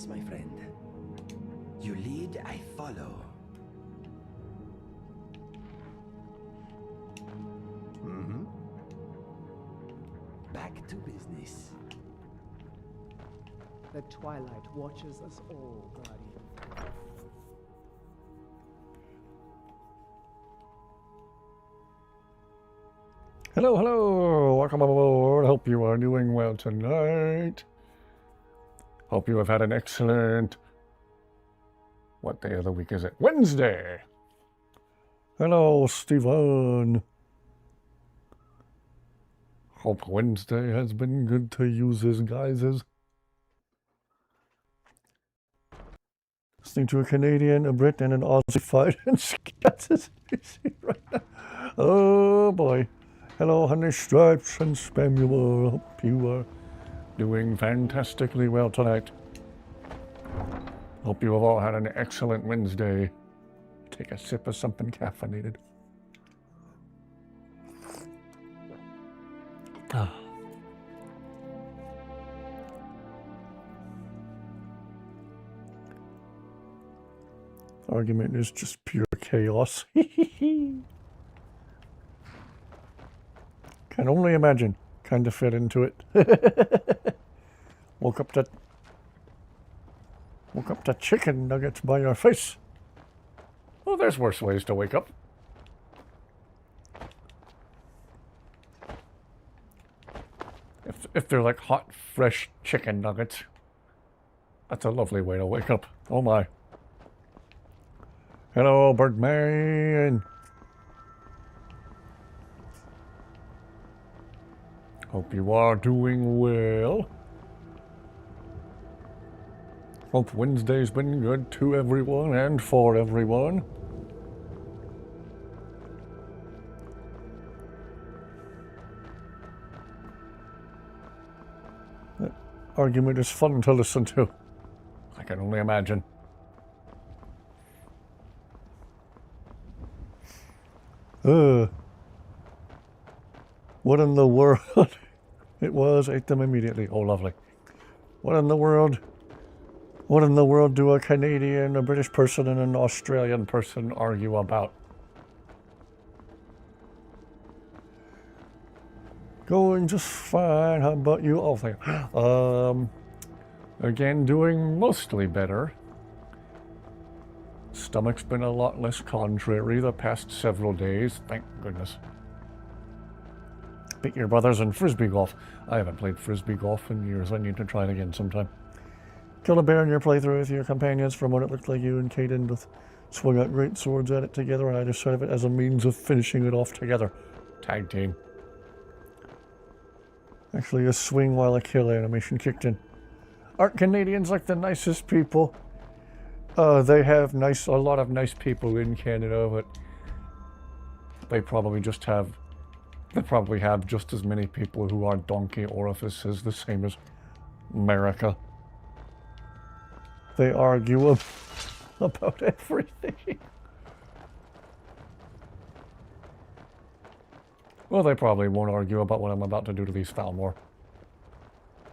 business, my friend. You lead, I follow. Back to business. The twilight watches us all, Guardian. Hello, hello! Welcome aboard. Hope you are doing well tonight. Hope you have had an excellent... What day of the week is it? Wednesday! Hello, Stephen. Hope Wednesday has been good to use his guises. Listening to a Canadian, a Brit, and an Aussie fight and Scots right now. Oh boy. Hello, Honey Stripes and Spamuel. Hope you are doing fantastically well tonight. Hope you have all had an excellent Wednesday. Take a sip of something caffeinated. Ah. Argument is just pure chaos. Can only imagine. Kind of fit into it. Woke up to chicken nuggets by your face. Well, there's worse ways to wake up. If they're like hot, fresh chicken nuggets, that's a lovely way to wake up. Oh my. Hello, Birdman. Hope you are doing well. Hope Wednesday's been good to everyone and for everyone. That argument is fun to listen to. I can only imagine. What in the world? It was, ate them immediately. Oh, lovely. What in the world? What in the world do a Canadian, a British person, and an Australian person argue about? Going just fine. How about you? Oh, thank you. Again, doing mostly better. Stomach's been a lot less contrary the past several days. Thank goodness. Beat your brothers in frisbee golf. I haven't played frisbee golf in years. I need to try it again sometime. Kill a bear in your playthrough with your companions. From what it looked like, you and Caden both swung out great swords at it together on either side of it as a means of finishing it off together. Tag team. Actually, a swing while a kill animation kicked in. Aren't Canadians like the nicest people? They have a lot of nice people in Canada, but they probably have just as many people who are donkey orifices, the same as America. They argue about everything. Well, they probably won't argue about what I'm about to do to these Falmore.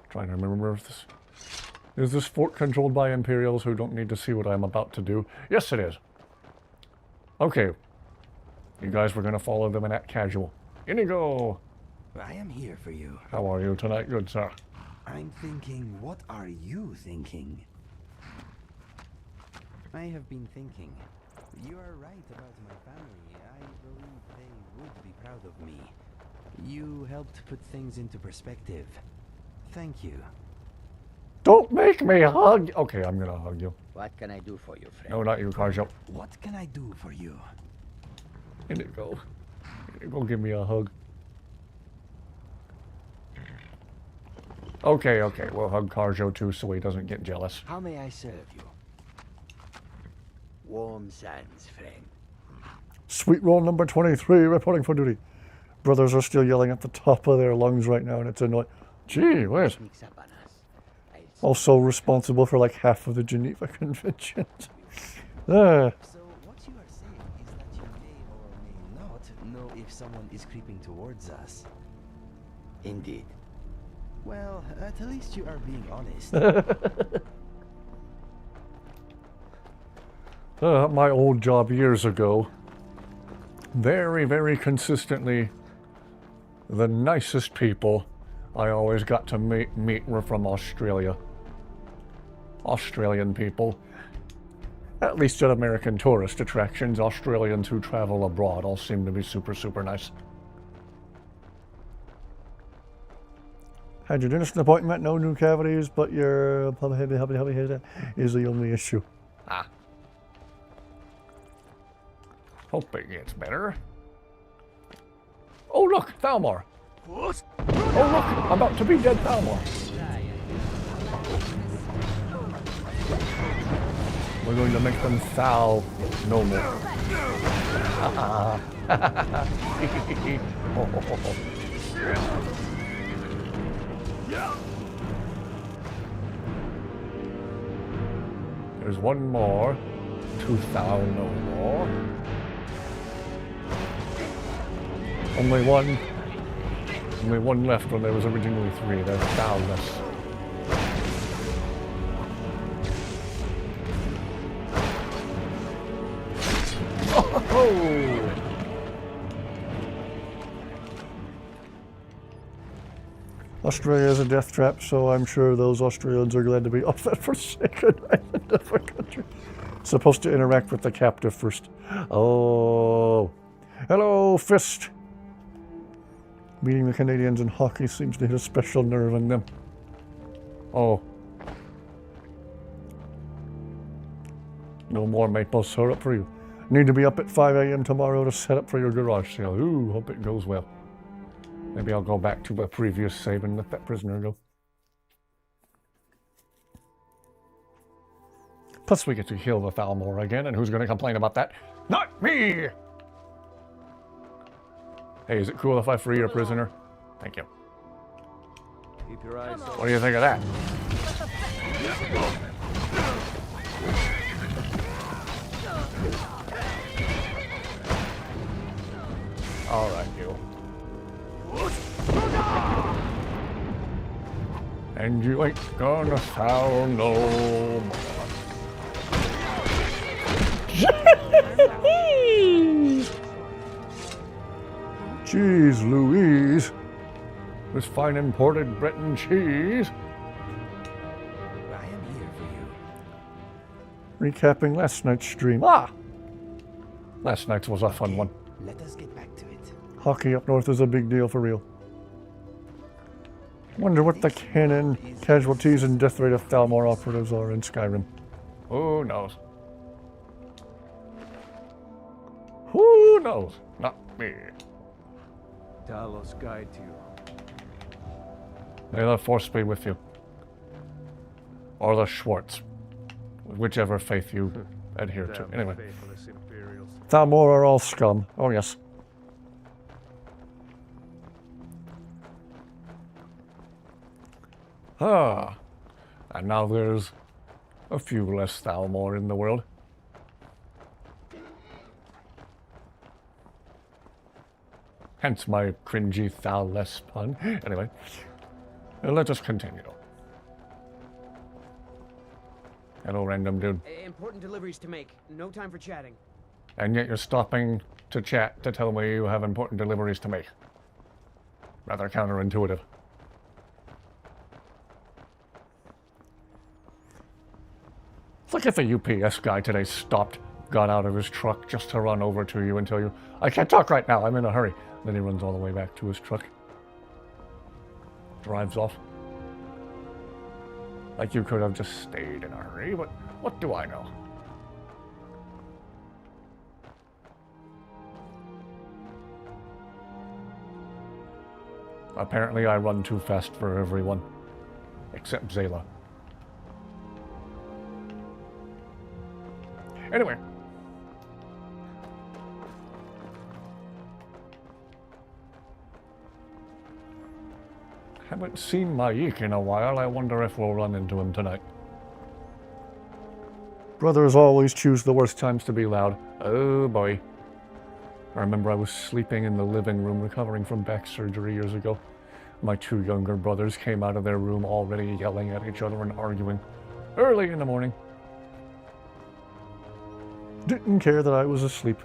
Trying to remember if this... Is this fort controlled by Imperials who don't need to see what I'm about to do? Yes, it is. Okay. You guys were going to follow them and act casual. Inigo! I am here for you. How are you tonight, good sir? I'm thinking, what are you thinking? I have been thinking. You are right about my family. I believe they would be proud of me. You helped put things into perspective. Thank you. Don't make me hug! Okay, I'm gonna hug you. What can I do for you, friend? No, not you, Carjo. What can I do for you? Inigo. Inigo, give me a hug. Okay, we'll hug Carjo too so he doesn't get jealous. How may I serve you? Warm sands, friend. Sweet roll number 23, reporting for duty. Brothers are still yelling at the top of their lungs right now and it's annoying. Gee whiz. Also responsible for like half of the Geneva Conventions. So what you are saying is that you may or may not know if someone is creeping towards us. Indeed. Well, at least you are being honest. my old job years ago, very, very consistently, the nicest people I always got to meet were from Australia. Australian people. At least at American tourist attractions, Australians who travel abroad all seem to be super, super nice. Had your dentist appointment, no new cavities, but your hubby is the only issue. Ah. Hope it gets better. Oh look, Thalmor! Oh look, I'm about to be dead Thalmor. We're going to make them Thal no more. There's one more. To Thal no more. Only one left when there was originally 3. There's Thal-less. Oh! Australia is a death trap, so I'm sure those Australians are glad to be off that forsaken island of a country. Supposed to interact with the captive first. Oh. Hello, Fist. Meeting the Canadians in hockey seems to hit a special nerve in them. Oh. No more maple syrup for you. Need to be up at 5 a.m. tomorrow to set up for your garage sale. Ooh, hope it goes well. Maybe I'll go back to a previous save and let that prisoner go. Plus we get to heal the Thalmor again, and who's going to complain about that? Not me! Hey, is it cool if I free your prisoner? Thank you. Keep your eyes What do you think of that? All right, you. And you ain't gonna sound no more. Jeez Louise. This fine imported Breton cheese. I am here for you. Recapping last night's stream. Ah! Last night's was a fun one. Let us get back to it. Hockey up north is a big deal for real. Wonder what the cannon, casualties, and death rate of Thalmor operatives are in Skyrim. Who knows? Who knows? Not me. Talos guide to you. May the force be with you. Or the Schwartz. Whichever faith you adhere to. Anyway. Thalmor are all scum. Oh yes. Ah. And now there's a few less Thalmor in the world. Hence my cringy Thal-less pun. Anyway, let us continue. Hello, random dude. Important deliveries to make. No time for chatting. And yet you're stopping to chat to tell me you have important deliveries to make. Rather counterintuitive. It's like if a UPS guy today stopped, got out of his truck just to run over to you and tell you, I can't talk right now, I'm in a hurry. Then he runs all the way back to his truck. Drives off. Like you could have just stayed in a hurry, but what do I know? Apparently I run too fast for everyone. Except Zayla. Anyway. Haven't seen Maik in a while. I wonder if we'll run into him tonight. Brothers always choose the worst times to be loud. Oh boy. I remember I was sleeping in the living room recovering from back surgery years ago. My 2 younger brothers came out of their room already yelling at each other and arguing. Early in the morning. Didn't care that I was asleep.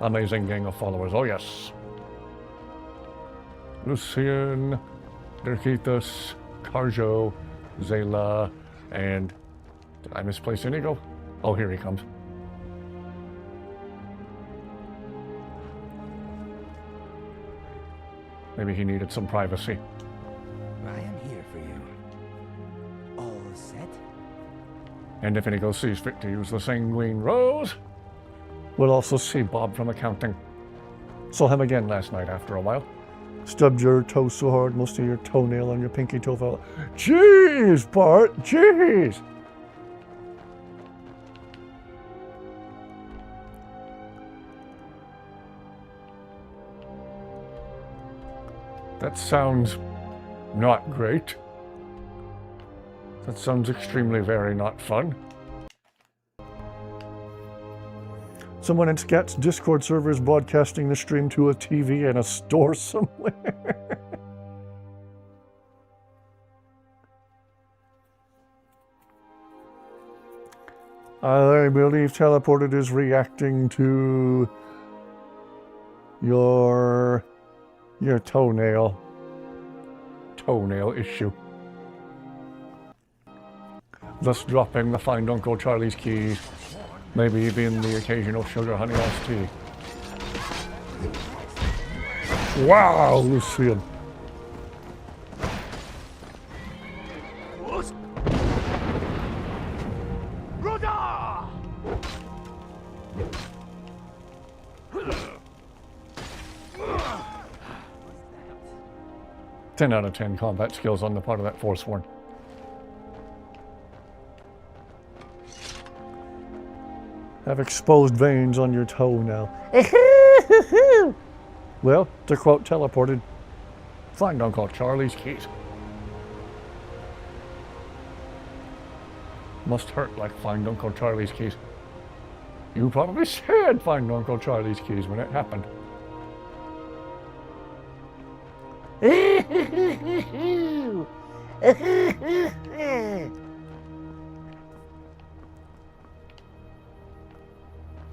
Amazing gang of followers, oh yes. Lucian, Dirkitas, Karjo, Zayla, and... Did I misplace Inigo? Oh, here he comes. Maybe he needed some privacy. I am here for you. All set? And if Inigo sees fit to use the sanguine rose, we'll also see Bob from accounting. Saw him again last night after a while. Stubbed your toe so hard, most of your toenail on your pinky toe fell. Jeez, Bart, jeez! That sounds not great. That sounds extremely very not fun. Someone in Scat's Discord server is broadcasting the stream to a TV in a store somewhere. I believe Teleported is reacting to your toenail issue. Thus dropping the Find Uncle Charlie's keys. Maybe even the occasional sugar honey iced tea. Wow, Lucian. Roda! 10 out of 10 combat skills on the part of that Forsworn. Have exposed veins on your toe now. Well, to quote Teleported, find Uncle Charlie's keys. Must hurt like find Uncle Charlie's keys. You probably said find Uncle Charlie's keys when it happened.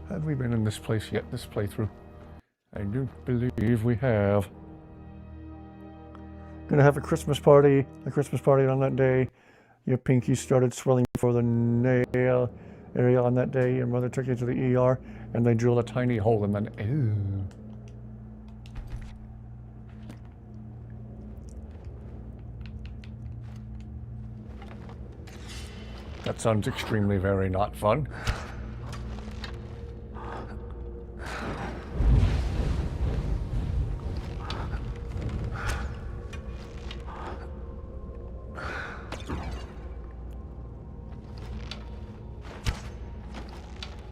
Have we been in this place yet, this playthrough? I don't believe we have. Gonna have a Christmas party on that day. Your pinky started swelling for the nail area on that day. Your mother took you to the ER and they drilled a tiny hole and then, ew. That sounds extremely very not fun.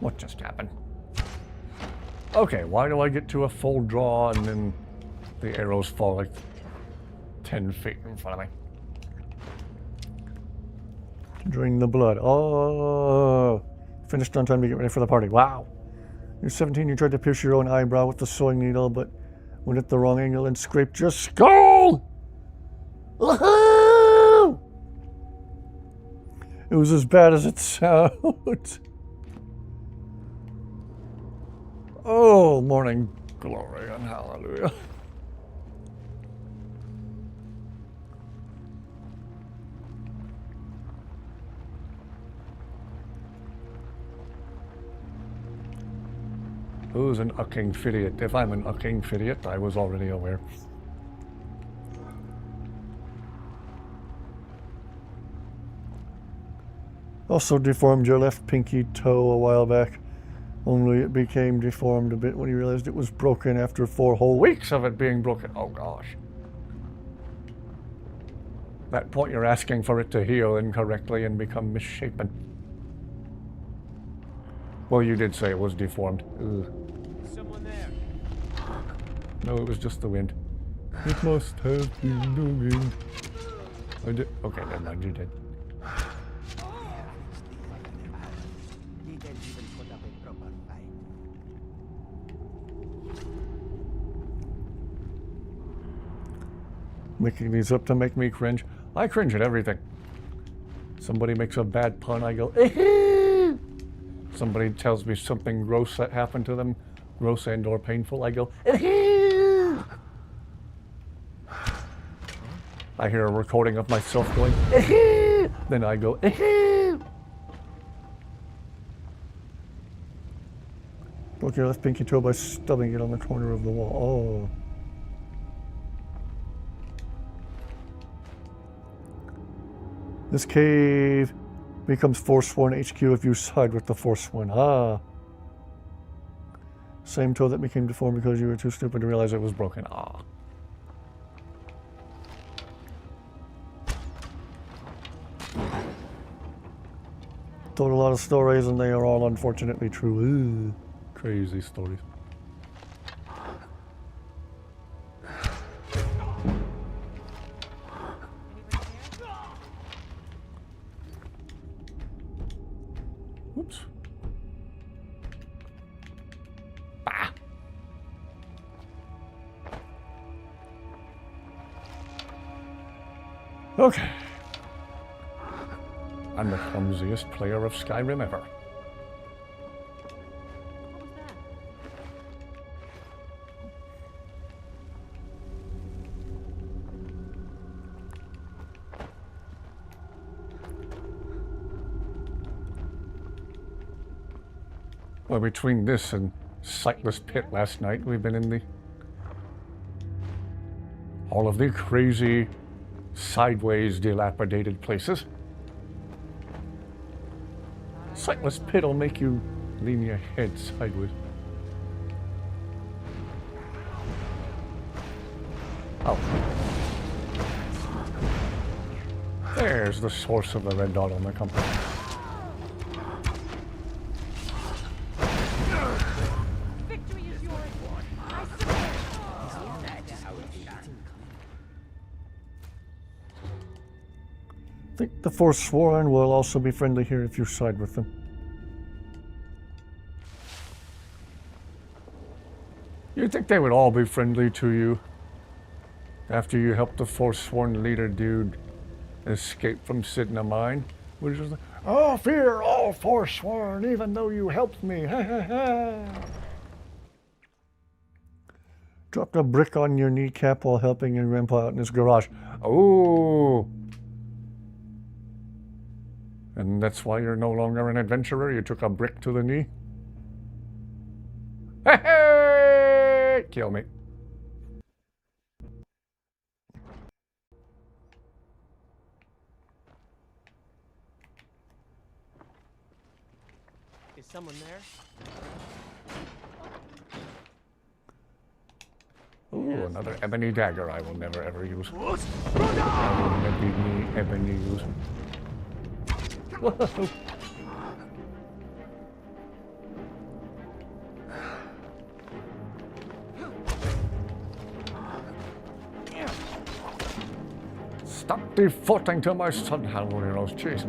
What just happened? Okay, why do I get to a full draw and then the arrows fall like 10 feet in front of me? Drain the blood. Oh, finished on time to get ready for the party. Wow. You're 17, you tried to pierce your own eyebrow with the sewing needle, but went at the wrong angle and scraped your skull! Woohoo! It was as bad as it sounds. Oh, morning glory and hallelujah. Who's an ucking idiot? If I'm an ucking idiot, I was already aware. Also deformed your left pinky toe a while back. Only it became deformed a bit when you realized it was broken after 4 whole weeks of it being broken. Oh gosh. That point you're asking for it to heal incorrectly and become misshapen. Well, you did say it was deformed. Ugh. Someone there. No, it was just the wind. It must have been the wind. I did. Okay, never mind, you did. Making these up to make me cringe. I cringe at everything. Somebody makes a bad pun, I go, somebody tells me something gross that happened to them, gross and or painful, I go, I hear a recording of myself going, then I go, broke your left pinky toe by stubbing it on the corner of the wall. Oh. This cave becomes Forsworn HQ if you side with the Forsworn. Ah. Same toe that became deformed because you were too stupid to realize it was broken. Ah. Told a lot of stories and they are all unfortunately true. Ooh. Crazy stories. Oops. Ah. Okay. I'm the clumsiest player of Skyrim ever. Well, between this and Sightless Pit last night, we've been in all of the crazy, sideways, dilapidated places. Sightless Pit will make you lean your head sideways. Oh. There's the source of the red dot on the compass. I think the Forsworn will also be friendly here if you side with them. You'd think they would all be friendly to you after you helped the Forsworn leader dude escape from Sidna Mine, which is like, oh, fear all Forsworn, even though you helped me. Ha ha ha. Dropped a brick on your kneecap while helping your grandpa out in his garage. Oh. And that's why you're no longer an adventurer? You took a brick to the knee? Hey! Kill me. Is someone there? Ooh, another ebony dagger I will never ever use. I will never ebony use. Whoa. Stop defaulting to my son, Halloween, jeez.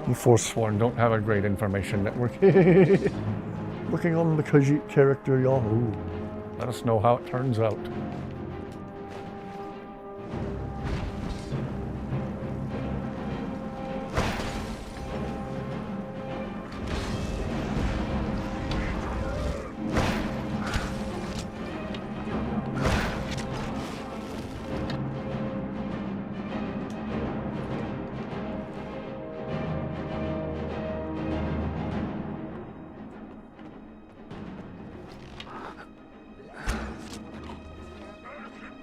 The Forsworn don't have a great information network. Looking on the Khajiit character, y'all. Let us know how it turns out.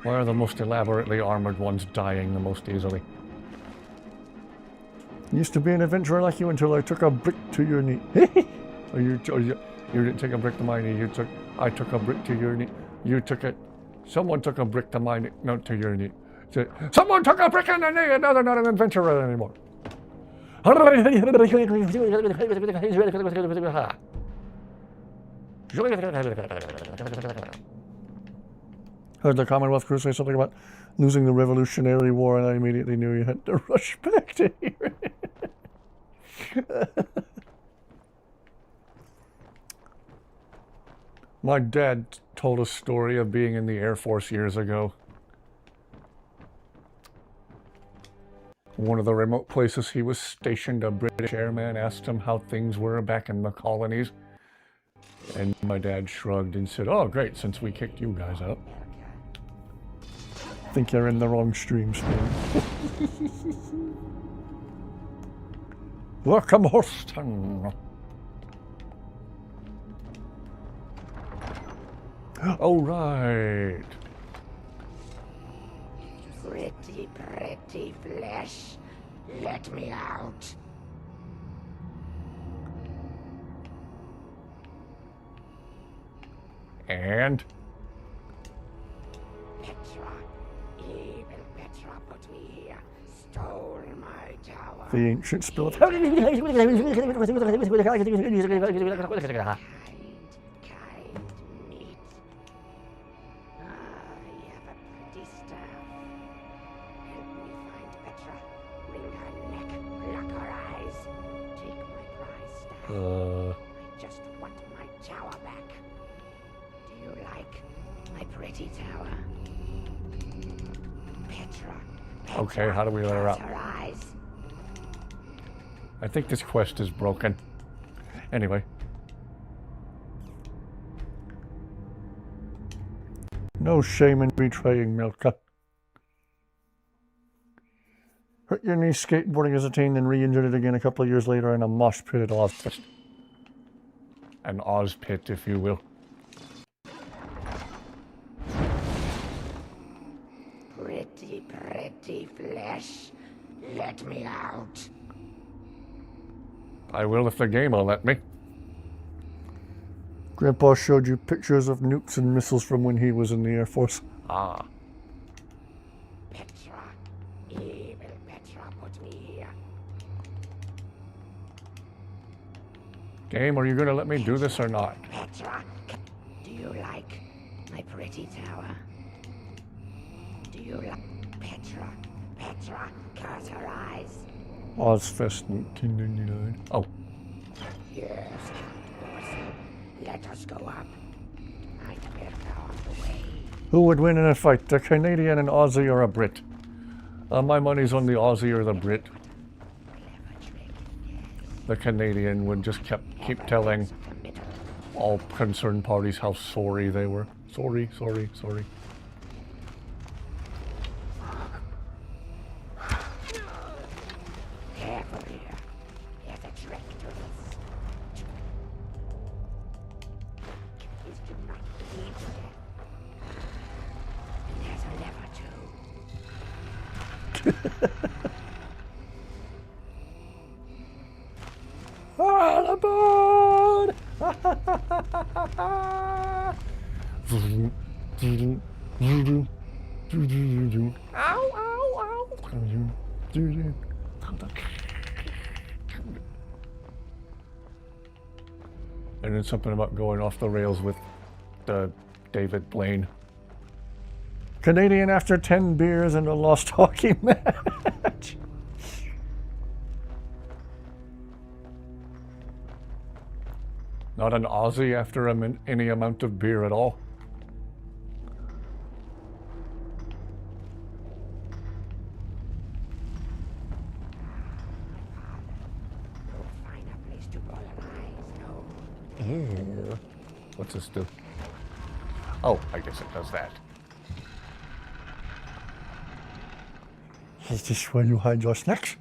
Why are the most elaborately armored ones dying the most easily? Used to be an adventurer like you until I took a brick to your knee. Or you didn't take a brick to my knee. I took a brick to your knee. You took it. Someone took a brick to my knee. No, to your knee. Someone took a brick in the knee, and now they're not an adventurer anymore. Heard the Commonwealth crew say something about losing the Revolutionary War, and I immediately knew you had to rush back to hear it. My dad told a story of being in the Air Force years ago. One of the remote places he was stationed, a British airman asked him how things were back in the colonies. And my dad shrugged and said, "Oh, great, since we kicked you guys out." Think you're in the wrong stream, Spain. Welcome, Horston. Oh, right. Pretty flesh. Let me out. And? Petra. Evil Petra put me here. Stole my tower. The ancient spell of... Kind meat. Ah, you have a pretty staff. Help me find Petra. Wring her neck. Pluck her eyes. Take my prize staff. I just want my tower back. Do you like my pretty tower? Petra. Okay, how do we let her out? Her eyes. I think this quest is broken. Anyway. No shame in betraying Milka. Hurt your knee skateboarding as a teen, then re-injured it again a couple of years later in a mosh pit at Ozfest. An Oz pit, if you will. Pretty flesh. Let me out. I will if the game will let me. Grandpa showed you pictures of nukes and missiles from when he was in the Air Force. Ah. Petra. Evil Petra put me here. Game, are you going to let me do this or not? Petra. Do you like my pretty tower? Do you like Petra? Petra, curse her eyes. Ozfest 1999. Oh. Yes, Count. Let us go up. I will on the way. Who would win in a fight, the Canadian, an Aussie, or a Brit? My money's on the Aussie or the Brit. The Canadian would just keep telling all concerned parties how sorry they were. Sorry. Careful here. There's a trick to this. Is to not bleed to death. And there's a lever too. All aboard! And then something about going off the rails with David Blaine. Canadian after 10 beers and a lost hockey match. Not an Aussie after any amount of beer at all. Find a place to roll her eyes, no. Ew. What's this do? Oh, I guess it does that. Is this where you hide your snacks?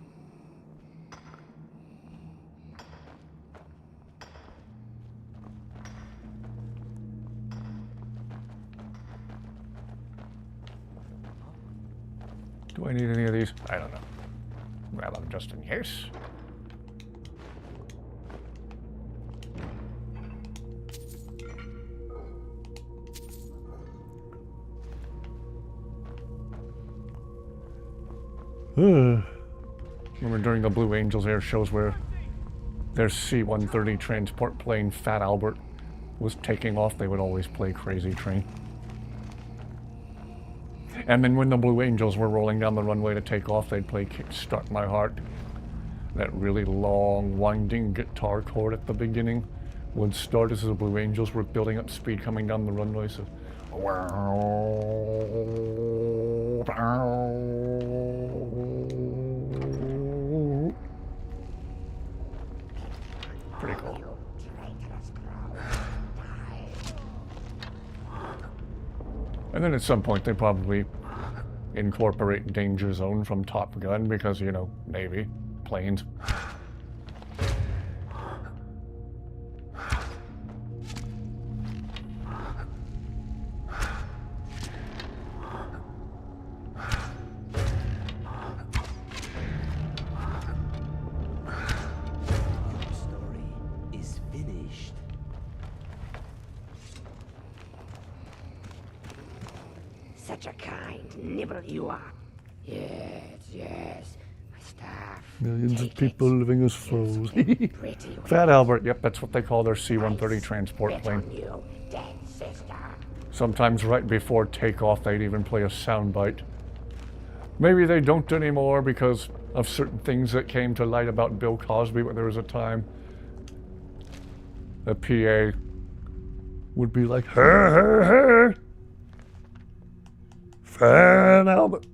Do I need any of these? I don't know. Grab them just in case. Remember during the Blue Angels air shows where their C-130 transport plane Fat Albert was taking off, they would always play Crazy Train. And then when the Blue Angels were rolling down the runway to take off, they'd play Kickstart My Heart. That really long, winding guitar chord at the beginning would start as the Blue Angels were building up speed coming down the runway. So, And then at some point they probably incorporate Danger Zone from Top Gun because, you know, Navy, planes. Your story is finished. Such a kind nibble you are. Yes, yes. My staff. Millions of Take people it. living as It's foes. been pretty Fat well. Albert, yep, that's what they call their C-130 transport Spit plane. on you, dead sister. Sometimes right before takeoff they'd even play a soundbite. Maybe they don't anymore because of certain things that came to light about Bill Cosby, but there was a time the PA would be like, hey, Fat Albert.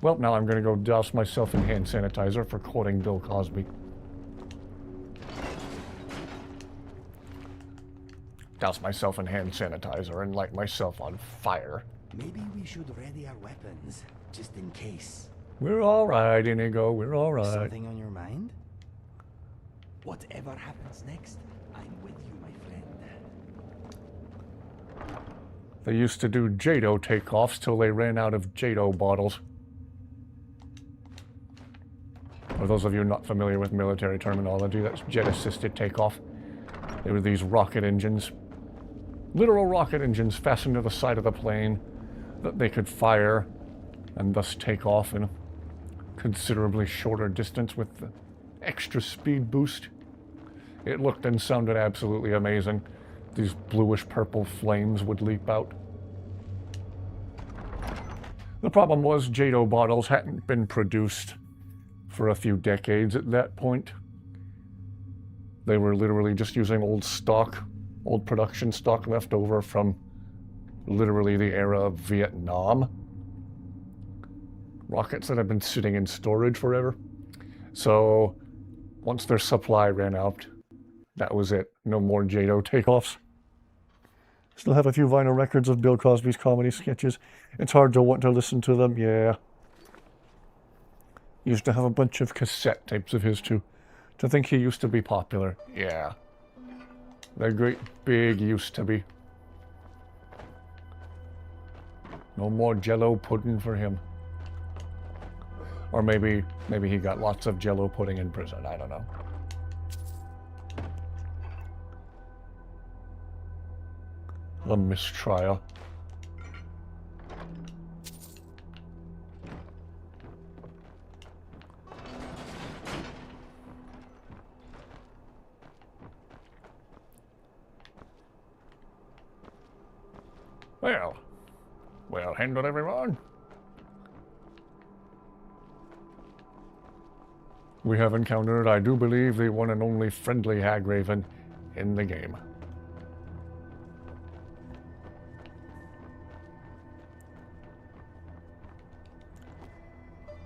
Well, now I'm going to go douse myself in hand sanitizer for quoting Bill Cosby. Douse myself in hand sanitizer and light myself on fire. Maybe we should ready our weapons, just in case. We're all right, Inigo. We're all right. Something on your mind? Whatever happens next, I'm with you, my friend. They used to do JATO takeoffs till they ran out of JATO bottles. For those of you not familiar with military terminology, that's jet-assisted takeoff. They were these rocket engines, literal rocket engines fastened to the side of the plane that they could fire and thus take off in a considerably shorter distance with the extra speed boost. It looked and sounded absolutely amazing. These bluish-purple flames would leap out. The problem was JATO bottles hadn't been produced for a few decades at that point. They were literally just using old stock, old production stock left over from literally the era of Vietnam. Rockets that have been sitting in storage forever. So once their supply ran out, that was it. No more JATO takeoffs. Still have a few vinyl records of Bill Cosby's comedy sketches. It's hard to want to listen to them, yeah. Used to have a bunch of cassette tapes of his too. To think he used to be popular, yeah. The great big used to be. No more Jell-O pudding for him. Or maybe he got lots of Jell-O pudding in prison, I don't know. A mistrial. Well handled, everyone. We have encountered, I do believe, the one and only friendly Hagraven in the game.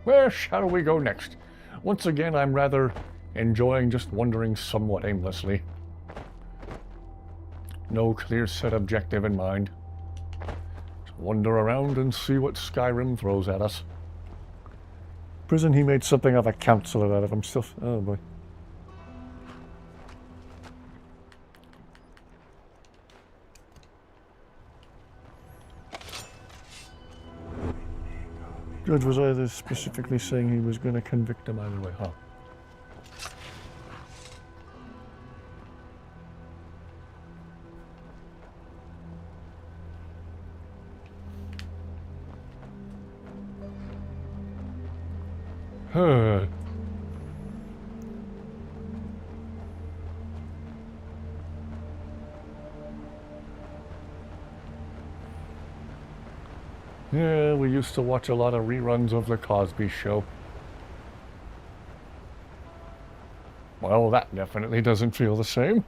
Where shall we go next? Once again, I'm rather enjoying just wandering somewhat aimlessly. No clear set objective in mind. Just wander around and see what Skyrim throws at us. Prison, he made something of a counselor out of himself. Oh boy. Judge was either specifically saying he was going to convict him either way, huh? Huh. Yeah, we used to watch a lot of reruns of The Cosby Show. Well, that definitely doesn't feel the same.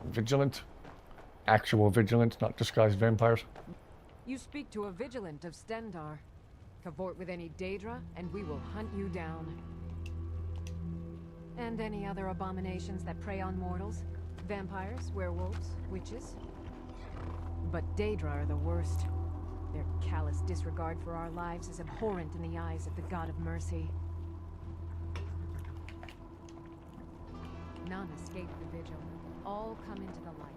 Vigilant. Actual vigilance, not disguised vampires. You speak to a vigilant of Stendar. Cavort with any Daedra, and we will hunt you down. And any other abominations that prey on mortals? Vampires, werewolves, witches? But Daedra are the worst. Their callous disregard for our lives is abhorrent in the eyes of the God of Mercy. None escape the vigil. All come into the light.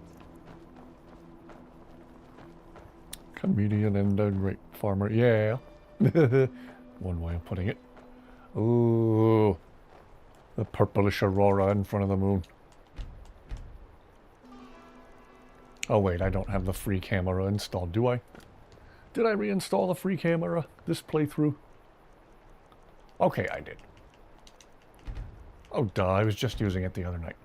Comedian and a great farmer. Yeah. One way of putting it. Ooh. The purplish aurora in front of the moon. Oh wait, I don't have the free camera installed, do I? Did I reinstall the free camera this playthrough? Okay, I did. Oh duh, I was just using it the other night.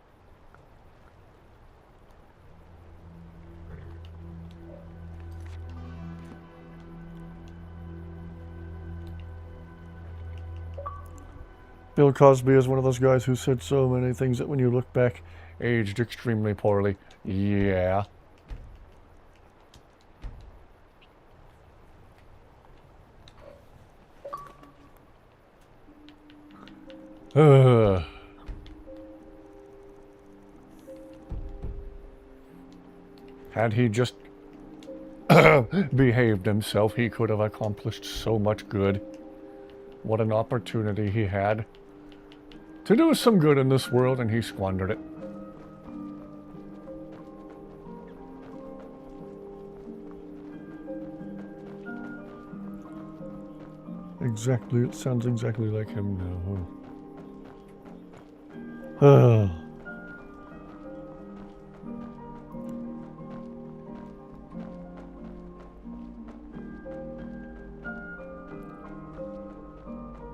Bill Cosby is one of those guys who said so many things that when you look back, aged extremely poorly. Yeah. Had he just behaved himself, he could have accomplished so much good. What an opportunity he had to do some good in this world, and he squandered it. Exactly, it sounds exactly like him now.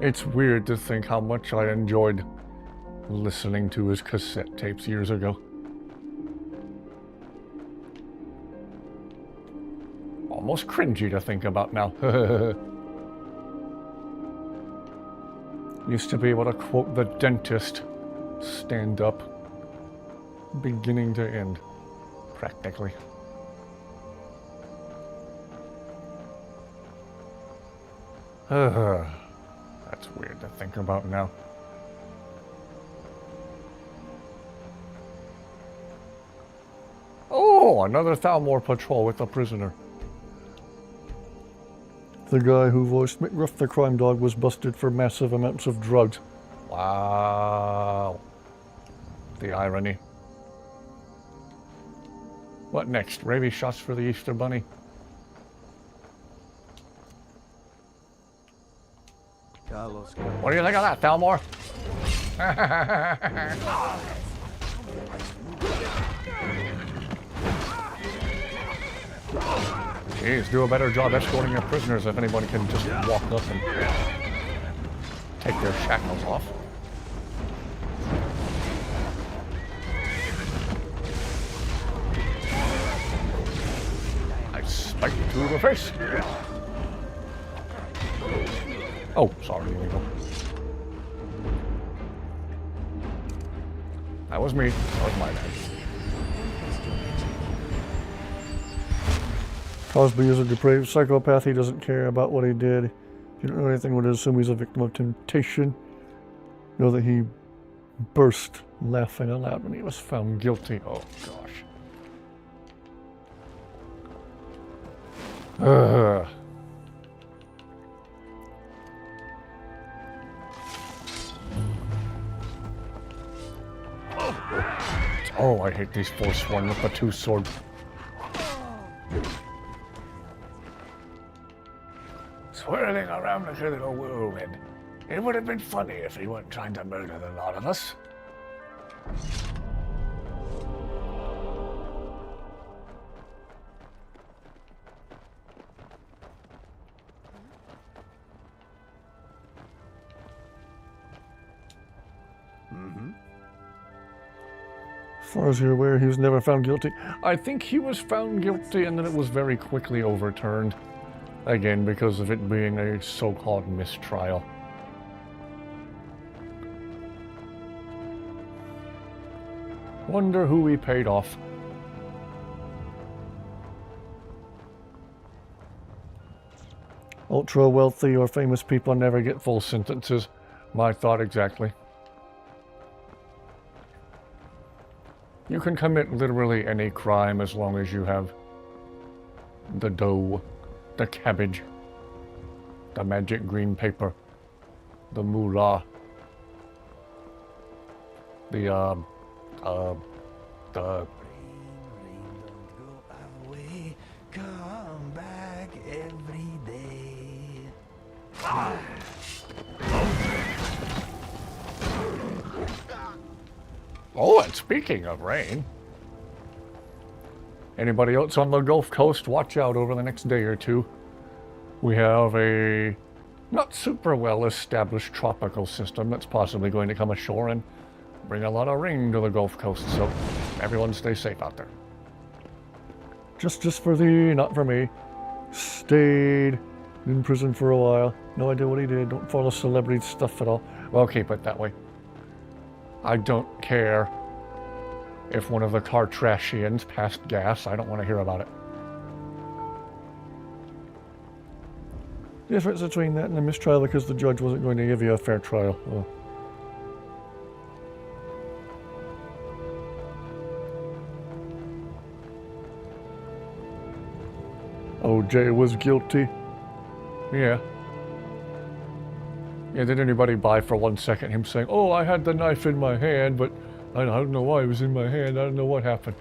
It's weird to think how much I enjoyed listening to his cassette tapes years ago. Almost cringy to think about now. Used to be able to quote the dentist, stand up, beginning to end, practically. That's weird to think about now. Oh, another Thalmor patrol with a prisoner. The guy who voiced McGruff the crime dog was busted for massive amounts of drugs. Wow. The irony. What next? Rabies shots for the Easter Bunny? What do you think of that, Thalmor? Jeez, do a better job escorting your prisoners if anybody can just walk up and take their shackles off. I spike you to the face. Oh, sorry, illegal. That was me. That was my bad. Cosby is a depraved psychopath. He doesn't care about what he did. If you don't know anything, would assume he's a victim of temptation. Know that he burst laughing aloud when he was found guilty. Oh, gosh. Oh, I hate these Forsworn with the two swords. Swirling around like a little whirlwind. It would have been funny if he weren't trying to murder the lot of us. As far as you're aware, he was never found guilty. I think he was found guilty and then it was very quickly overturned. Again, because of it being a so-called mistrial. Wonder who he paid off. Ultra wealthy or famous people never get full sentences. My thought exactly. You can commit literally any crime as long as you have the dough, the cabbage, the magic green paper, the moolah, the Rain, rain, don't go away. Come back every day. Oh, and speaking of rain, anybody else on the Gulf Coast, watch out over the next day or two. We have a not super well established tropical system that's possibly going to come ashore and bring a lot of rain to the Gulf Coast, so everyone stay safe out there. Just for thee, not for me. Stayed in prison for a while. No idea what he did. Don't follow celebrity stuff at all. Well, keep it that way. I don't care if one of the Cartrashians passed gas. I don't want to hear about it. The difference between that and a mistrial because the judge wasn't going to give you a fair trial. Oh. OJ was guilty. Yeah. Yeah, did anybody buy for 1 second him saying, oh, I had the knife in my hand, but I don't know why it was in my hand. I don't know what happened.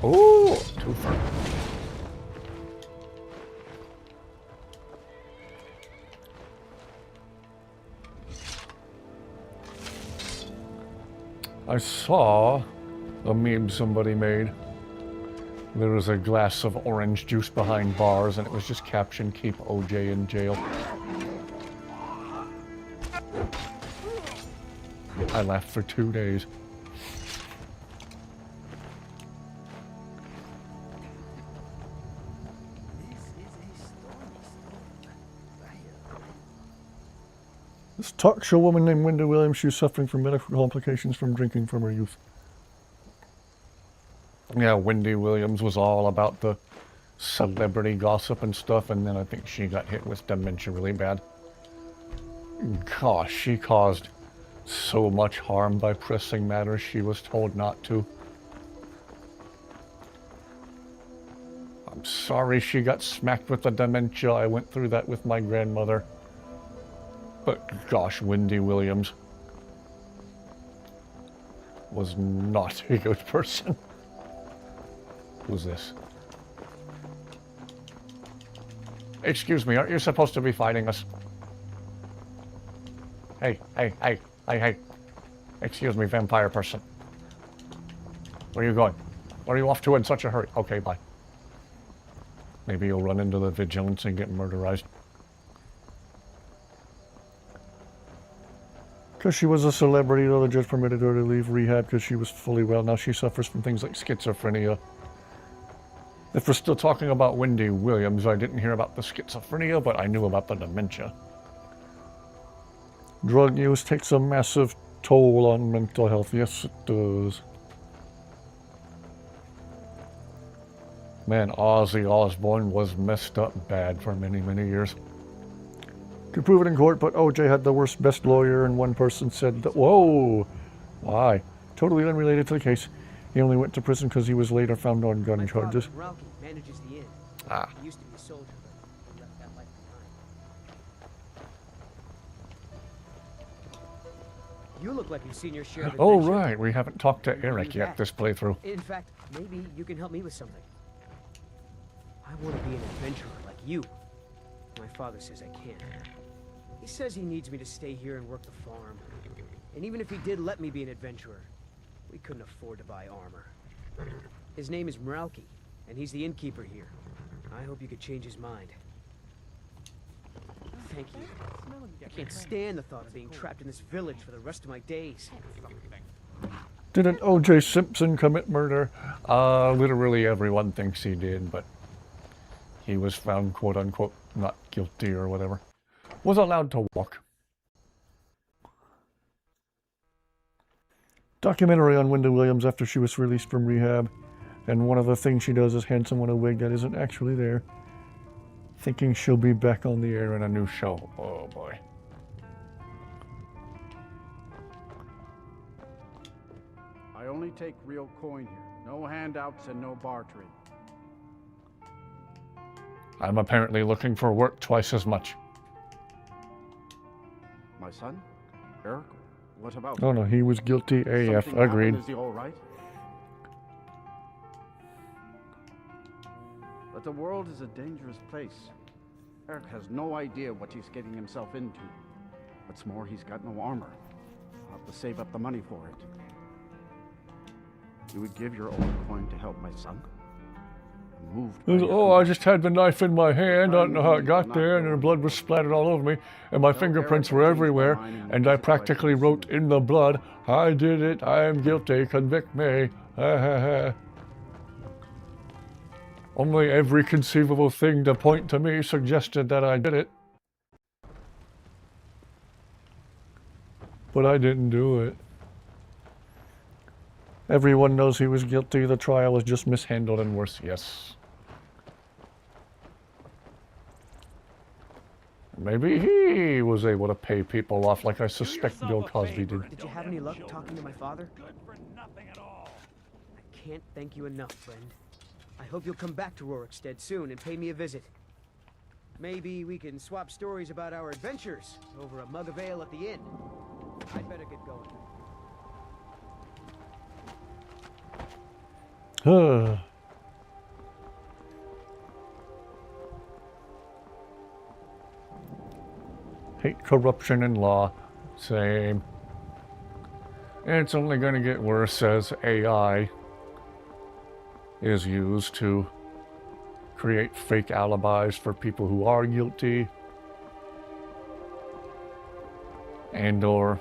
Oh, twofer. I saw a meme somebody made. There was a glass of orange juice behind bars, and it was just captioned, "Keep OJ in jail." I laughed for 2 days. This talk show woman named Wendy Williams, she's suffering from medical complications from drinking from her youth. Yeah, Wendy Williams was all about the celebrity gossip and stuff, and then I think she got hit with dementia really bad. Gosh, she caused so much harm by pressing matters she was told not to. I'm sorry she got smacked with the dementia. I went through that with my grandmother. But gosh, Wendy Williams was not a good person. Who's this? Excuse me, aren't you supposed to be fighting us? Hey. Excuse me, vampire person. Where are you going? Where are you off to in such a hurry? Okay, bye. Maybe you'll run into the vigilance and get murderized. Because she was a celebrity, though, the judge permitted her to leave rehab because she was fully well. Now she suffers from things like schizophrenia. If we're still talking about Wendy Williams, I didn't hear about the schizophrenia, but I knew about the dementia. Drug use takes a massive toll on mental health. Yes, it does. Man, Ozzy Osbourne was messed up bad for many, many years. Could prove it in court, but OJ had the worst best lawyer, and one person said that, whoa, why? Totally unrelated to the case. He only went to prison because he was later found on gun charges. My father, Ralki, manages the inn. Ah. He used to be a soldier, but he left that life behind. You look like you've seen your share of Oh, adventure. right. We haven't talked to Eric yet this playthrough. In fact, maybe you can help me with something. I want to be an adventurer like you. My father says I can't. He says he needs me to stay here and work the farm. And even if he did let me be an adventurer, we couldn't afford to buy armor. His name is Mralki, and he's the innkeeper here. I hope you could change his mind. Thank you. I can't stand the thought of being trapped in this village for the rest of my days. Didn't O.J. Simpson commit murder? Literally everyone thinks he did, but he was found, quote-unquote, not guilty or whatever. Was allowed to walk. Documentary on Wendy Williams after she was released from rehab. And one of the things she does is hand someone a wig that isn't actually there. Thinking she'll be back on the air in a new show. Oh boy. only take real coin here. No handouts and no bartering. I'm apparently looking for work twice as much. My son? Eric? What about Oh no, he was guilty AF. something Agreed. happened? Is he all right? But the world is a dangerous place. Eric has no idea what he's getting himself into. What's more, he's got no armor. I'll have to save up the money for it. You would give your old coin to help my son? I'm moved by your Oh, I just had the knife in my hand. I don't know how it got there, and the blood was splattered all over me, and my fingerprints were everywhere, and I practically wrote in the blood, I did it, I am guilty, convict me. Ha ha ha. Only every conceivable thing to point to me suggested that I did it. But I didn't do it. Everyone knows he was guilty. The trial was just mishandled and worse. Yes. Maybe he was able to pay people off like I suspect Bill Cosby did. Did you have any luck talking to my father? I can't thank you enough, friend. I hope you'll come back to Rorikstead soon and pay me a visit. Maybe we can swap stories about our adventures over a mug of ale at the inn. I'd better get going. Hate corruption in law. Same. And it's only going to get worse as AI is used to create fake alibis for people who are guilty and or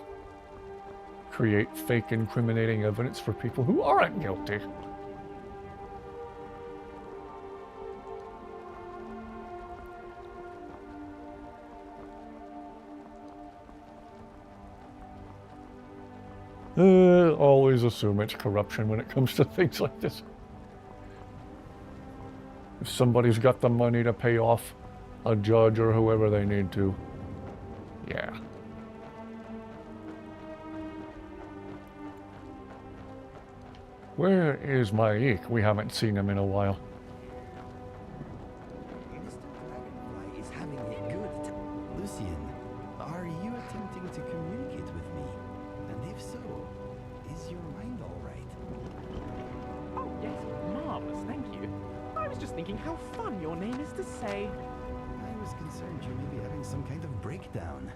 create fake incriminating evidence for people who aren't guilty. Always assume it's corruption when it comes to things like this. If somebody's got the money to pay off a judge or whoever they need to, yeah. Where is Mike? We haven't seen him in a while. Mr. Dragonfly is having a good time. Lucian, are you attempting to communicate with me? And if so, is your mind all right? Oh, yes, marvelous, thank you. I was just thinking how fun your name is to say. I was concerned you may be having some kind of breakdown.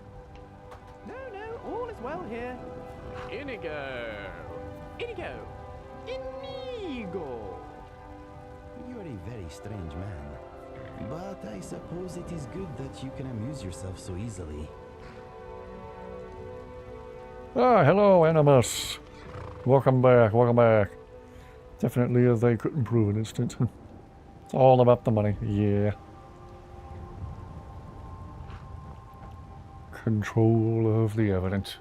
No, all is well here. Inigo! Inigo! Inigo! You are a very strange man. But I suppose it is good that you can amuse yourself so easily. Ah, hello, Animus. Welcome back, welcome back. Definitely they couldn't prove an instance. It's all about the money, yeah. Control of the evidence.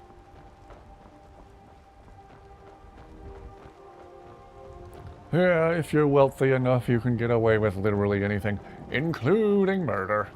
Yeah, if you're wealthy enough, you can get away with literally anything, including murder.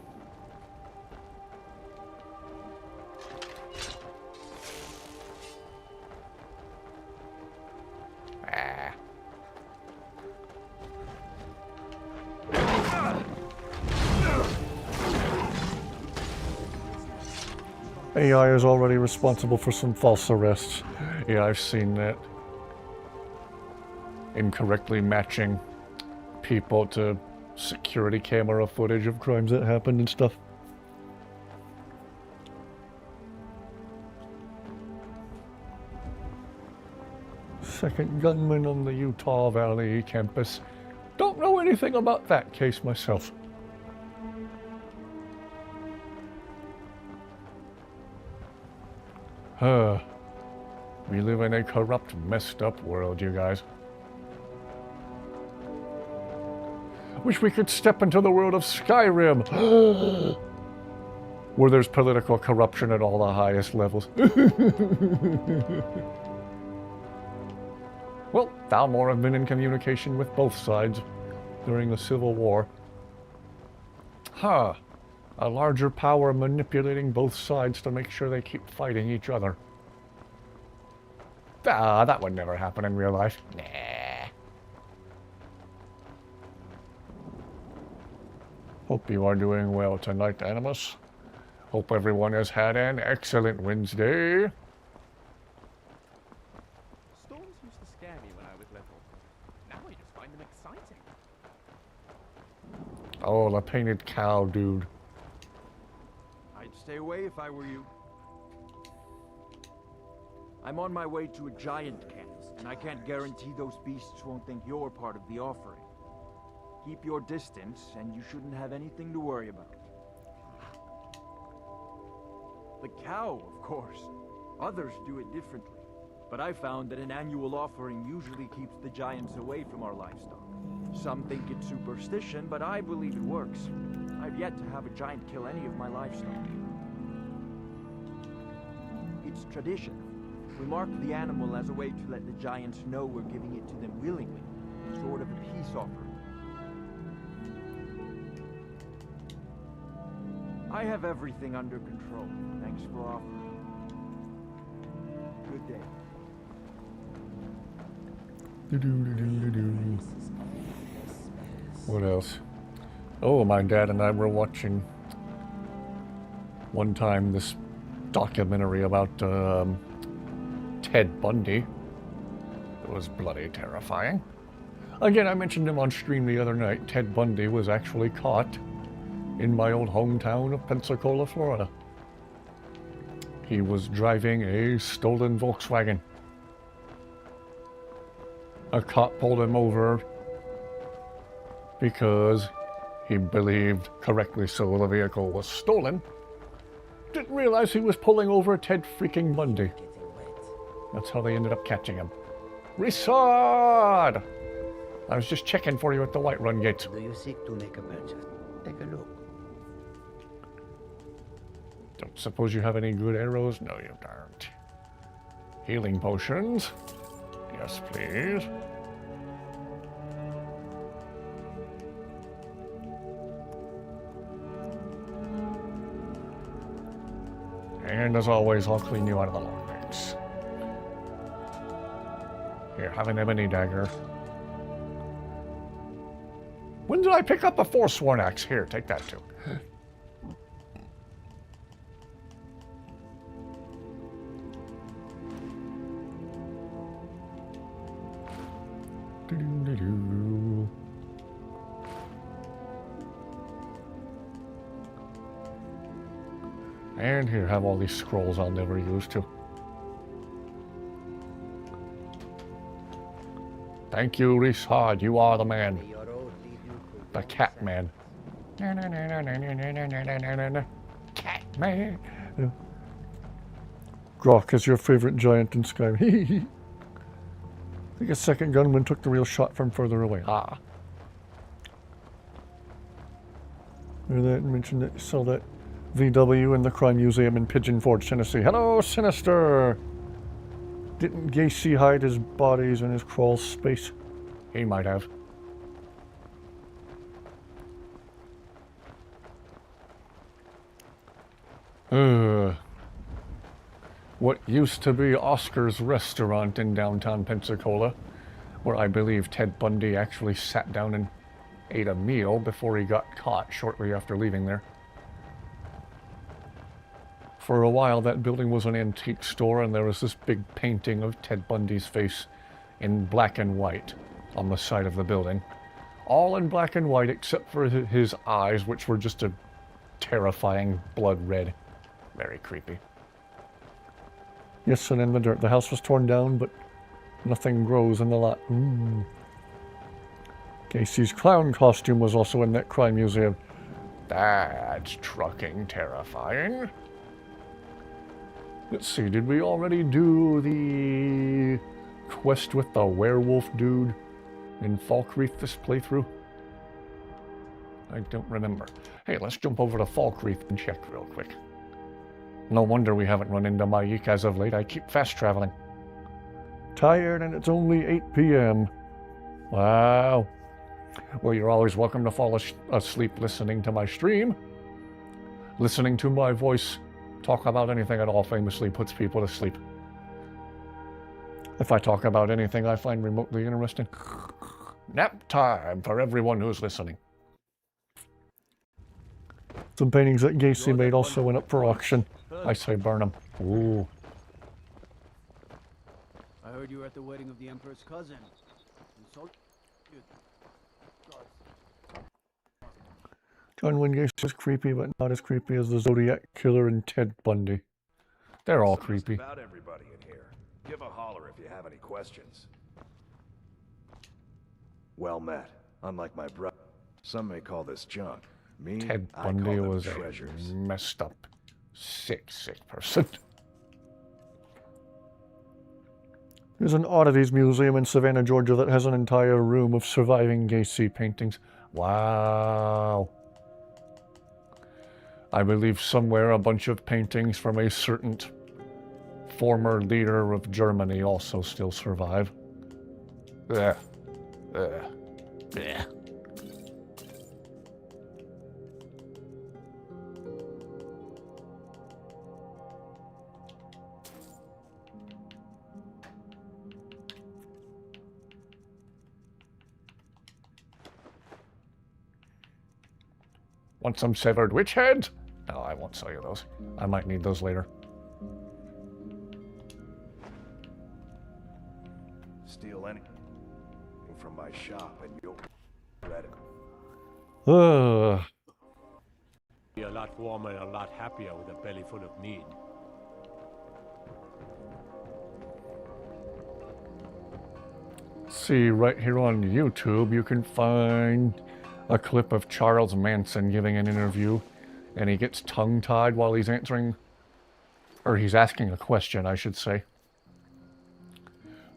AI is already responsible for some false arrests. Yeah, I've seen that. Incorrectly matching people to security camera footage of crimes that happened and stuff. Second gunman on the Utah Valley campus. Don't know anything about that case myself. We live in a corrupt, messed up world, you guys. Wish we could step into the world of Skyrim, where there's political corruption at all the highest levels. Well, Thalmor have been in communication with both sides during the Civil War. Huh. A larger power manipulating both sides to make sure they keep fighting each other. Ah, that would never happen in real life. Nah. Hope you are doing well tonight, Animus. Hope everyone has had an excellent Wednesday. Storms used to scare me when I was little. Now I just find them exciting. Oh, the painted cow, dude. I'd stay away if I were you. I'm on my way to a giant camp, and I can't guarantee those beasts won't think you're part of the offering. Keep your distance, and you shouldn't have anything to worry about. The cow, of course. Others do it differently. But I found that an annual offering usually keeps the giants away from our livestock. Some think it's superstition, but I believe it works. I've yet to have a giant kill any of my livestock. It's tradition. We mark the animal as a way to let the giants know we're giving it to them willingly. Sort of a peace offering. I have everything under control. Thanks for offering. Good day. What else? Oh, my dad and I were watching one time this documentary about Ted Bundy. It was bloody terrifying. Again, I mentioned him on stream the other night. Ted Bundy was actually caught in my old hometown of Pensacola, Florida. He was driving a stolen Volkswagen. A cop pulled him over because he believed, correctly so, the vehicle was stolen. Didn't realize he was pulling over Ted freaking Bundy. That's how they ended up catching him. Resod! I was just checking for you at the Whiterun gate. Do you seek to make a purchase? Take a look. Don't suppose you have any good arrows? No, you don't. Healing potions. Yes, please. And as always, I'll clean you out of the lockpicks. Here, have an ebony dagger. When did I pick up a Forsworn axe? Here, take that too. And here, have all these scrolls I'll never use too. Thank you, Rishad. You are the man. The cat man. Cat man. Grok is your favorite giant in Skyrim. I think a second gunman took the real shot from further away. Ah. That mentioned that you saw that VW in the Crime Museum in Pigeon Forge, Tennessee. Hello, Sinister! Didn't Gacy hide his bodies in his crawl space? He might have. What used to be Oscar's restaurant in downtown Pensacola, where I believe Ted Bundy actually sat down and ate a meal before he got caught shortly after leaving there. For a while, that building was an antique store, and there was this big painting of Ted Bundy's face in black and white on the side of the building. All in black and white except for his eyes, which were just a terrifying blood red. Very creepy. Yes, and in the dirt. The house was torn down, but nothing grows in the lot. Casey's clown costume was also in that crime museum. That's trucking terrifying. Let's see, did we already do the quest with the werewolf dude in Falkreath this playthrough? I don't remember. Hey, let's jump over to Falkreath and check real quick. No wonder we haven't run into Mayik as of late. I keep fast traveling. Tired and it's only 8 p.m. Wow. Well, you're always welcome to fall asleep listening to my stream. Listening to my voice talk about anything at all famously puts people to sleep. if I talk about anything I find remotely interesting. Nap time for everyone who's listening. Some paintings that Gacy made also went up for auction. I say burn them. Ooh. I heard you were at the wedding of the Emperor's cousin. And so John Wayne Gacy is creepy, but not as creepy as the Zodiac Killer and Ted Bundy. They're all creepy. About everybody in here. Give a holler if you have any questions. Well met. Unlike my brother, some may call this junk. Me, Ted I call Bundy them was treasures. a messed up, sick person. There's an oddities museum in Savannah, Georgia that has an entire room of surviving Gacy paintings. Wow. I believe somewhere a bunch of paintings from a certain former leader of Germany also still survive. Ugh. Ugh. Ugh. Want some severed witch heads? No, I won't sell you those. I might need those later. Steal anything from my shop and you'll regret it. Be a lot warmer and a lot happier with a belly full of meat. See, right here on YouTube, you can find a clip of Charles Manson giving an interview, and he gets tongue-tied while he's answering, or he's asking a question, I should say.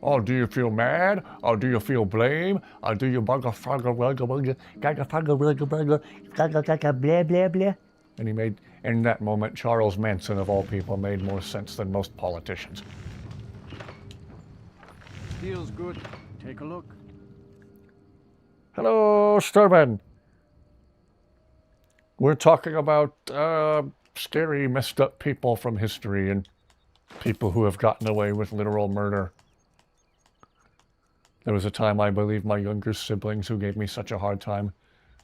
Oh, do you feel mad? Or do you feel blame? Or do you blah, blah, blah? And he made, in that moment, Charles Manson, of all people, made more sense than most politicians. Feels good. Take a look. Hello, Sturban. We're talking about scary, messed up people from history and people who have gotten away with literal murder. There was a time I believe my younger siblings who gave me such a hard time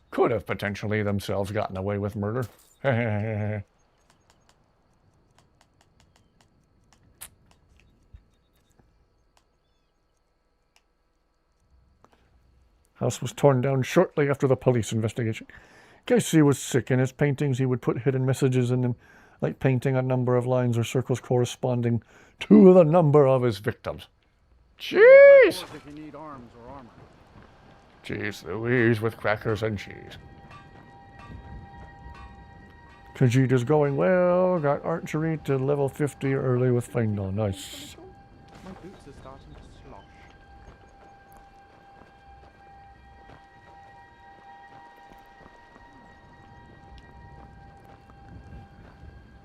could have potentially themselves gotten away with murder. House was torn down shortly after the police investigation. Gacy was sick. In his paintings, he would put hidden messages in them, like painting a number of lines or circles corresponding to the number of his victims. Jeez! If you need arms or armor. Jeez Louise with crackers and cheese. Khajiita's going well. Got archery to level 50 early with Feindal. Nice. My boots are starting to slosh.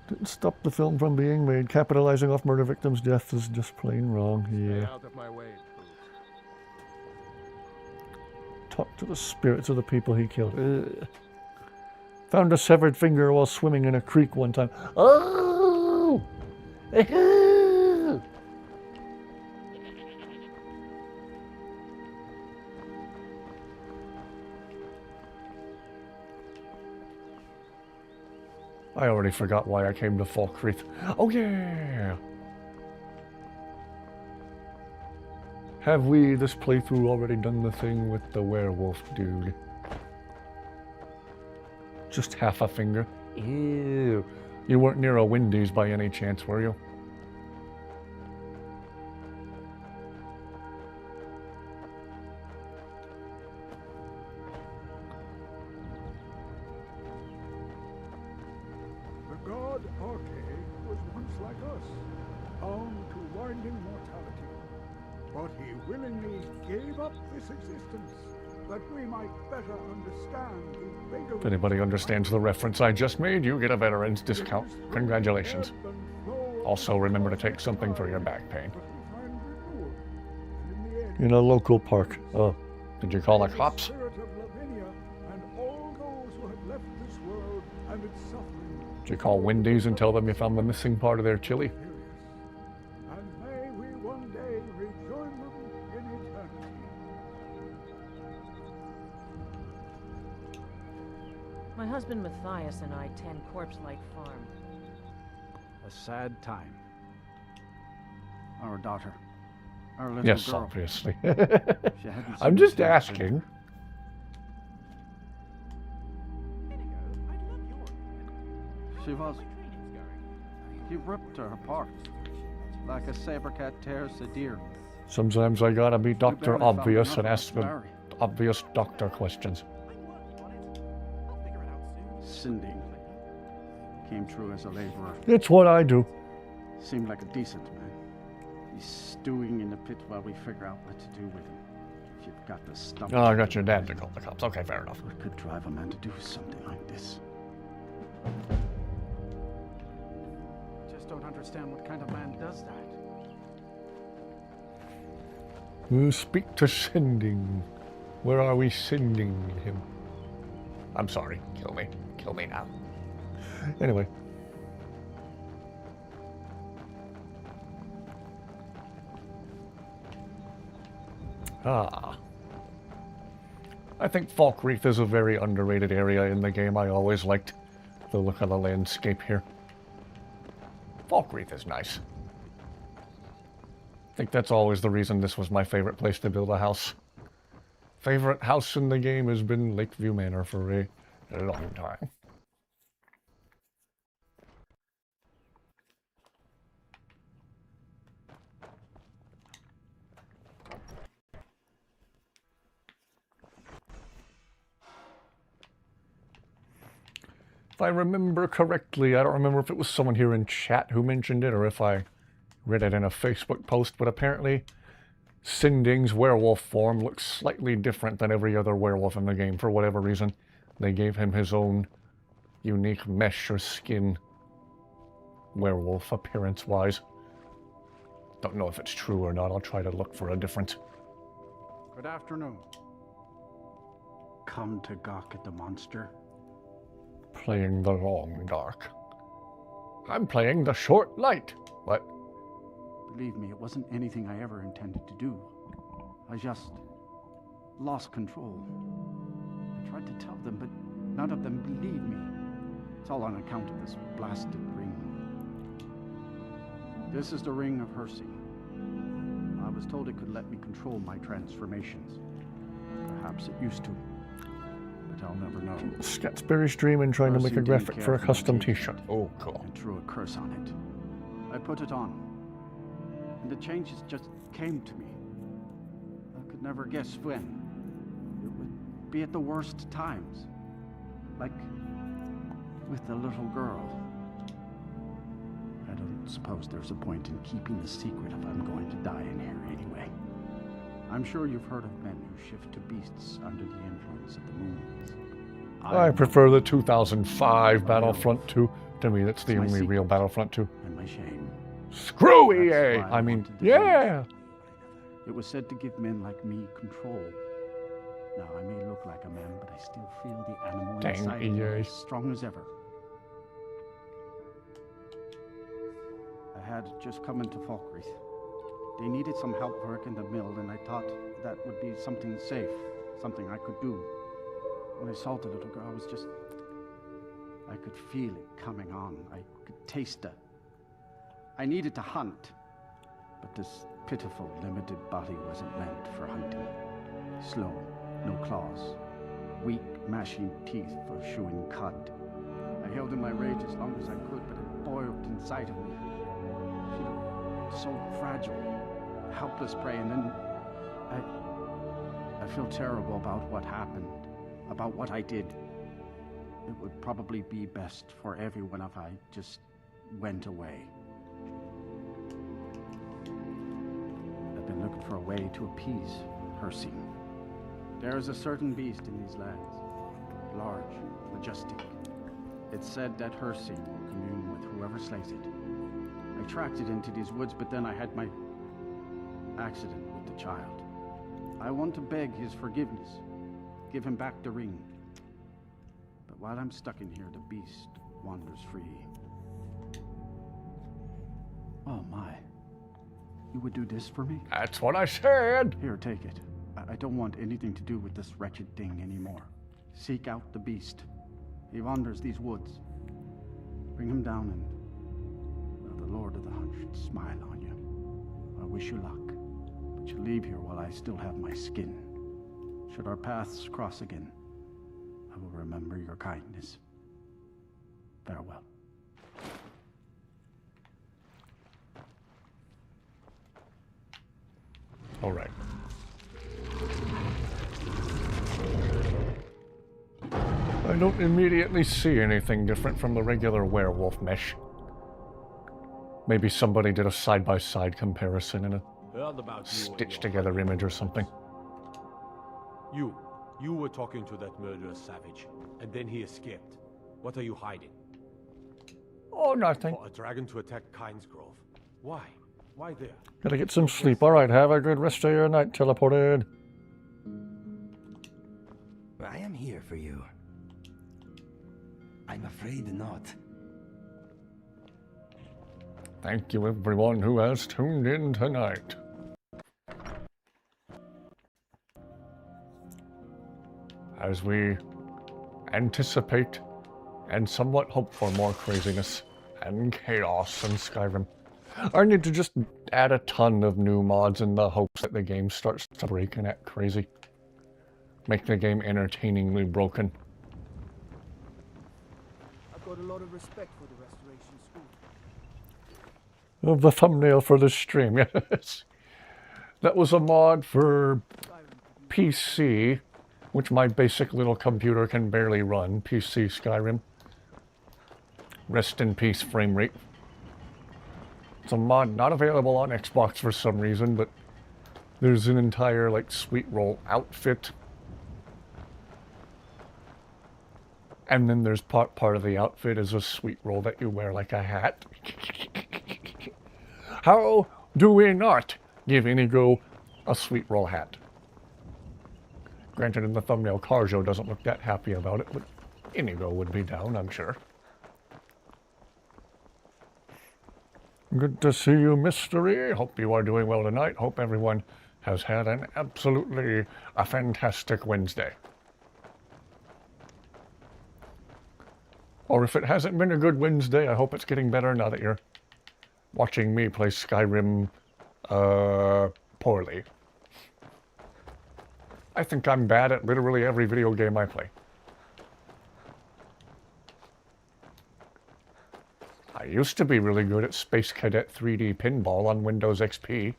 Didn't stop the film from being made. Capitalizing off murder victims' death is just plain wrong. Yeah. Stay out of my way. Talk to the spirits of the people he killed. Ugh. Found a severed finger while swimming in a creek one time. Oh! I already forgot why I came to Falkreath. Oh yeah! Have we, this playthrough, already done the thing with the werewolf dude? Just half a finger? Ew. You weren't near a Wendy's by any chance, were you? The god Arche was once like us, bound to winding mortality. But he willingly gave up this existence, that we might better understand the vigor. If anybody understands the reference I just made, you get a veteran's discount. Congratulations. Also, remember to take something for your back pain. In a local park. Oh, did you call the cops? Did you call Wendy's and tell them you found the missing part of their chili? And may we one day rejoice My husband Matthias and I tend Corpse Light Farm. A sad time. Our daughter. Our little Yes, girl. obviously. She hadn't I'm seen just us asking. She was. He ripped her apart. Like a saber cat tears a deer. Sometimes I gotta be Dr. barely found Obvious enough and of ask the Larry. obvious doctor questions. Sinding. Came true as a laborer. It's what I do. Seemed like a decent man. He's stewing in the pit while we figure out what to do with him. If you've got the stuff. Oh, I got your dad to call the cops. Okay, fair enough. What could drive a man to do something like this? Just don't understand what kind of man does that. We'll speak to sending. Where are we sending him? I'm sorry. Kill me. Kill me now. Anyway. Ah. I think Falkreath is a very underrated area in the game. I always liked the look of the landscape here. Falkreath is nice. I think that's always the reason this was my favorite place to build a house. Favorite house in the game has been Lakeview Manor for a long time. If I remember correctly, I don't remember if it was someone here in chat who mentioned it or if I read it in a Facebook post, but apparently Sinding's werewolf form looks slightly different than every other werewolf in the game for whatever reason. They gave him his own unique mesh or skin werewolf appearance-wise. Don't know if it's true or not. I'll try to look for a difference. Good afternoon. Come to gawk at the monster. Playing the long dark. I'm playing the short light. What? Believe me, it wasn't anything I ever intended to do. I just lost control. I tried to tell them, but none of them believed me. It's all on account of this blasted ring. This is the ring of Hersey. I was told it could let me control my transformations. Perhaps it used to. But I'll never know. Scatsberry's dreaming trying to make a graphic for a custom t-shirt. Oh, cool. And threw a curse on it. I put it on. And the changes just came to me. I could never guess when. It would be at the worst times. Like with the little girl. I don't suppose there's a point in keeping the secret if I'm going to die in here anyway. I'm sure you've heard of men who shift to beasts under the influence of the moons. I prefer the 2005 Battlefront 2. To me, that's the only real Battlefront 2. And my shame. Screw EA! I mean, yeah! It was said to give men like me control. Now, I may look like a man, but I still feel the animal Dang inside EA. me as strong as ever. I had just come into Falkreath. They needed some help working the mill, and I thought that would be something safe, something I could do. When I saw the little girl, I could feel it coming on. I could taste it. I needed to hunt, but this pitiful, limited body wasn't meant for hunting. Slow, no claws, weak, mashing teeth for chewing cud. I held in my rage as long as I could, but it boiled inside of me. She looked so fragile, helpless prey, and then I feel terrible about what happened, about what I did. It would probably be best for everyone if I just went away. I've been looking for a way to appease Hersey. There is a certain beast in these lands, large, majestic. It's said that Hersey will commune with whoever slays it. I tracked it into these woods, but then I had my accident with the child. I want to beg his forgiveness, give him back the ring. But while I'm stuck in here, the beast wanders free. Oh my. You would do this for me? That's what I said! Here, take it. I don't want anything to do with this wretched thing anymore. Seek out the beast. He wanders these woods. Bring him down and the Lord of the Hunt should smile on you. I wish you luck, but you leave here while I still have my skin. Should our paths cross again, I will remember your kindness. Farewell. All right. I don't immediately see anything different from the regular werewolf mesh. Maybe somebody did a side-by-side comparison in a stitched-together image or something. You were talking to that murderous savage, and then he escaped. What are you hiding? Oh, nothing. For a dragon to attack Kyne's Grove. Why? Why there? Gotta get some sleep. All right, have a good rest of your night, teleported. I am here for you. I'm afraid not. Thank you, everyone who has tuned in tonight. As we anticipate and somewhat hope for more craziness and chaos in Skyrim. I need to just add a ton of new mods in the hopes that the game starts to break and act crazy. Make the game entertainingly broken. I've got a lot of respect for the Restoration School. Of the thumbnail for the stream, yes. That was a mod for PC, which my basic little computer can barely run. PC Skyrim. Rest in peace, frame rate. It's a mod not available on Xbox for some reason, but there's an entire, like, sweet roll outfit. And then there's part of the outfit is a sweet roll that you wear like a hat. How do we not give Inigo a sweet roll hat? Granted, in the thumbnail, Carjo doesn't look that happy about it, but Inigo would be down, I'm sure. Good to see you, Mystery. Hope you are doing well tonight. Hope everyone has had an absolutely fantastic Wednesday. Or if it hasn't been a good Wednesday, I hope it's getting better now that you're watching me play Skyrim poorly. I think I'm bad at literally every video game I play. I used to be really good at Space Cadet 3D Pinball on Windows XP.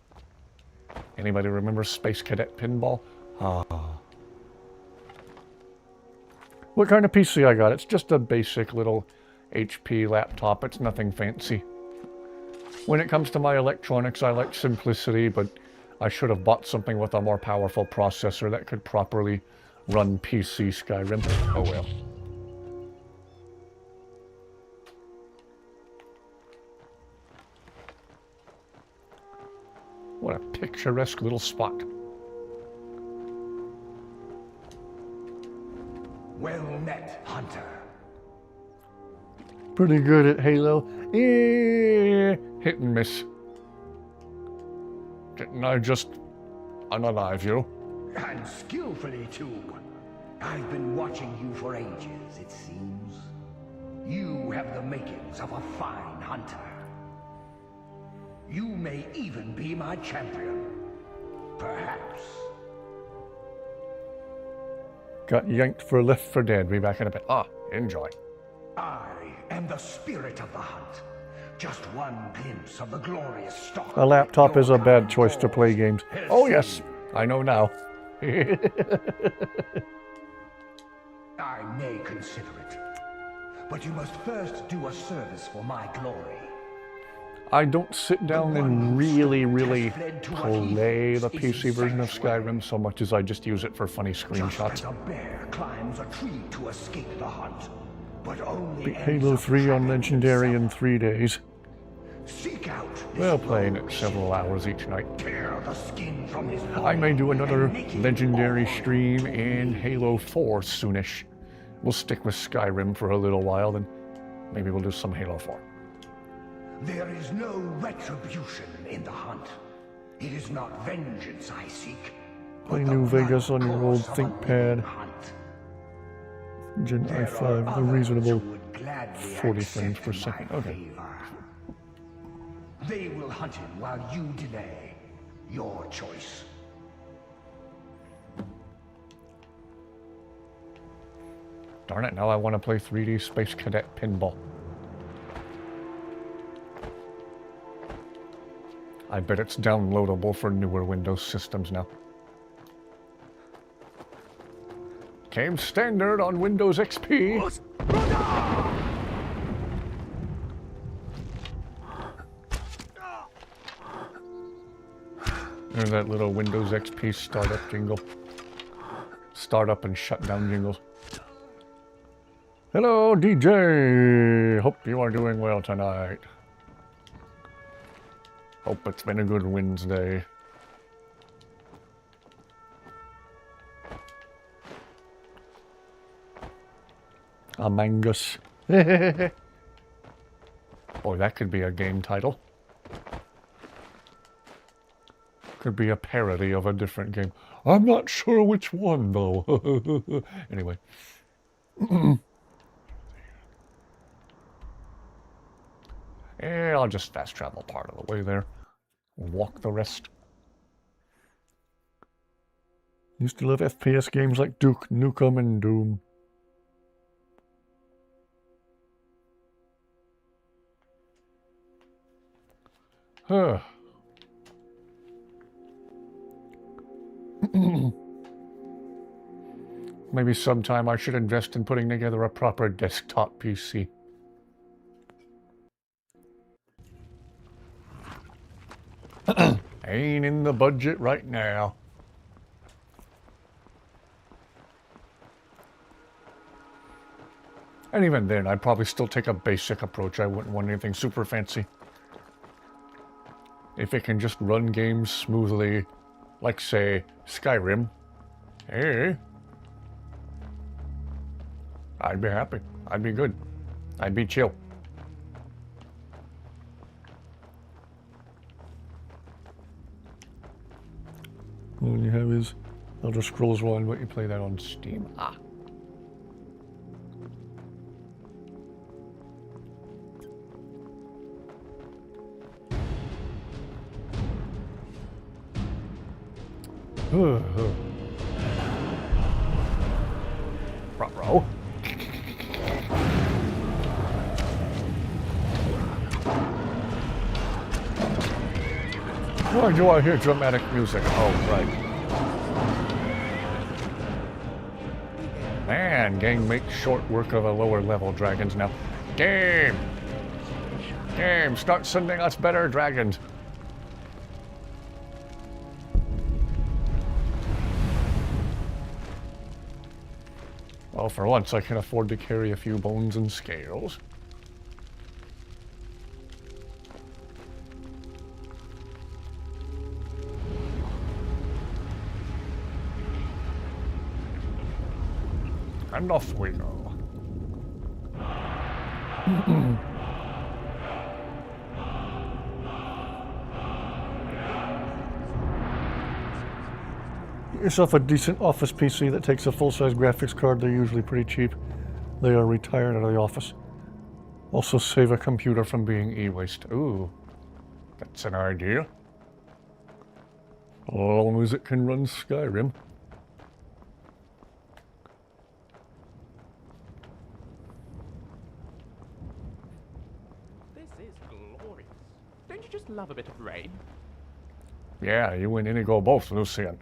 Anybody remember Space Cadet Pinball? What kind of PC I got? It's just a basic little HP laptop. It's nothing fancy. When it comes to my electronics, I like simplicity, but I should have bought something with a more powerful processor that could properly run PC Skyrim. Oh well. What a picturesque little spot. Well met, Hunter. Pretty good at Halo. Hit and miss. Didn't I just unalive you? And skillfully, too. I've been watching you for ages, it seems. You have the makings of a fine hunter. You may even be my champion. Perhaps. Got yanked for Left 4 Dead. Be back in a bit. Enjoy. I am the spirit of the hunt. Just one glimpse of the glorious stalk. A laptop is a bad choice to play games. Oh yes, I know now. I may consider it. But you must first do a service for my glory. I don't sit down and really play the PC version of Skyrim so much as I just use it for funny screenshots. Just as a bear climbs a tree to escape the hunt, but only Beat Halo 3 on Legendary in 3 days. Seek out Well, playing it several hours each night. tear the skin from his I may do another Legendary stream in Halo 4 soonish. We'll stick with Skyrim for a little while, then maybe we'll do some Halo 4. There is no retribution in the hunt. It is not vengeance I seek. Play New Vegas on your old ThinkPad. Gen There i5, are the others reasonable who would gladly 40 frames accept per my second. Okay. favor. They will hunt him while you delay. Your choice. Darn it, now I want to play 3D Space Cadet Pinball. I bet it's downloadable for newer Windows systems now. Came standard on Windows XP. There's that little Windows XP startup jingle. Startup and shutdown jingles. Hello, DJ! Hope you are doing well tonight. Hope it's been a good Wednesday. Among Us. Boy, that could be a game title. Could be a parody of a different game. I'm not sure which one, though. Anyway. Yeah, I'll just fast travel part of the way there. Walk the rest. Used to love FPS games like Duke Nukem and Doom. Huh. Maybe sometime I should invest in putting together a proper desktop PC. Ain't in the budget right now. And even then, I'd probably still take a basic approach. I wouldn't want anything super fancy. If it can just run games smoothly, like, say, Skyrim, hey, I'd be happy. I'd be good. I'd be chill. All you have is Elder Scrolls 1, but you play that on Steam. Ah. Ruh-roh. Why do I hear dramatic music? Oh, right. Man, gang makes short work of the lower level dragons now. Game! Game, start sending us better dragons. Well, for once I can afford to carry a few bones and scales. And off we go. Get yourself a decent office PC that takes a full-size graphics card. They're usually pretty cheap. They are retired out of the office. Also save a computer from being e-waste. Ooh, that's an idea. As long as it can run Skyrim. This is glorious. Don't you just love a bit of rain? Yeah, you and Inigo both, Lucian.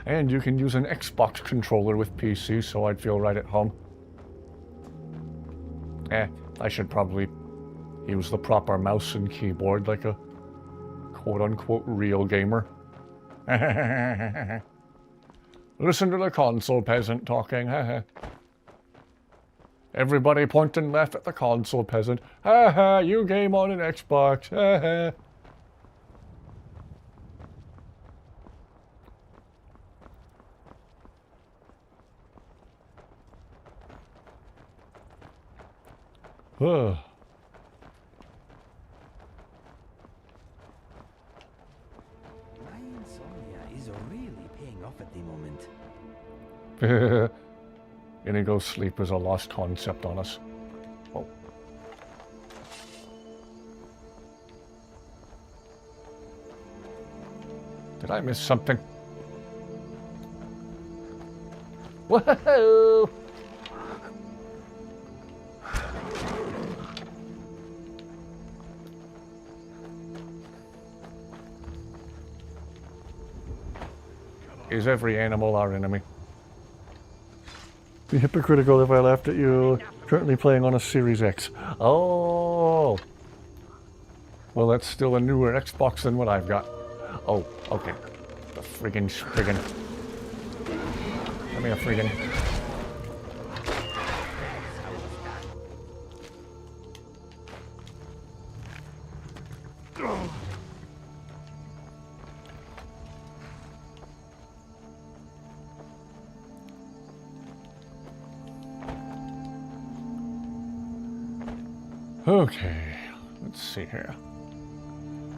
And you can use an Xbox controller with PC, so I'd feel right at home. I should probably use the proper mouse and keyboard like a quote-unquote real gamer. Listen to the console peasant talking, Everybody point and laugh at the console peasant. Ha ha, you game on an Xbox, ha ha. My insomnia is really paying off at the moment. Inigo sleep is a lost concept on us. Oh. Did I miss something? Whoa! Is every animal our enemy? Be hypocritical if I laughed at you. Currently playing on a Series X. Oh! Well, that's still a newer Xbox than what I've got. Oh, okay. The friggin' spriggin'. Give me a friggin'. Okay, let's see here.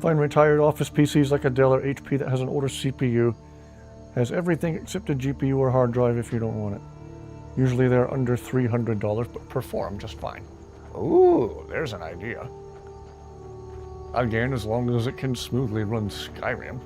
Find retired office PCs like a Dell or HP that has an older CPU. Has everything except a GPU or hard drive if you don't want it. Usually they're under $300, but perform just fine. Ooh, there's an idea. Again, as long as it can smoothly run Skyrim.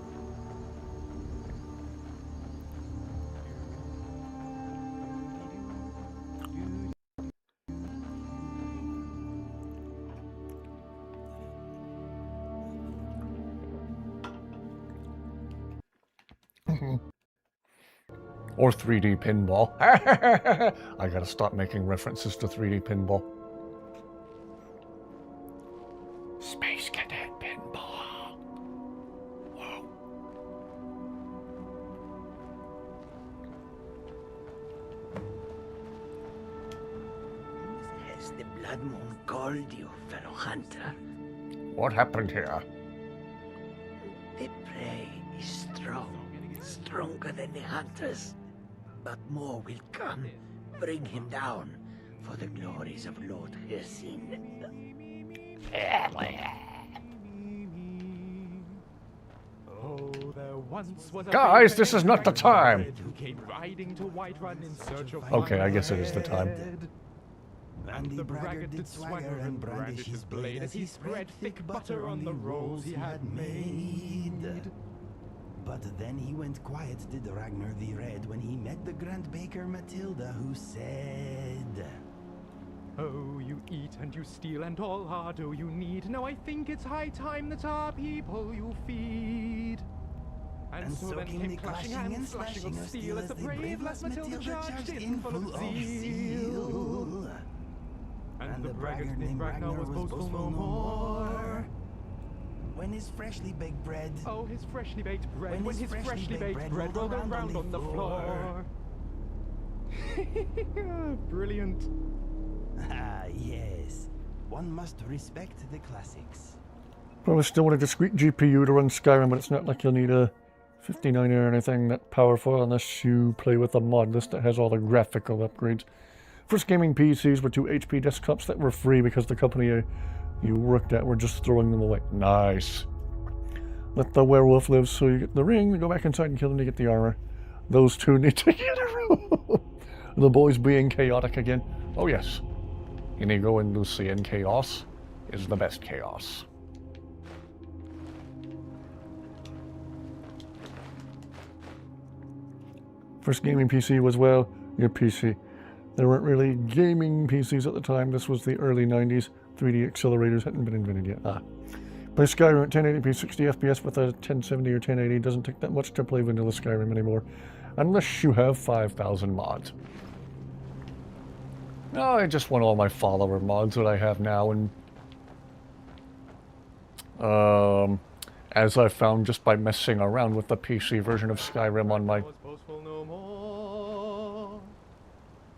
Or 3D pinball. I gotta stop making references to 3D pinball. Space Cadet pinball. Whoa. Has the Blood Moon called you, fellow hunter? What happened here? The prey is strong, stronger than the hunters. But more will come. Bring him down for the glories of Lord Hircine. Oh, there once was a guys, this is not the time. who came riding to Whiterun in search of Okay, I guess it is the time. And the braggart did swagger and brandish his blade as he spread thick butter on the rolls he had made. But then he went quiet, did Ragnar the Red, when he met the Grand Baker Matilda, who said... Oh, you eat and you steal and all hardo you need. Now I think it's high time that our people you feed. And so then came clashing and slashing of steel as the brave lass Matilda charged in full of zeal. And the braggart named Ragnar was boastful no more. When his freshly baked bread... Oh, his freshly baked bread. When his freshly baked bread rolled around on the floor. Brilliant. Ah, yes. One must respect the classics. Probably still want a discrete GPU to run Skyrim, but it's not like you'll need a 59 or anything that powerful unless you play with a mod list that has all the graphical upgrades. First gaming PCs were 2 HP desktops that were free because the company you worked at were just throwing them away. Nice. Let the werewolf live so you get the ring, then go back inside and kill him to get the armor. Those two need to get a room. The boys being chaotic again. Oh yes. Inigo and Lucian chaos is the best chaos. First gaming PC was, well, your PC. There weren't really gaming PCs at the time. This was the early 90s. 3D accelerators hadn't been invented yet. Play Skyrim at 1080p 60 FPS with a 1070 or 1080. Doesn't take that much to play vanilla Skyrim anymore. Unless you have 5,000 mods. No, I just want all my follower mods that I have now, and as I found just by messing around with the PC version of Skyrim on my...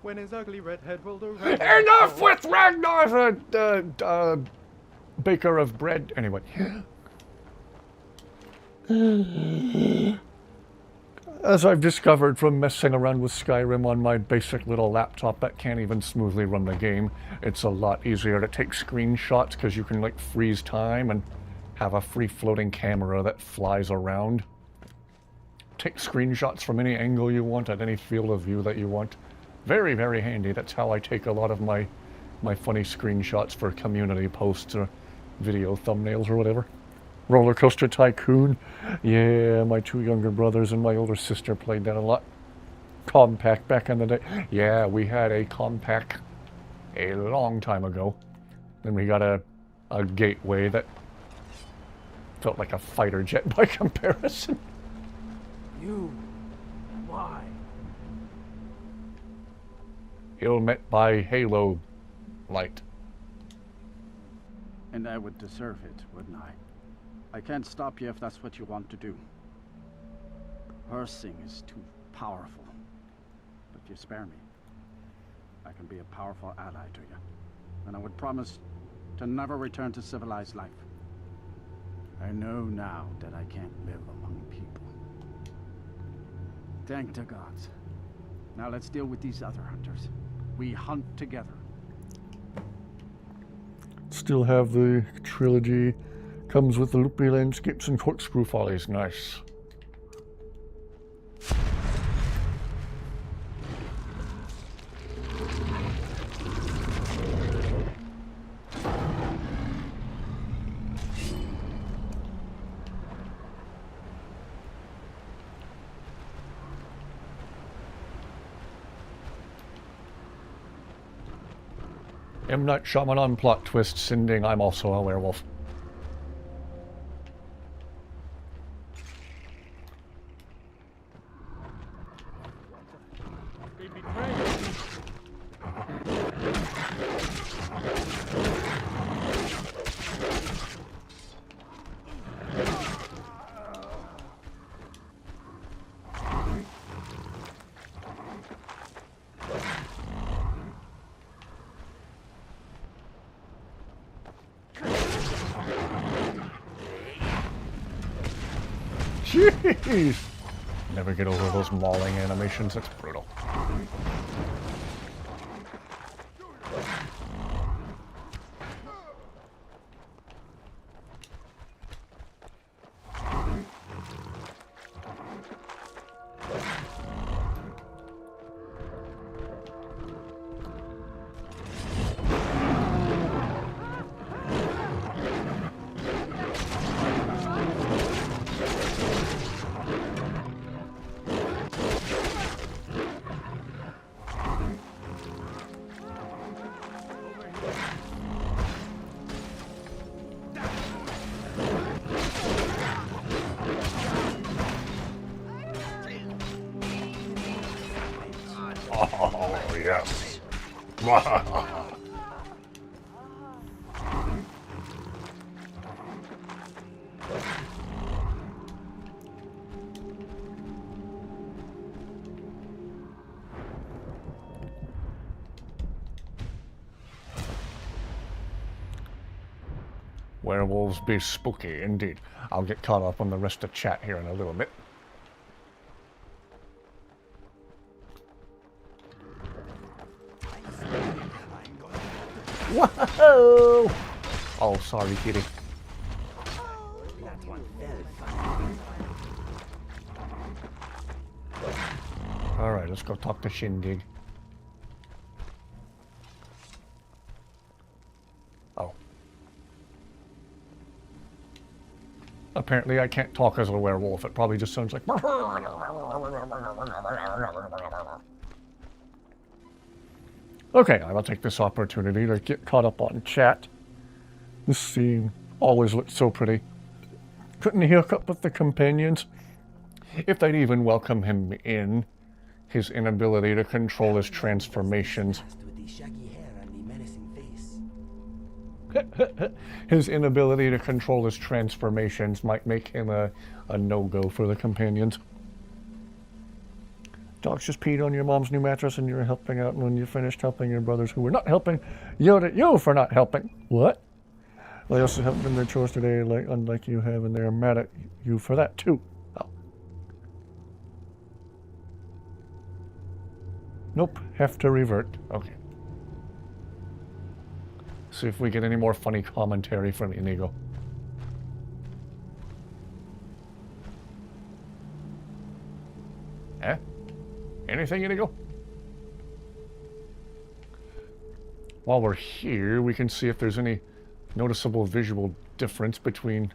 When his ugly red head rolled around. Enough with Ragnar, the baker of bread. Anyway. As I've discovered from messing around with Skyrim on my basic little laptop that can't even smoothly run the game, it's a lot easier to take screenshots because you can like freeze time and have a free floating camera that flies around. take screenshots from any angle you want at any field of view that you want. Very, very handy. That's how I take a lot of my funny screenshots for community posts or video thumbnails or whatever. Roller Coaster Tycoon. Yeah, my 2 younger brothers and my older sister played that a lot. Compact back in the day. Yeah, we had a compact a long time ago. Then we got a gateway that felt like a fighter jet by comparison. You... why? Ill met by halo light. And I would deserve it, wouldn't I? I can't stop you if that's what you want to do. Hersing is too powerful. But if you spare me, I can be a powerful ally to you. And I would promise to never return to civilized life. I know now that I can't live among people. Thank the gods. Now let's deal with these other hunters. We hunt together. Still have the trilogy. Comes with the loopy landscapes and corkscrew follies. Nice. M. Night Shyamalan plot twist sending I'm also a werewolf. Jeez! Never get over those mauling animations, it's brutal. Oh, yes. Werewolves be spooky indeed. I'll get caught up on the rest of chat here in a little bit. Whoa! Oh, sorry, kitty. Alright, let's go talk to Shindig. Oh. Apparently I can't talk as a werewolf. It probably just sounds like... Okay, I will take this opportunity to get caught up on chat. This scene always looked so pretty. Couldn't he hook up with the companions? If they'd even welcome him in, his inability to control his transformations. His inability to control his transformations might make him a no-go for the companions. Dogs just peed on your mom's new mattress and you're helping out, and when you finished helping your brothers who were not helping, yelled at you for not helping. What? Well, they also haven't done their chores today, unlike you have, and they're mad at you for that too. Oh. Nope, have to revert. Okay. See if we get any more funny commentary from anything, Inigo? While we're here, we can see if there's any noticeable visual difference between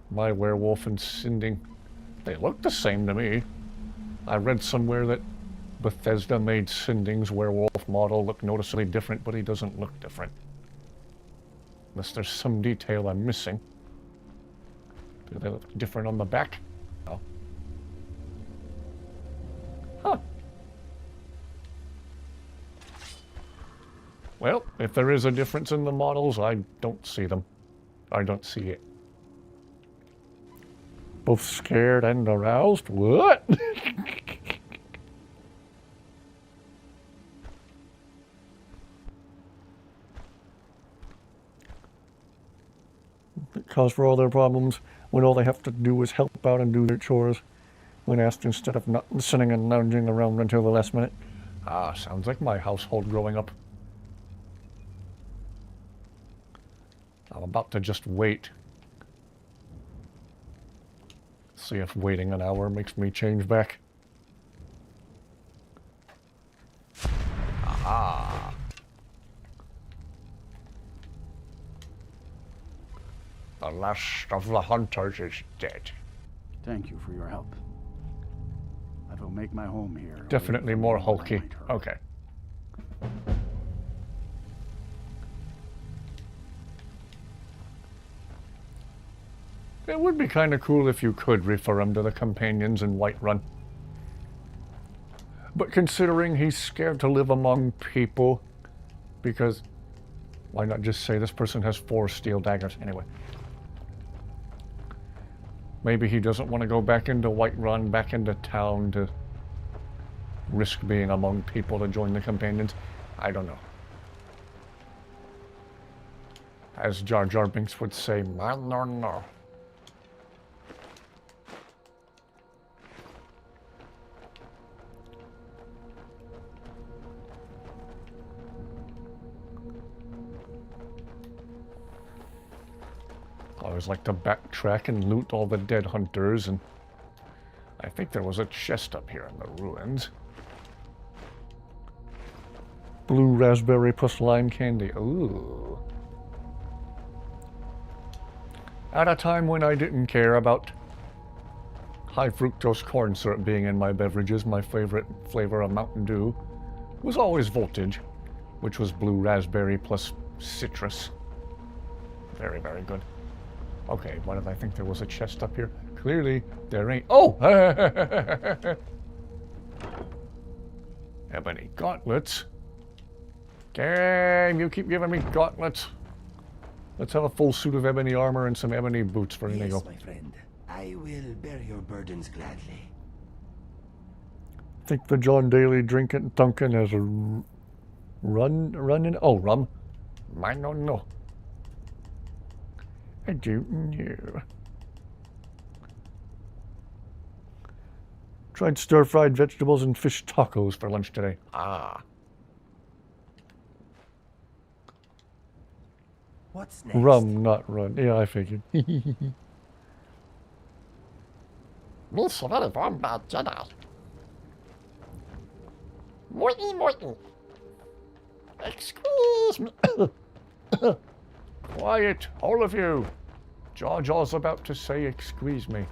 my werewolf and Sinding. They look the same to me. I read somewhere that Bethesda made Sinding's werewolf model look noticeably different, but he doesn't look different. Unless there's some detail I'm missing. Do they look different on the back? No. Huh. Well, if there is a difference in the models, I don't see them. I don't see it. Both scared and aroused? What? Cause for all their problems when all they have to do is help out and do their chores when asked instead of not listening and lounging around until the last minute. Ah, sounds like my household growing up. I'm about to just wait. See if waiting an hour makes me change back. Aha! The last of the hunters is dead. Thank you for your help. I will make my home here. Definitely more hulky. Okay. It would be kind of cool if you could refer him to the companions in Whiterun. But considering he's scared to live among people, because why not just say this person has 4 steel daggers? Anyway. Maybe he doesn't want to go back into Whiterun, back into town to risk being among people to join the companions. I don't know. As Jar Jar Binks would say, man or no. I always like to backtrack and loot all the dead hunters, and I think there was a chest up here in the ruins. Blue raspberry plus lime candy. Ooh. At a time when I didn't care about high fructose corn syrup being in my beverages, my favorite flavor of Mountain Dew was always Voltage, which was blue raspberry plus citrus. Very, very good. Okay, why did I think there was a chest up here? Clearly, there ain't. Oh! Ebony gauntlets. Game, you keep giving me gauntlets. Let's have a full suit of ebony armor and some ebony boots for Inigo. Yes, my friend. I will bear your burdens gladly. I think the John Daly drinking Duncan has a rum. I don't know. I don't know. Tried stir-fried vegetables and fish tacos for lunch today. Ah. What's next? Rum, not run. Yeah, I figured. Me very warm bad Jedi. Morty. Excuse me. Quiet, all of you. Jar Jar's about to say excuse me.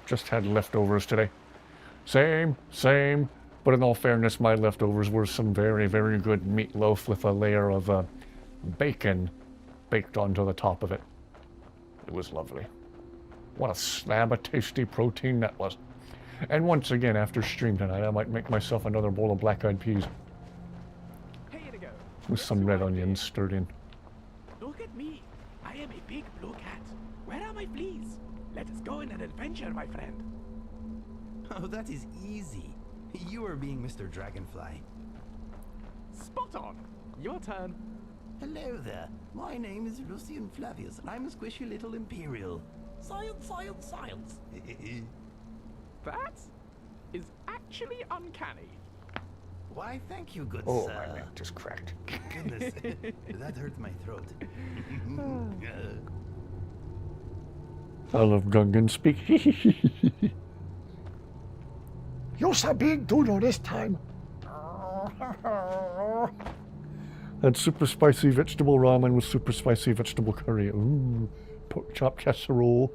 Just had leftovers today. Same, but in all fairness, my leftovers were some very, very good meatloaf with a layer of bacon baked onto the top of it. It was lovely. What a slab of tasty protein that was. And once again, after stream tonight, I might make myself another bowl of black-eyed peas. With some red onions stirred in. Look at me. I am a big blue cat. Where are my fleas? Let us go on an adventure, my friend. Oh, that is easy. You are being Mr. Dragonfly. Spot on. Your turn. Hello there. My name is Lucian Flavius, and I'm a squishy little Imperial. Science. That is actually uncanny. Why, thank you, good Oh, sir. my neck just cracked. Goodness, that hurt my throat. I love Gungan speak. You're a big doodle this time. Had super spicy vegetable ramen with super spicy vegetable curry. Ooh, pork chop casserole.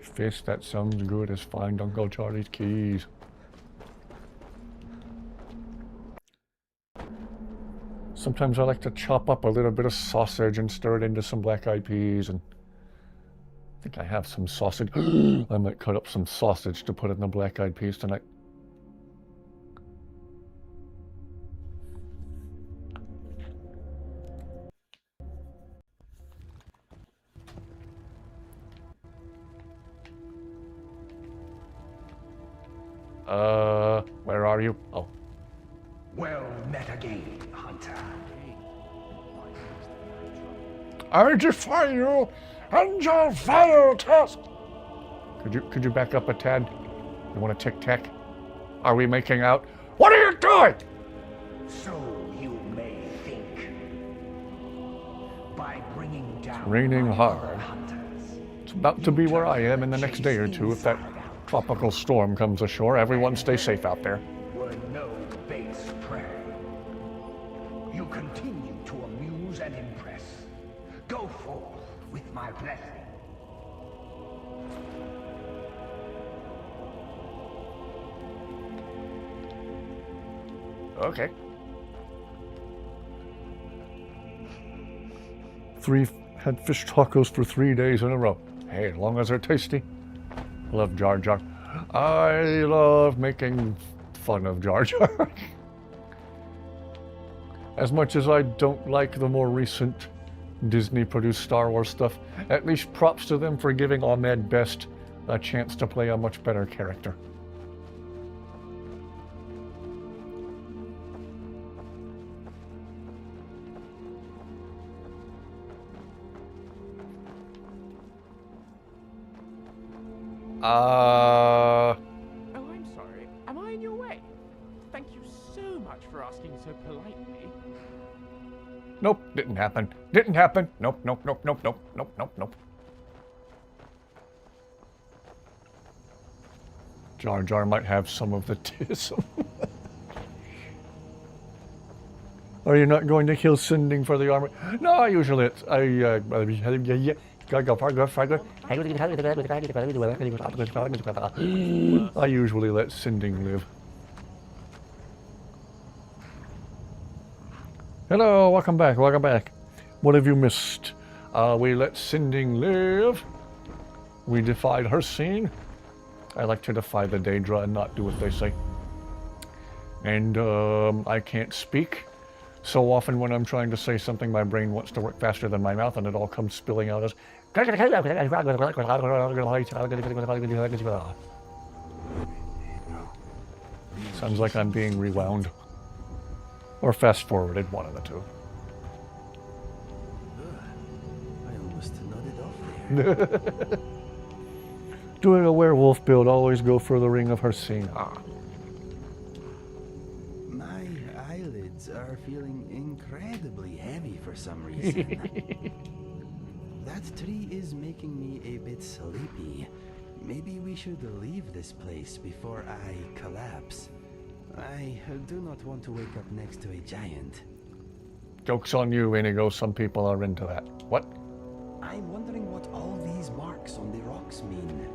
Fish, that sounds good as find Uncle Charlie's keys. Sometimes I like to chop up a little bit of sausage and stir it into some black-eyed peas, and I think I have some sausage. I might cut up some sausage to put in the black-eyed peas tonight. Where are you? Oh. Well met again, Hunter. I defy you and your vile task. Could you back up a tad? You want to tic-tac? Are we making out? What are you doing? So you may think. By bringing down It's raining my hard. other hunters, It's about to be where I am in the next day or two if that tropical storm comes ashore. Everyone stay safe out there. were no base prey. You continue to amuse and impress. Go forth with my blessing. Okay. Had fish tacos for 3 days in a row. Hey, as long as they're tasty. Love Jar Jar. I love making fun of Jar Jar. As much as I don't like the more recent Disney-produced Star Wars stuff, at least props to them for giving Ahmed Best a chance to play a much better character. Oh, I'm sorry. Am I in your way? Thank you so much for asking so politely. Nope, didn't happen. Didn't happen. Nope, nope, nope, nope, nope, nope, nope, nope. Jar Jar might have some of the tism. Are you not going to kill Sinding for the armor? No, usually it's I usually let Sinding live. Hello, welcome back, welcome back. What have you missed? We let Sinding live. We defied her scene. I like to defy the Daedra and not do what they say. And I can't speak. So often when I'm trying to say something, my brain wants to work faster than my mouth, and it all comes spilling out as... Sounds like I'm being rewound. Or fast-forwarded, one of the two. I almost nodded off there. Doing a werewolf build, always go for the ring of her scene. My eyelids are feeling incredibly heavy for some reason. That tree is making me a bit sleepy. Maybe we should leave this place before I collapse. I do not want to wake up next to a giant. Joke's on you, Inigo. Some people are into that. What? I'm wondering what all these marks on the rocks mean.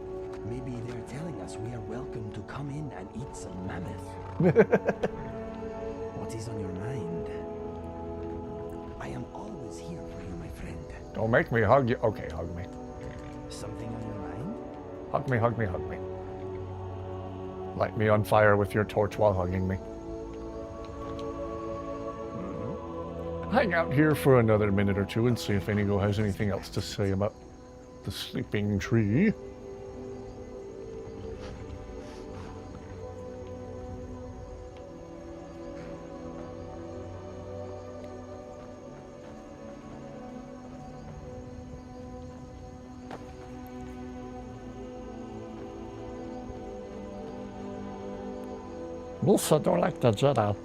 Maybe they're telling us we are welcome to come in and eat some mammoth. What is on your mind? I am always here for you, my friend. Don't make me hug you. Okay, hug me. Something on your mind? Hug me, hug me, hug me. Light me on fire with your torch while hugging me. Hang out here for another minute or two and see if Inigo has anything else to say about the sleeping tree. Also don't like the Jedi.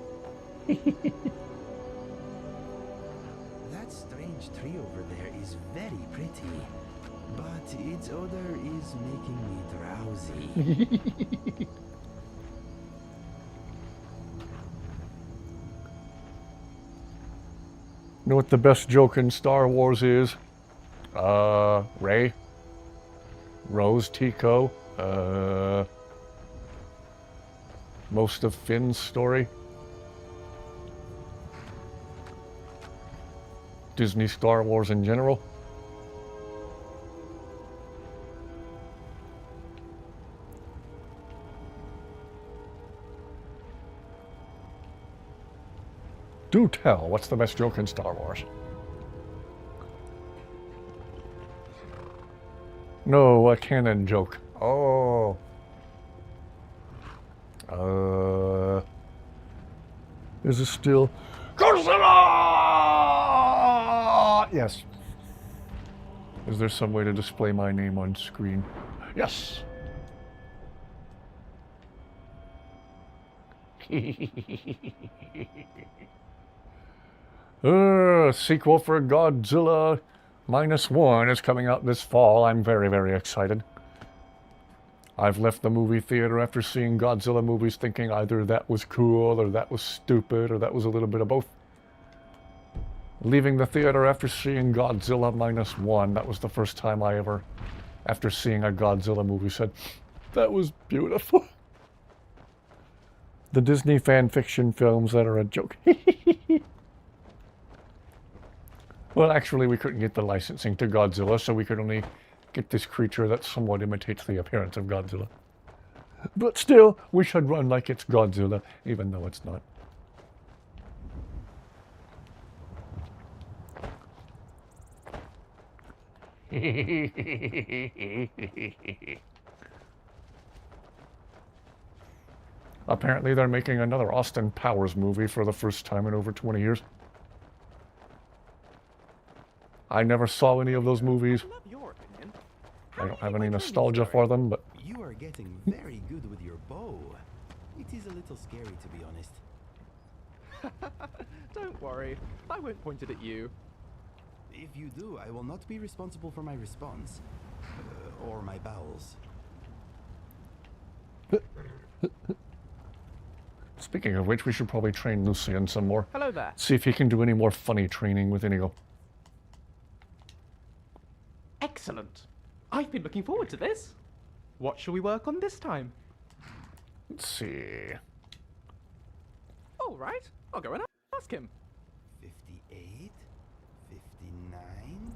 That strange tree over there is very pretty, but its odor is making me drowsy. You know what the best joke in Star Wars is? Rey? Rose Tico? Most of Finn's story? Disney Star Wars in general? Do tell, what's the best joke in Star Wars? No, a canon joke. Oh. Is it still Godzilla? Yes. Is there some way to display my name on screen? Yes. Sequel for Godzilla -1 is coming out this fall. I'm very, very excited. I've left the movie theater after seeing Godzilla movies thinking either that was cool or that was stupid or that was a little bit of both. Leaving the theater after seeing Godzilla -1, that was the first time I ever, after seeing a Godzilla movie, said, that was beautiful. The Disney fan fiction films that are a joke. Well, actually, we couldn't get the licensing to Godzilla, so we could only get this creature that somewhat imitates the appearance of Godzilla. But still, we should run like it's Godzilla, even though it's not. Apparently, they're making another Austin Powers movie for the first time in over 20 years. I never saw any of those movies. I don't have any nostalgia for them, but... You are getting very good with your bow. It is a little scary, to be honest. Don't worry, I won't point it at you. If you do, I will not be responsible for my response. Or my bowels. Speaking of which, we should probably train Lucian some more. Hello there. See if he can do any more funny training with Inigo. Excellent. I've been looking forward to this. What shall we work on this time? Let's see. All right, I'll go and ask him. 58, 59,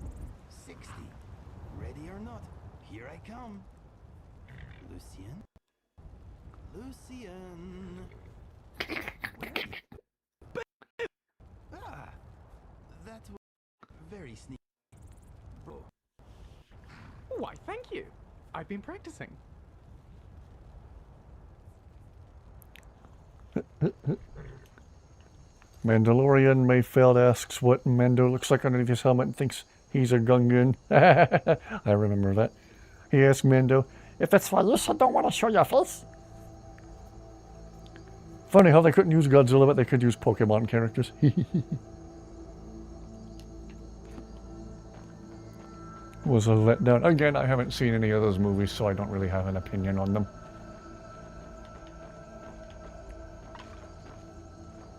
60. Ready or not, here I come. Lucian? Lucian! Ah! That was very sneaky. Bro. Why, thank you. I've been practicing. Mandalorian Mayfeld asks what Mando looks like underneath his helmet and thinks he's a Gungan. I remember that. He asked Mando, if it's for you, so don't want to show your face. Funny how they couldn't use Godzilla, but they could use Pokemon characters. Was a letdown. Again, I haven't seen any of those movies, so I don't really have an opinion on them.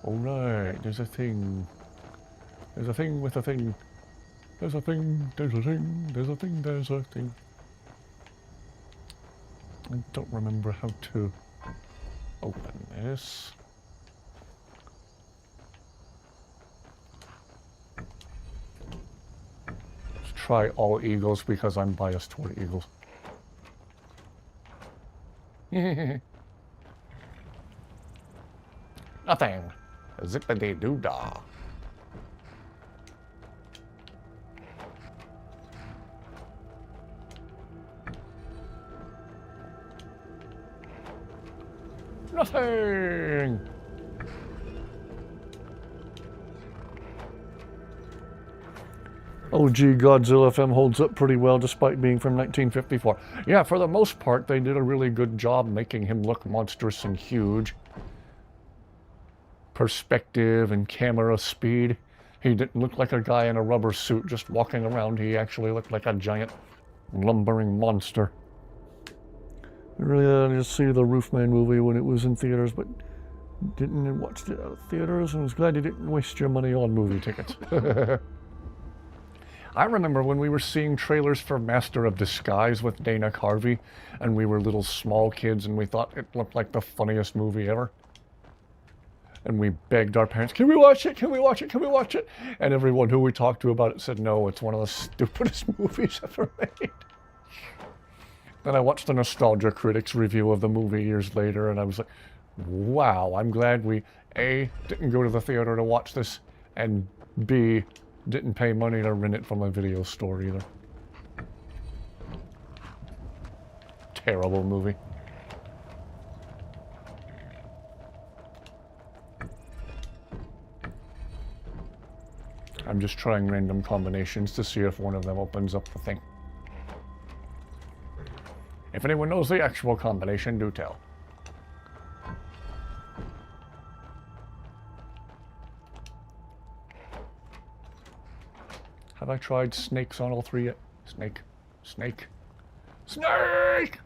Alright, there's a thing. There's a thing with a thing. There's a thing, there's a thing, there's a thing, there's a thing. I don't remember how to open this. Let's try all eagles because I'm biased toward eagles. Nothing. Zippity-doo-dah. Nothing. OG Godzilla film holds up pretty well despite being from 1954. Yeah, for the most part, they did a really good job making him look monstrous and huge. perspective and camera speed. He didn't look like a guy in a rubber suit just walking around. He actually looked like a giant lumbering monster. I really wanted to see the Roofman movie when it was in theaters, but didn't watch it out of theaters, and was glad you didn't waste your money on movie tickets. I remember when we were seeing trailers for Master of Disguise with Dana Carvey, and we were little small kids, and we thought it looked like the funniest movie ever. And we begged our parents, can we watch it? Can we watch it? Can we watch it? And everyone who we talked to about it said, no, it's one of the stupidest movies ever made. Then I watched the Nostalgia Critics review of the movie years later, and I was like, wow, I'm glad we, A, didn't go to the theater to watch this, and B, didn't pay money to rent it from a video store either. Terrible movie. I'm just trying random combinations to see if one of them opens up the thing. If anyone knows the actual combination, do tell. Have I tried snakes on all three yet? Snake. Snake. Snake!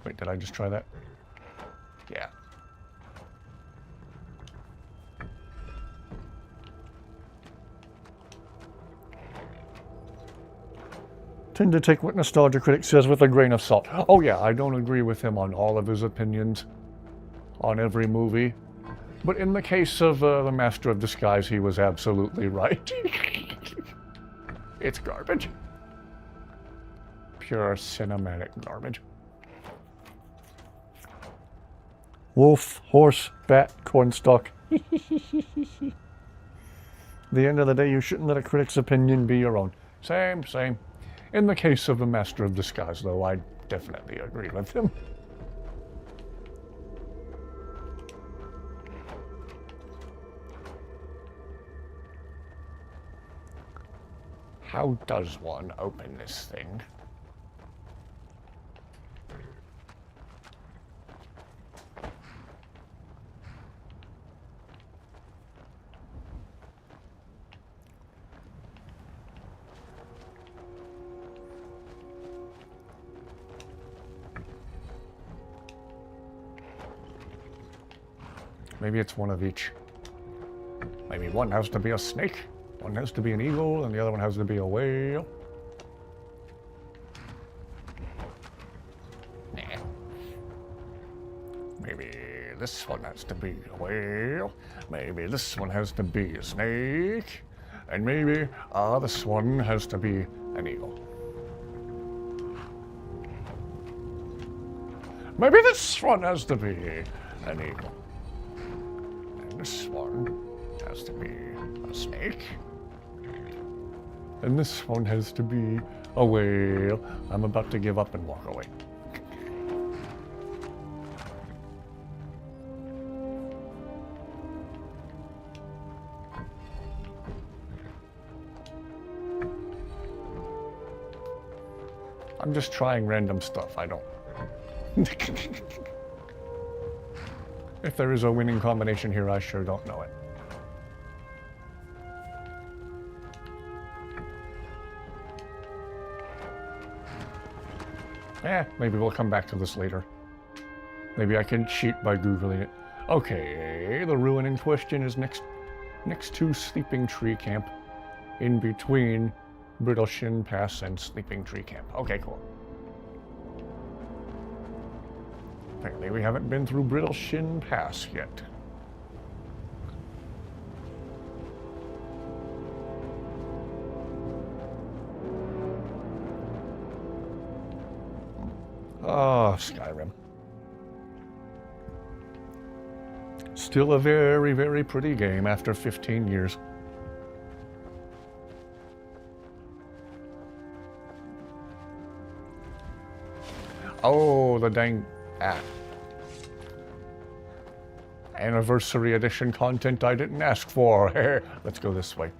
Wait, did I just try that? Yeah. Tend to take what Nostalgia Critic says with a grain of salt. Oh yeah, I don't agree with him on all of his opinions on every movie. But in the case of The Master of Disguise, he was absolutely right. It's garbage. Pure cinematic garbage. Wolf, horse, bat, cornstalk. The end of the day, you shouldn't let a critic's opinion be your own. Same, same. In the case of The Master of Disguise, though, I definitely agree with him. How does one open this thing? Maybe it's one of each. Maybe one has to be a snake, one has to be an eagle, and the other one has to be a whale. Nah. Maybe this one has to be a whale. Maybe this one has to be a snake. And maybe this one has to be an eagle. Maybe this one has to be an eagle. This one has to be a snake. And this one has to be a whale. I'm about to give up and walk away. I'm just trying random stuff. I don't. If there is a winning combination here, I sure don't know it. Maybe we'll come back to this later. Maybe I can cheat by Googling it. Okay, the ruin in question is next to Sleeping Tree Camp, in between Brittle Shin Pass and Sleeping Tree Camp. Okay, cool. Apparently we haven't been through Brittle Shin Pass yet. Oh, Skyrim. Still a very, very pretty game after 15 years. Oh, the dang... Anniversary edition content I didn't ask for. Let's go this way.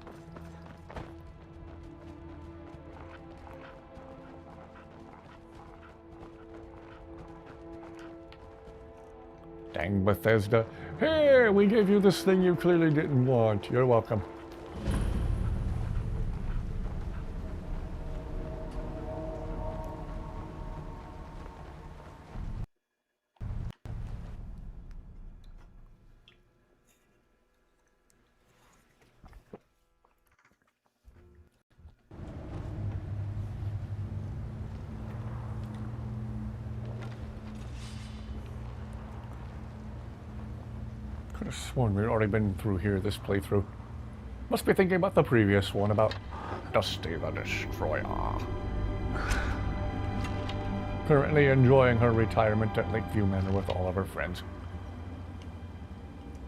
Dang Bethesda. Hey, we gave you this thing you clearly didn't want. You're welcome. Could have sworn we'd already been through here this playthrough. Must be thinking about the previous one about Dusty the Destroyer. Currently enjoying her retirement at Lakeview Manor with all of her friends.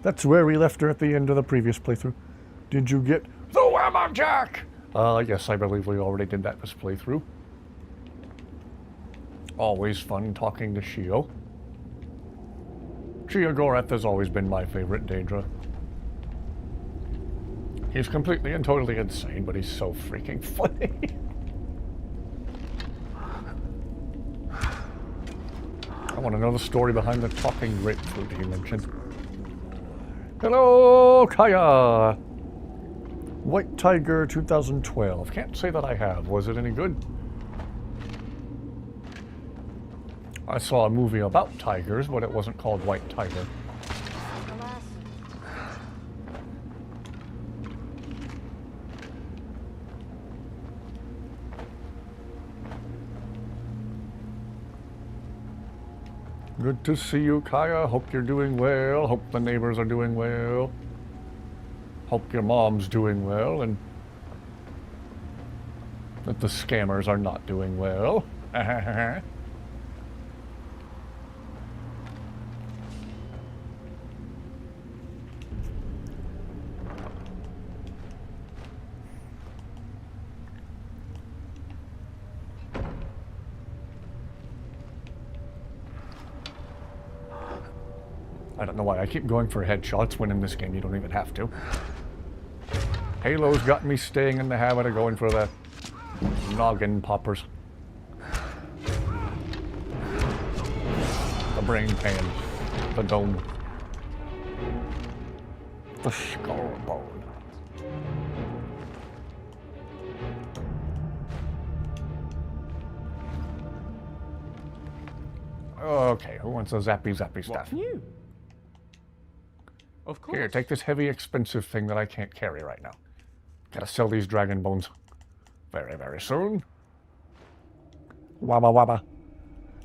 That's where we left her at the end of the previous playthrough. Did you get the Whammerjack? Yes, I believe we already did that this playthrough. Always fun talking to Shio. Shio has always been my favorite Daedra. He's completely and totally insane, but he's so freaking funny. I want to know the story behind the talking grapefruit he mentioned. Hello, Kaya! White Tiger 2012. Can't say that I have. Was it any good? I saw a movie about tigers, but it wasn't called White Tiger. Good to see you, Kaya. Hope you're doing well. Hope the neighbors are doing well. Hope your mom's doing well, and that the scammers are not doing well. I don't know why I keep going for headshots when in this game you don't even have to. Halo's got me staying in the habit of going for the noggin poppers. The brain pan. The dome. The skull bone. Okay, who wants the zappy stuff? What's new? Of course. Here, take this heavy, expensive thing that I can't carry right now. Gotta sell these dragon bones very, very soon. Wabba wabba.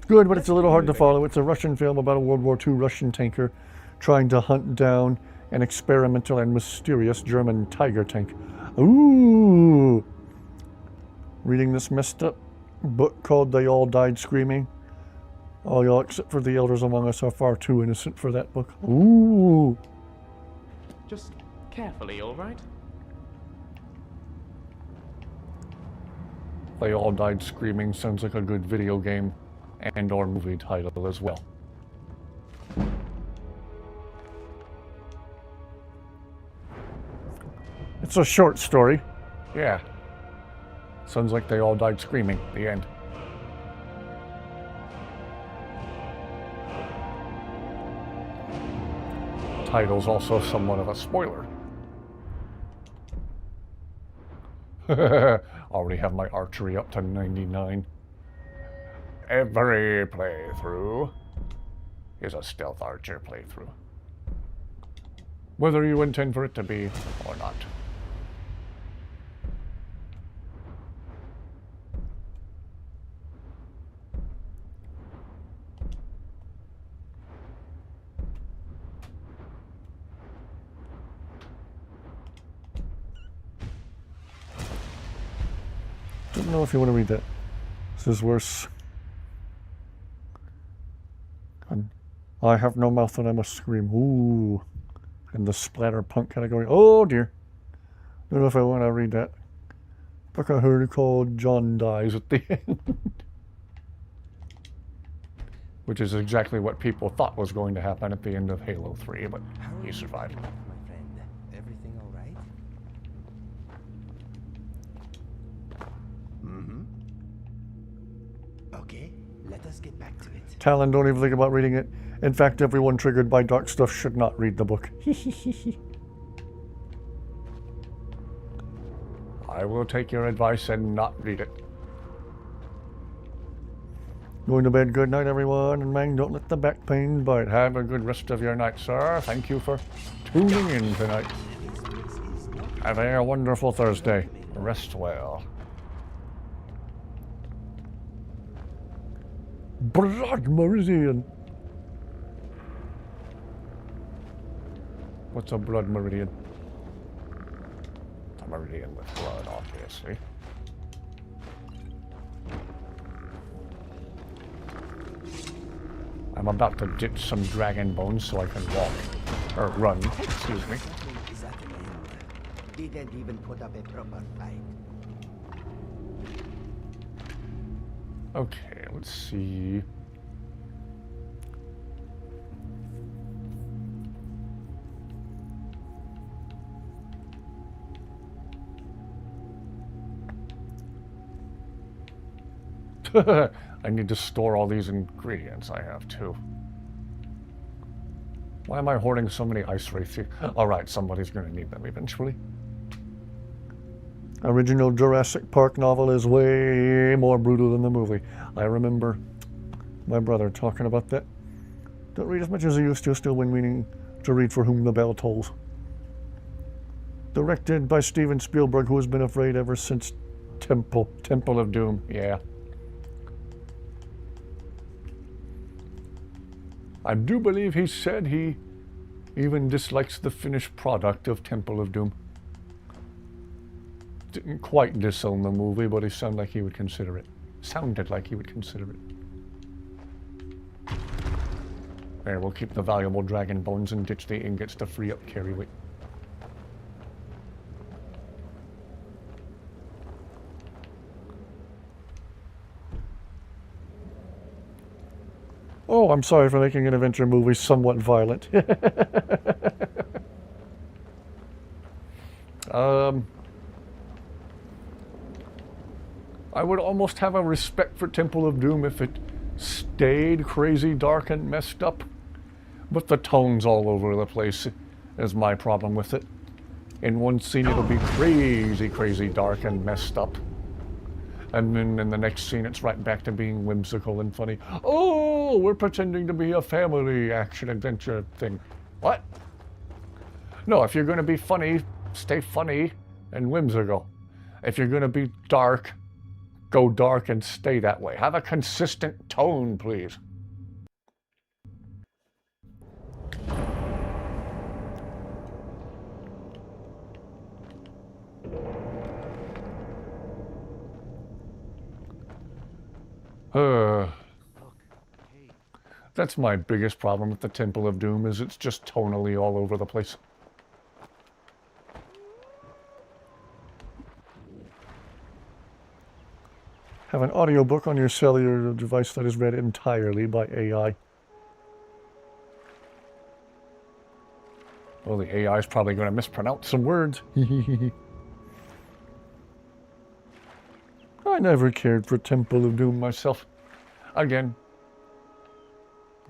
Good, but it's a little hard to follow. It's a Russian film about a World War II Russian tanker trying to hunt down an experimental and mysterious German Tiger tank. Ooh! Reading this messed up book called They All Died Screaming. All y'all except for the elders among us are far too innocent for that book. Ooh! Just carefully, all right? They All Died Screaming sounds like a good video game and or movie title as well. It's a short story. Yeah. Sounds like they all died screaming. The end. Title's also somewhat of a spoiler. Already have my archery up to 99. Every playthrough is a stealth archer playthrough. Whether you intend for it to be or not. Don't know if you want to read that. This is worse. I have no mouth and I must scream. Ooh. In the splatterpunk category. Oh dear. Don't know if I want to read that. Like I heard it called John Dies at the end. Which is exactly what people thought was going to happen at the end of Halo 3, but he survived. My friend, everything all right? Mm-hmm. Okay, Let us get back to it. Talon, don't even think about reading it. In fact, everyone triggered by dark stuff should not read the book. I will take your advice and not read it. Going to bed. Good night, everyone. And man, don't let the back pain bite. Have a good rest of your night, sir. Thank you for tuning in tonight. Have a wonderful Thursday. Rest well. Blood Meridian. What's a blood meridian? A meridian with blood, obviously. I'm about to ditch some dragon bones so I can walk. Or run, excuse me. Didn't even put up a proper fight. Okay, let's see. I need to store all these ingredients I have too. Why am I hoarding so many ice wraiths? Alright, somebody's gonna need them eventually. Original Jurassic Park novel is way more brutal than the movie. I remember my brother talking about that. Don't read as much as I used to, still when meaning to read For Whom the Bell Tolls. Directed by Steven Spielberg, who has been afraid ever since Temple of Doom. Yeah. I do believe he said he even dislikes the finished product of Temple of Doom. Didn't quite disown the movie, but he sounded like he would consider it. There, we'll keep the valuable dragon bones and ditch the ingots to free up carry weight. Oh, I'm sorry for making an adventure movie somewhat violent. I would almost have a respect for Temple of Doom if it stayed crazy, dark, and messed up. But the tone's all over the place is my problem with it. In one scene it'll be crazy, crazy dark and messed up. And then in the next scene, it's right back to being whimsical and funny. Oh, we're pretending to be a family action-adventure thing. What? No, if you're going to be funny, stay funny and whimsical. If you're going to be dark, go dark and stay that way. Have a consistent tone, please. That's my biggest problem with the Temple of Doom, is it's just tonally all over the place. Have an audiobook on your cellular device that is read entirely by AI. Well, the AI is probably going to mispronounce some words. I never cared for Temple of Doom myself. Again,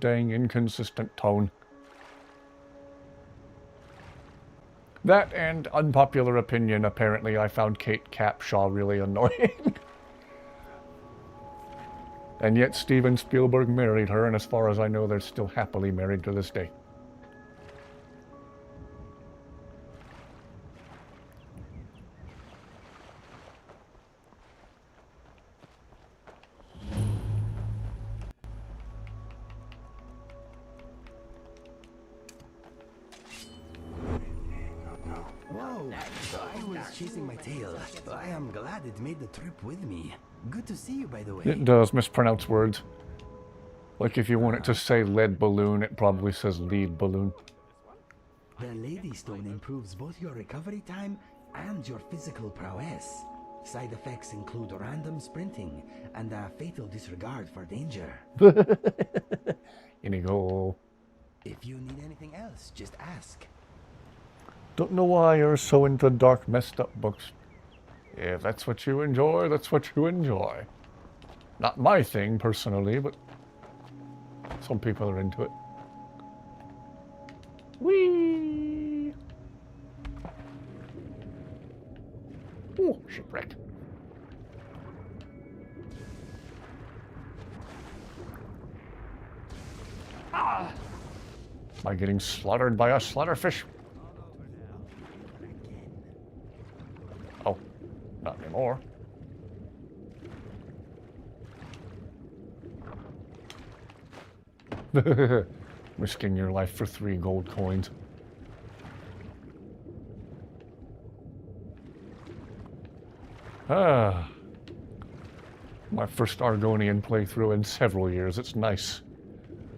dang inconsistent tone. That and unpopular opinion, apparently I found Kate Capshaw really annoying. And yet Steven Spielberg married her, and as far as I know, they're still happily married to this day. Whoa, I was chasing my tail. I am glad it made the trip with me. Good to see you, by the way. It does mispronounce words. Like if you want it to say lead balloon, it probably says lead balloon. The Lady Stone improves both your recovery time and your physical prowess. Side effects include random sprinting and a fatal disregard for danger. Inigo. If you need anything else, just ask. Don't know why you're so into dark, messed up books. If that's what you enjoy, that's what you enjoy. Not my thing, personally, but some people are into it. Whee! Ooh, shipwreck. Ah! Am I getting slaughtered by a slaughterfish? Oh, not anymore. Risking your life for 3 gold coins. Ah. My first Argonian playthrough in several years. It's nice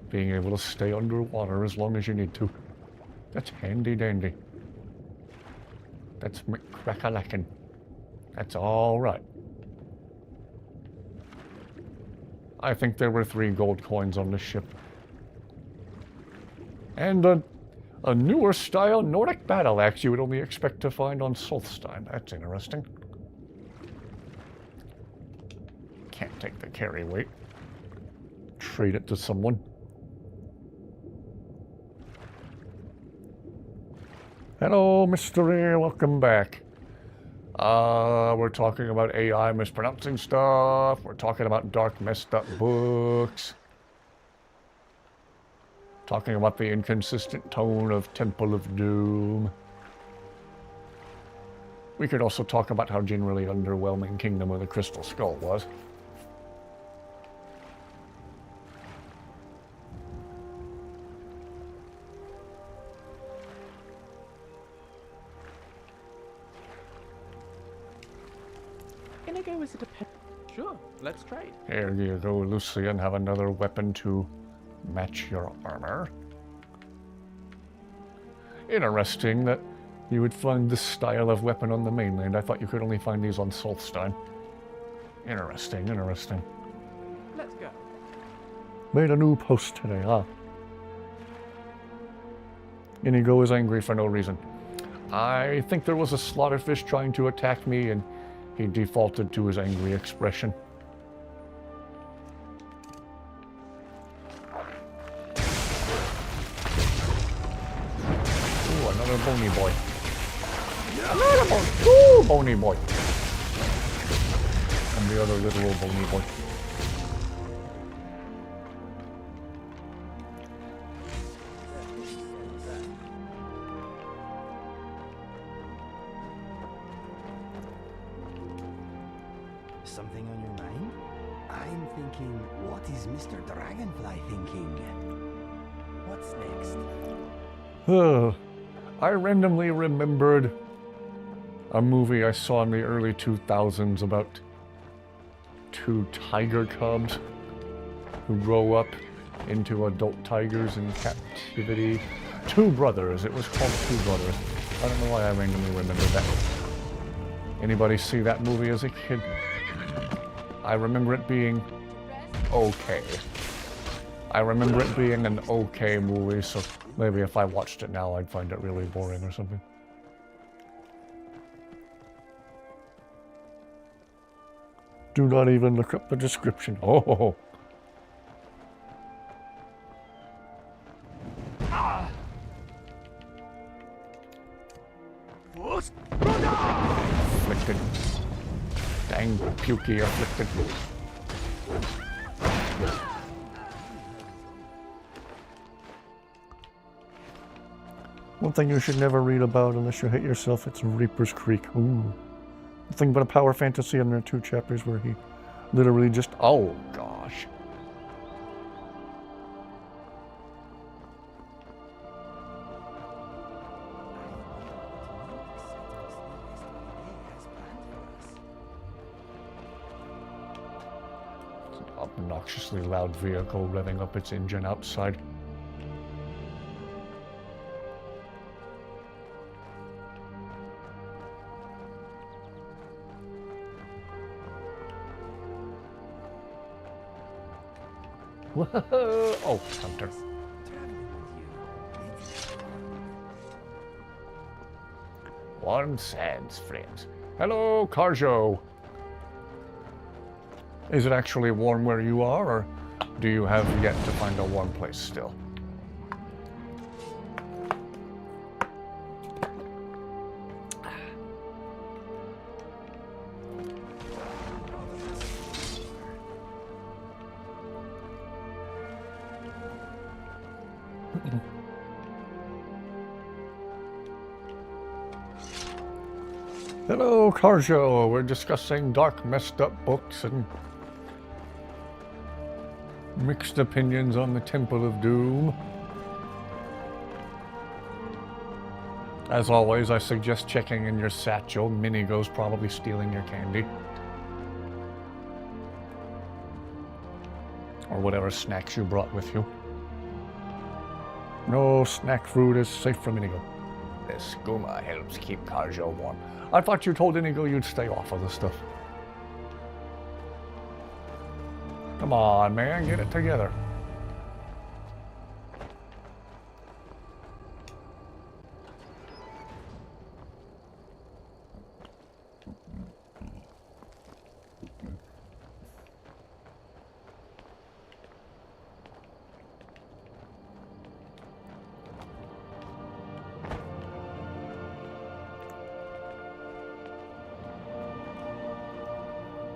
being able to stay underwater as long as you need to. That's handy dandy. That's McCrackalackin'. That's all right. I think there were 3 gold coins on this ship. And a newer style Nordic battle axe you would only expect to find on Solstein. That's interesting. Can't take the carry weight. Trade it to someone. Hello, Mystery. Welcome back. We're talking about AI mispronouncing stuff. We're talking about dark, messed up books. Talking about the inconsistent tone of Temple of Doom. We could also talk about how generally underwhelming Kingdom of the Crystal Skull was. Gonna go visit a pet. Sure, let's trade. Here you go, Lucy, and have another weapon to match your armor. Interesting that you would find this style of weapon on the mainland. I thought you could only find these on Solstein. Interesting, interesting. Let's go. Made a new post today, huh? Inigo is angry for no reason. I think there was a slaughterfish trying to attack me and he defaulted to his angry expression. Ooh, another bony boy. Another bony. Ooh, bony boy. And the other little bony boy. Something on your mind? I'm thinking, what is Mr. Dragonfly thinking? What's next? I randomly remembered a movie I saw in the early 2000s about 2 tiger cubs who grow up into adult tigers in captivity. 2 Brothers. It was called 2 Brothers. I don't know why I randomly remembered that. Anybody see that movie as a kid? I remember it being okay. I remember it being an okay movie, so maybe if I watched it now, I'd find it really boring or something. Do not even look up the description. Oh. Afflicted. Dang pukey afflicted. One thing you should never read about unless you hate yourself, it's Reaper's Creek. Ooh. Nothing but a power fantasy, and there are 2 chapters where he literally just... Oh, gosh. It's an obnoxiously loud vehicle revving up its engine outside. Whoa! Oh, Hunter. One sans friends. Hello, Carjo. Is it actually warm where you are, or do you have yet to find a warm place still? Hello, Carjo. We're discussing dark, messed up books and mixed opinions on the Temple of Doom. As always, I suggest checking in your satchel. Minigo's probably stealing your candy. Or whatever snacks you brought with you. No snack food is safe from Inigo. This skooma helps keep Carjo warm. I thought you told Inigo you'd stay off of the stuff. Come on, man, get it together.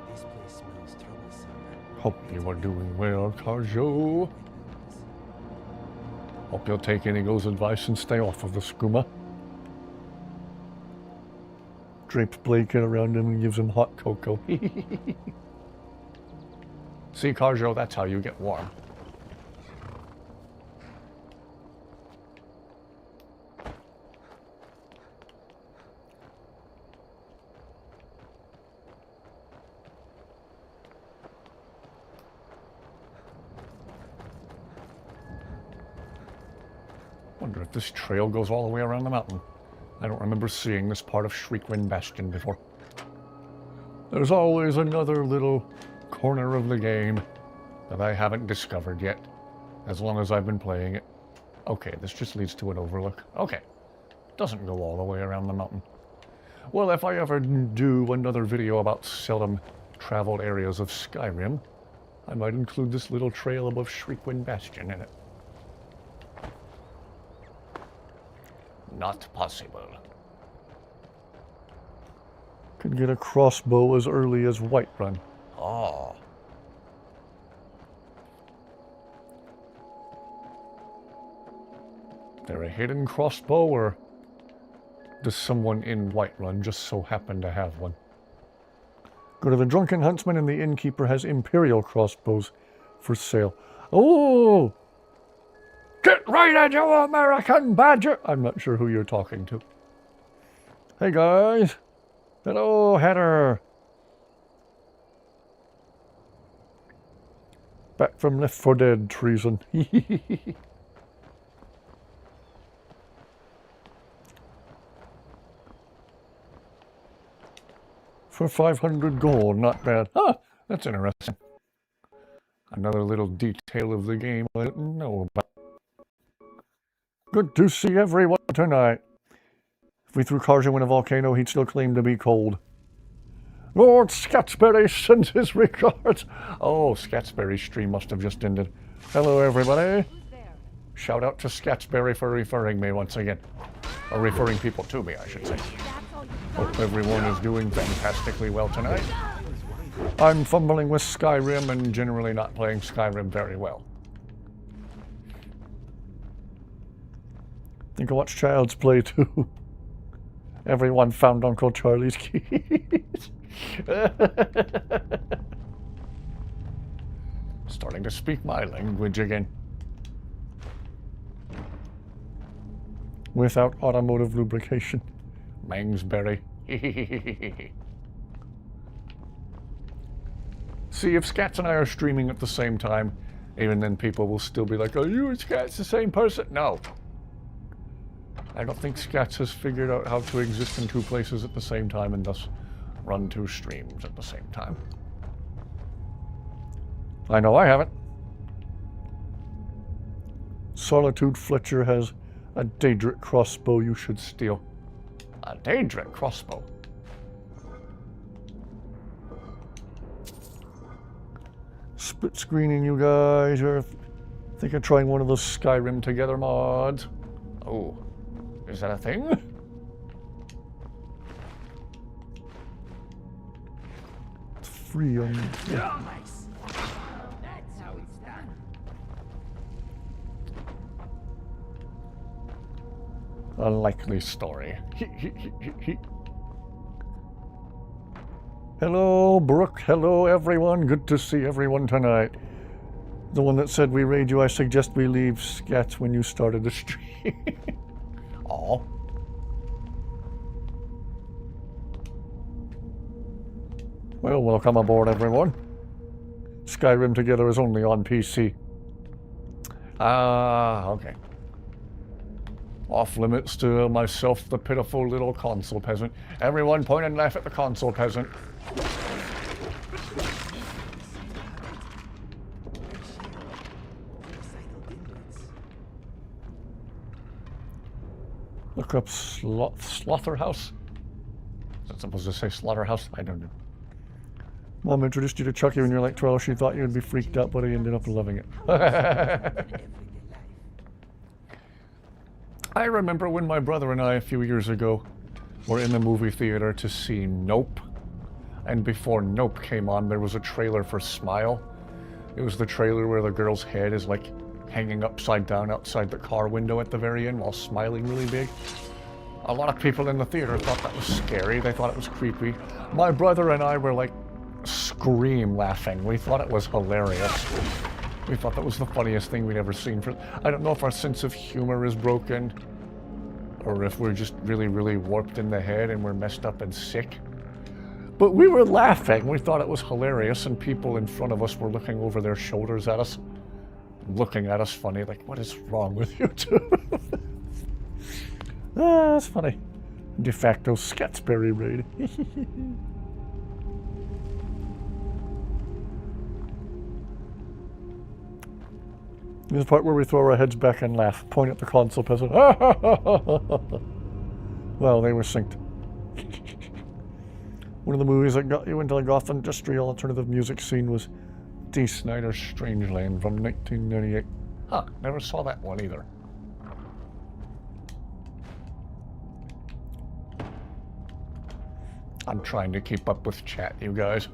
This place smells troublesome. Hope you are doing well, Carjo. Hope you'll take Inigo's advice and stay off of the skooma. Drapes blanket around him and gives him hot cocoa. See, Carjo, that's how you get warm. Wonder if this trail goes all the way around the mountain. I don't remember seeing this part of Shriekwind Bastion before. There's always another little corner of the game that I haven't discovered yet, as long as I've been playing it. Okay, this just leads to an overlook. Okay, doesn't go all the way around the mountain. Well, if I ever do another video about seldom traveled areas of Skyrim, I might include this little trail above Shriekwind Bastion in it. Not possible. Could get a crossbow as early as Whiterun. Oh. There a hidden crossbow, or does someone in Whiterun just so happen to have one? Go to the Drunken Huntsman, and the innkeeper has Imperial crossbows for sale. Oh! Get right, you American badger! I'm not sure who you're talking to. Hey, guys. Hello, Heather. Back from Left 4 Dead treason. For 500 gold, not bad. Huh, that's interesting. Another little detail of the game I didn't know about. Good to see everyone tonight. If we threw Carjo in a volcano, he'd still claim to be cold. Lord Scatsberry sends his regards. Oh, Scatsberry's stream must have just ended. Hello, everybody. Shout out to Scatsberry for referring me once again. Or referring people to me, I should say. Hope everyone is doing fantastically well tonight. I'm fumbling with Skyrim and generally not playing Skyrim very well. Think I watched Child's Play too. Everyone found Uncle Charlie's keys. Starting to speak my language again. Without automotive lubrication. Mangsberry. See, if Scats and I are streaming at the same time, even then people will still be like, are you and Scats the same person? No. I don't think Scats has figured out how to exist in two places at the same time and thus run two streams at the same time. I know I haven't. Solitude Fletcher has a Daedric crossbow you should steal. A Daedric crossbow? split screening, you guys, or think of trying one of those Skyrim together mods. Oh, is that a thing? It's free on... Yeah. Nice. That's how it's done. A likely story. Hello, Brooke. Hello, everyone. Good to see everyone tonight. The one that said we raid you, I suggest we leave Scats when you started the stream. Aw. Well, welcome aboard, everyone. Skyrim Together is only on PC. Ah, okay. Off limits to myself, the pitiful little console peasant. Everyone point and laugh at the console peasant. Look up Slaughterhouse. Is that supposed to say Slaughterhouse? I don't know. Mom introduced you to Chucky when you were like 12. She thought you would be freaked out, but I ended up loving it. I remember when my brother and I, a few years ago, were in the movie theater to see Nope. And before Nope came on, there was a trailer for Smile. It was the trailer where the girl's head is like hanging upside down outside the car window at the very end while smiling really big. A lot of people in the theater thought that was scary. They thought it was creepy. My brother and I were like scream laughing. We thought it was hilarious. We thought that was the funniest thing we'd ever seen. I don't know if our sense of humor is broken or if we're just really, really warped in the head and we're messed up and sick. But we were laughing. We thought it was hilarious, and people in front of us were looking over their shoulders at us, looking at us funny, like, what is wrong with you two? Ah, that's funny. De facto Scatsberry raid. This is the part where we throw our heads back and laugh, point at the console peasant. Well, they were synced. One of the movies that got you into the goth industrial alternative music scene was D. Snyder's Strangeland from 1998. Huh, never saw that one either. I'm trying to keep up with chat, you guys.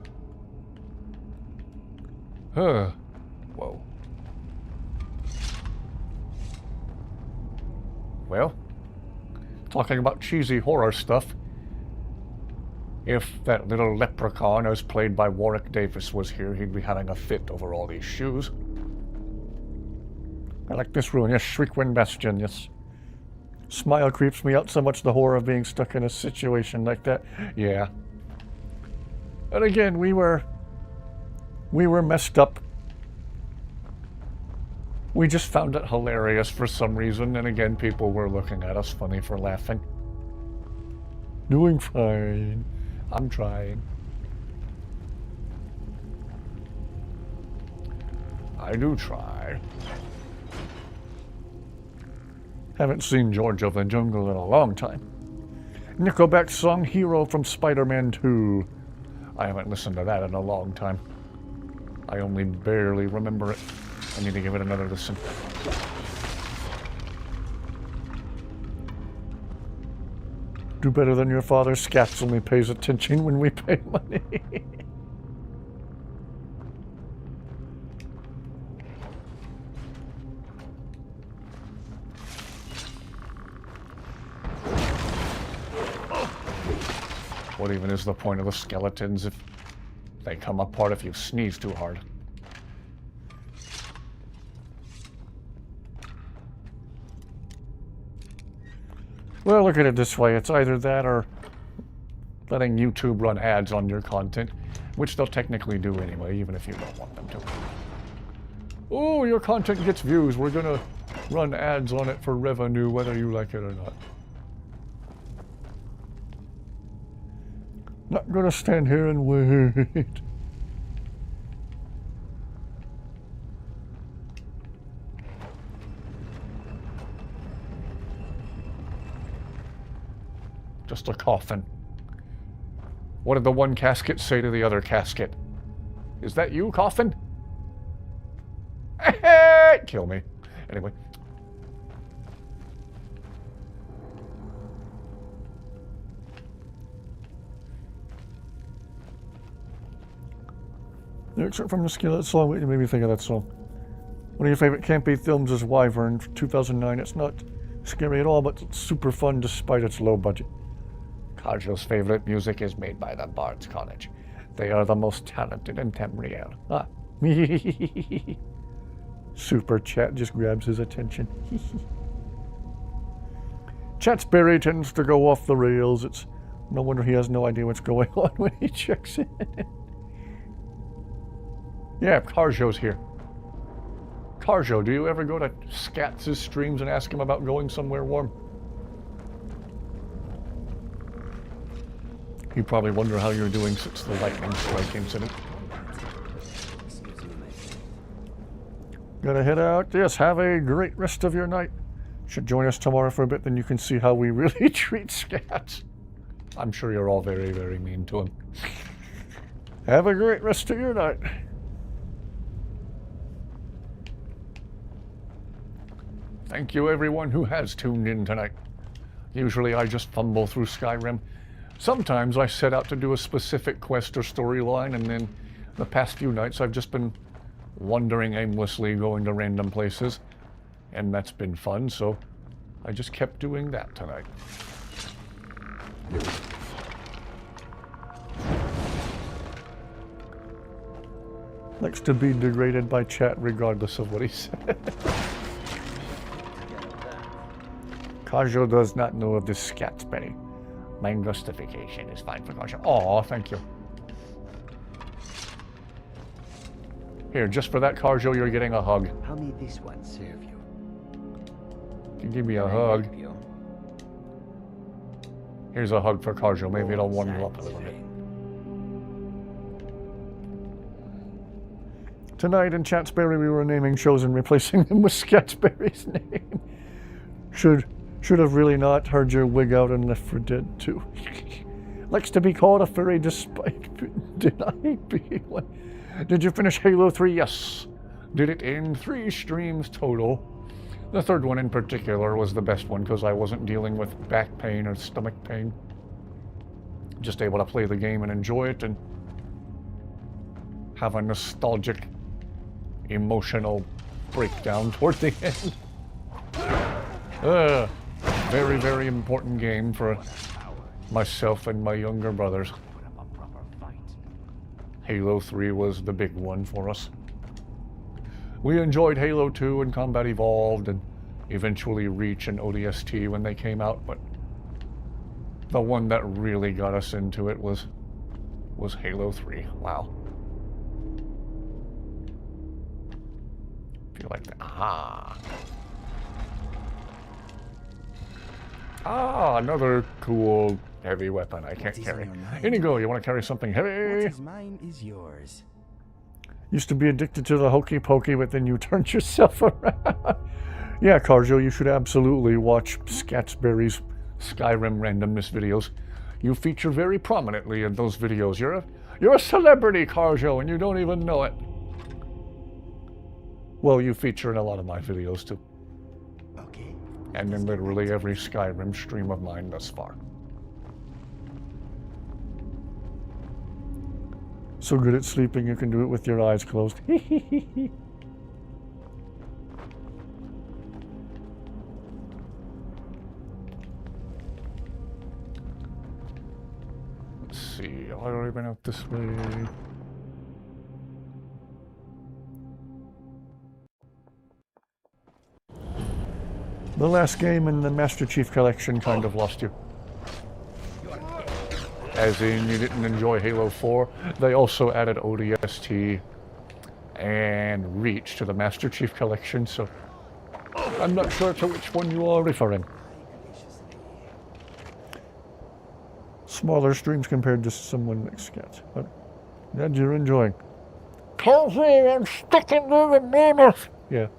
Whoa. Well, talking about cheesy horror stuff, if that little leprechaun, as played by Warwick Davis, was here, he'd be having a fit over all these shoes. I like this ruin, yes, Shriekwind Bastion, yes. Smile creeps me out so much, the horror of being stuck in a situation like that. Yeah. And again, we were messed up. We just found it hilarious for some reason, and again, people were looking at us funny for laughing. Doing fine. I'm trying. I do try. Haven't seen George of the Jungle in a long time. Nickelback's song Hero from Spider-Man 2. I haven't listened to that in a long time. I only barely remember it. I need to give it another listen. Do better than your father. Scats only pays attention when we pay money. What even is the point of the skeletons if they come apart if you sneeze too hard? Well, look at it this way. It's either that or letting YouTube run ads on your content, which they'll technically do anyway, even if you don't want them to. Oh, your content gets views. We're going to run ads on it for revenue, whether you like it or not. Not going to stand here and wait. Just a coffin. What did the one casket say to the other casket? Is that you, coffin? can't kill me. Anyway. The excerpt from the Skillet song made me think of that song. One of your favorite campy films is Wyvern, 2009. It's not scary at all, but it's super fun despite its low budget. Kajo's favorite music is made by the Bard's College. They are the most talented in Tamriel. Ah. Super chat just grabs his attention. Chatsberry tends to go off the rails. It's no wonder he has no idea what's going on when he checks in. Yeah, Karjo's here. Karjo, do you ever go to Skatz's streams and ask him about going somewhere warm? You probably wonder how you're doing since the lightning strike incident. Gotta head out. Yes, have a great rest of your night. Should join us tomorrow for a bit, then you can see how we really treat Skats. I'm sure you're all very, very mean to him. Have a great rest of your night. Thank you everyone who has tuned in tonight. Usually I just fumble through Skyrim. Sometimes I set out to do a specific quest or storyline, and then the past few nights I've just been wandering aimlessly, going to random places. And that's been fun, so I just kept doing that tonight. Likes to be degraded by chat regardless of what he said. Kajo does not know of this Skatsberry. My justification is fine for Kajo. Aw, thank you. Here, just for that, Kajo, you're getting a hug. How may this one serve you? You can give me a hug. Here's a hug for Kajo. Maybe it'll warm you up a little bit. Tonight in Chatsberry we were naming shows and replacing them with Skatsberry's name. Should have really not heard your wig out and left for dead too. Likes to be called a furry despite denying being one. Did you finish Halo 3? Yes. Did it in 3 streams total. The third one in particular was the best one because I wasn't dealing with back pain or stomach pain. Just able to play the game and enjoy it and have a nostalgic, emotional breakdown toward the end. Very, very important game for myself and my younger brothers. Halo 3 was the big one for us. We enjoyed Halo 2 and Combat Evolved and eventually Reach and ODST when they came out, but the one that really got us into it was Halo 3. Wow. Feel like that. Aha. Ah, another cool heavy weapon I can't carry. Inigo, you want to carry something heavy? What is mine is yours. Used to be addicted to the hokey pokey, but then you turned yourself around. Yeah, Karjo, you should absolutely watch Skatsberry's Skyrim randomness videos. You feature very prominently in those videos. You're a celebrity, Karjo, and you don't even know it. Well, you feature in a lot of my videos too. Okay. And in literally every Skyrim stream of mine thus far. So good at sleeping you can do it with your eyes closed. Let's see, I've already been out this way. The last game in the Master Chief Collection kind of lost you. As in, you didn't enjoy Halo 4. They also added ODST and Reach to the Master Chief Collection, so I'm not sure to which one you are referring. Smaller streams compared to someone like Scat, but glad you're enjoying. Come here, I'm sticking to the mammoth! Yeah.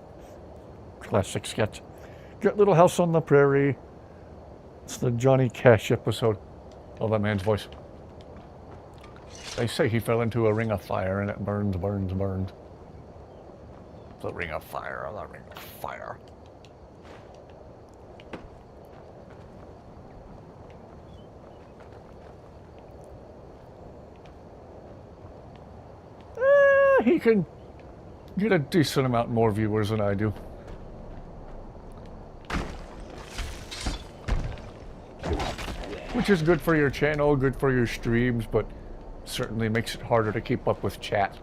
Classic Scat. Got Little House on the Prairie. It's the Johnny Cash episode. Oh, that man's voice. They say he fell into a ring of fire and it burns, burns, burns. The Ring of Fire, the Ring of Fire. He can get a decent amount more viewers than I do. Which is good for your channel, good for your streams, but certainly makes it harder to keep up with chat.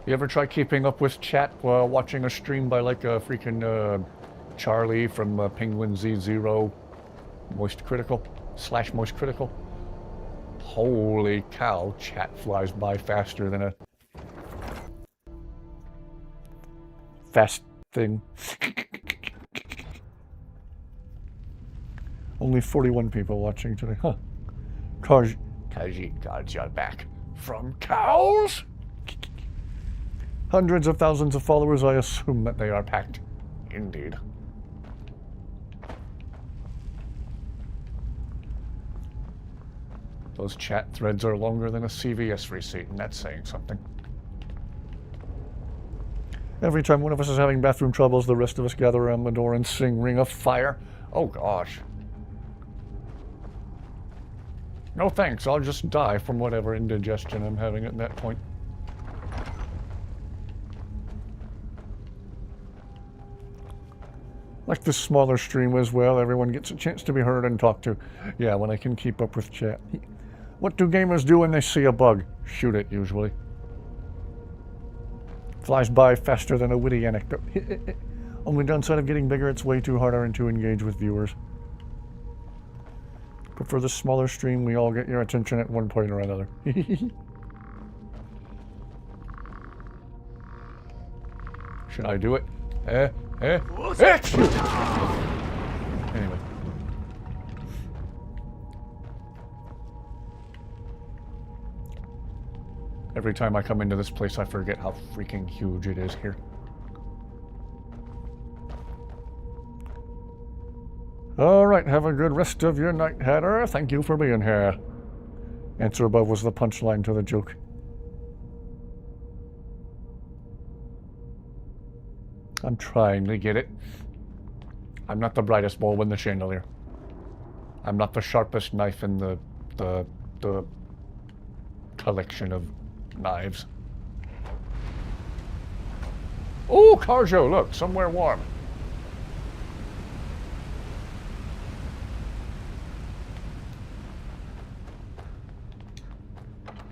You ever try keeping up with chat while watching a stream by like a freaking Charlie from Penguin Z0 Moist Critical / Moist Critical? Holy cow, chat flies by faster than a fast thing. Only 41 people watching today, huh? Cause you're back from cows? Hundreds of thousands of followers, I assume that they are packed. Indeed. Those chat threads are longer than a CVS receipt, and that's saying something. Every time one of us is having bathroom troubles, the rest of us gather around the door and sing Ring of Fire. Oh gosh. No thanks, I'll just die from whatever indigestion I'm having at that point. Like this smaller stream as well, everyone gets a chance to be heard and talked to. Yeah, when I can keep up with chat. What do gamers do when they see a bug? Shoot it, usually. Flies by faster than a witty anecdote. Only downside of getting bigger, it's way too harder to engage with viewers. But for this smaller stream, we all get your attention at one point or another. Should I do it? Anyway. Every time I come into this place, I forget how freaking huge it is here. Alright, have a good rest of your night, Hatter. Thank you for being here. Answer above was the punchline to the joke. I'm trying to get it. I'm not the brightest bulb in the chandelier. I'm not the sharpest knife in the collection of knives. Oh, Carjo, look, somewhere warm.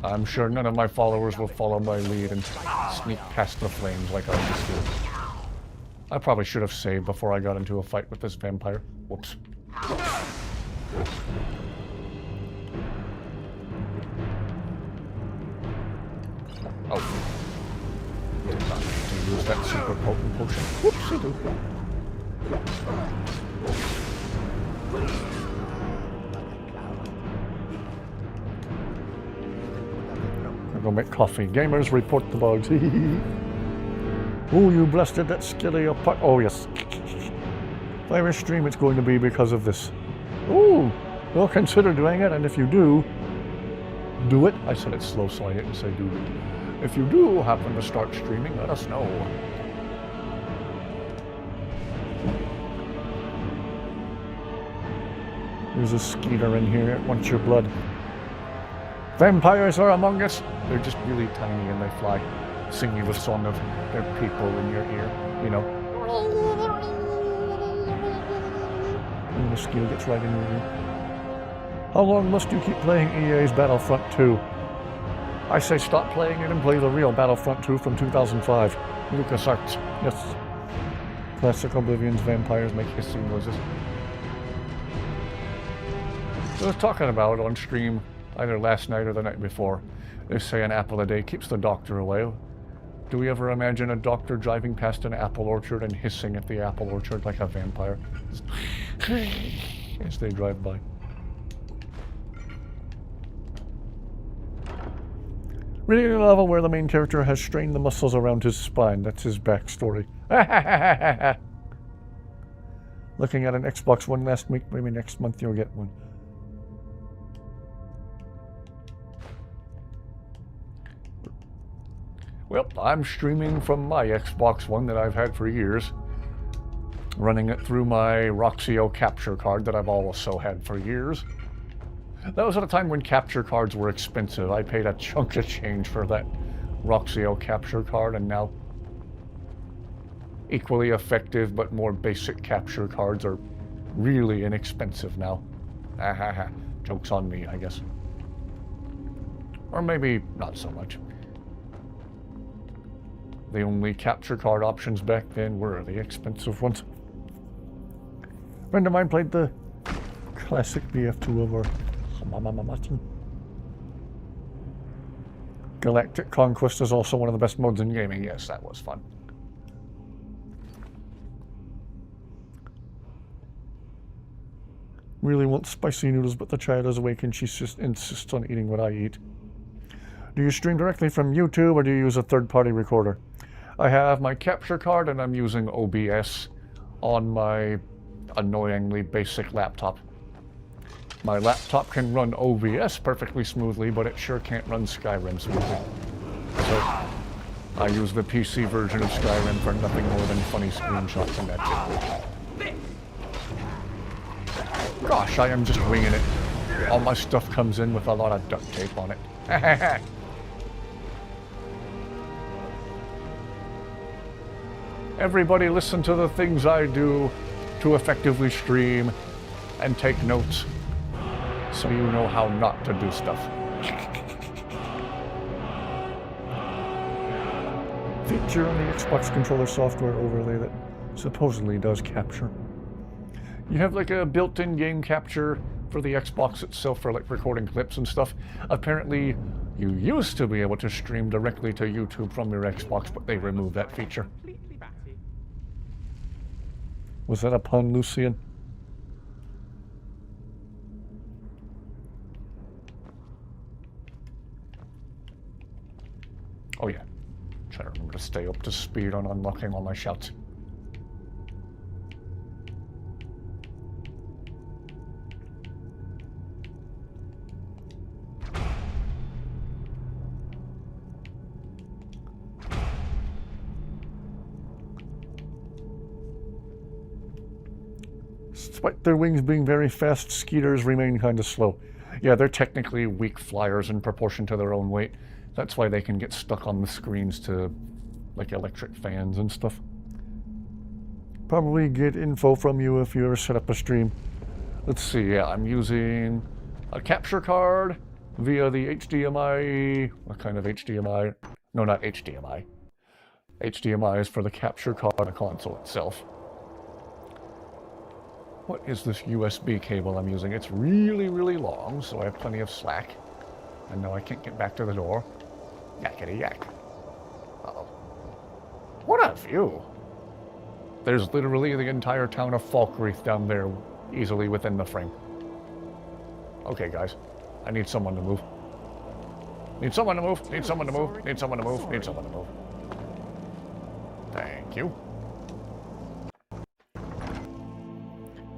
I'm sure none of my followers will follow my lead and sneak past the flames like I just did. I probably should have saved before I got into a fight with this vampire. Whoops. Oh. Did not need to use that super potent potion. Whoopsie-doo. I'll go make coffee. Gamers, report the bugs. Oh, you blasted that skilly apart. Oh, yes. If I ever stream, it's going to be because of this. Ooh, well, consider doing it, and if you do it. I said it slow, so I didn't say do it. If you do happen to start streaming, let us know. There's a skeeter in here. It wants your blood. Vampires are among us. They're just really tiny and they fly. Sing you a song of their people in your ear, you know. And the skill gets right in your ear. How long must you keep playing EA's Battlefront 2? I say stop playing it and play the real Battlefront 2 from 2005. LucasArts, yes. Classic Oblivion's vampires make hissing noises. I was talking about it on stream either last night or the night before. They say an apple a day keeps the doctor away. Do we ever imagine a doctor driving past an apple orchard and hissing at the apple orchard like a vampire as they drive by? Reading a novel where the main character has strained the muscles around his spine. That's his backstory. Looking at an Xbox One last week. Maybe next month you'll get one. Well, I'm streaming from my Xbox One that I've had for years. Running it through my Roxio capture card that I've also had for years. That was at a time when capture cards were expensive. I paid a chunk of change for that Roxio capture card, and now equally effective but more basic capture cards are really inexpensive now. Joke's on me, I guess. Or maybe not so much. The only capture card options back then were the expensive ones. A friend of mine played the classic BF2 over Galactic Conquest is also one of the best modes in gaming. Yes, that was fun. Really want spicy noodles, but the child is awake and she just insists on eating what I eat. Do you stream directly from YouTube or do you use a third-party recorder? I have my capture card and I'm using OBS on my annoyingly basic laptop. My laptop can run OBS perfectly smoothly, but it sure can't run Skyrim smoothly. So I use the PC version of Skyrim for nothing more than funny screenshots and that's it. Gosh, I am just winging it. All my stuff comes in with a lot of duct tape on it. Everybody listen to the things I do to effectively stream and take notes so you know how not to do stuff. Feature on the Xbox controller software overlay that supposedly does capture. You have like a built-in game capture for the Xbox itself for like recording clips and stuff. Apparently you used to be able to stream directly to YouTube from your Xbox, but they removed that feature. Was that a pun, Lucian? Oh yeah. Try to remember to stay up to speed on unlocking all my shouts. Despite their wings being very fast, skeeters remain kind of slow. Yeah, they're technically weak flyers in proportion to their own weight. That's why they can get stuck on the screens to, like, electric fans and stuff. Probably get info from you if you ever set up a stream. Let's see, yeah, I'm using a capture card via the HDMI. What kind of HDMI? No, not HDMI. HDMI is for the capture card on the console itself. What is this USB cable I'm using? It's really, really long, so I have plenty of slack. And now I can't get back to the door. Yakety yak. Uh-oh. What a view! There's literally the entire town of Falkreath down there, easily within the frame. Okay, guys. I need someone to move. Need someone to move. Need someone to move. Need someone to move. Need someone to move. Thank you.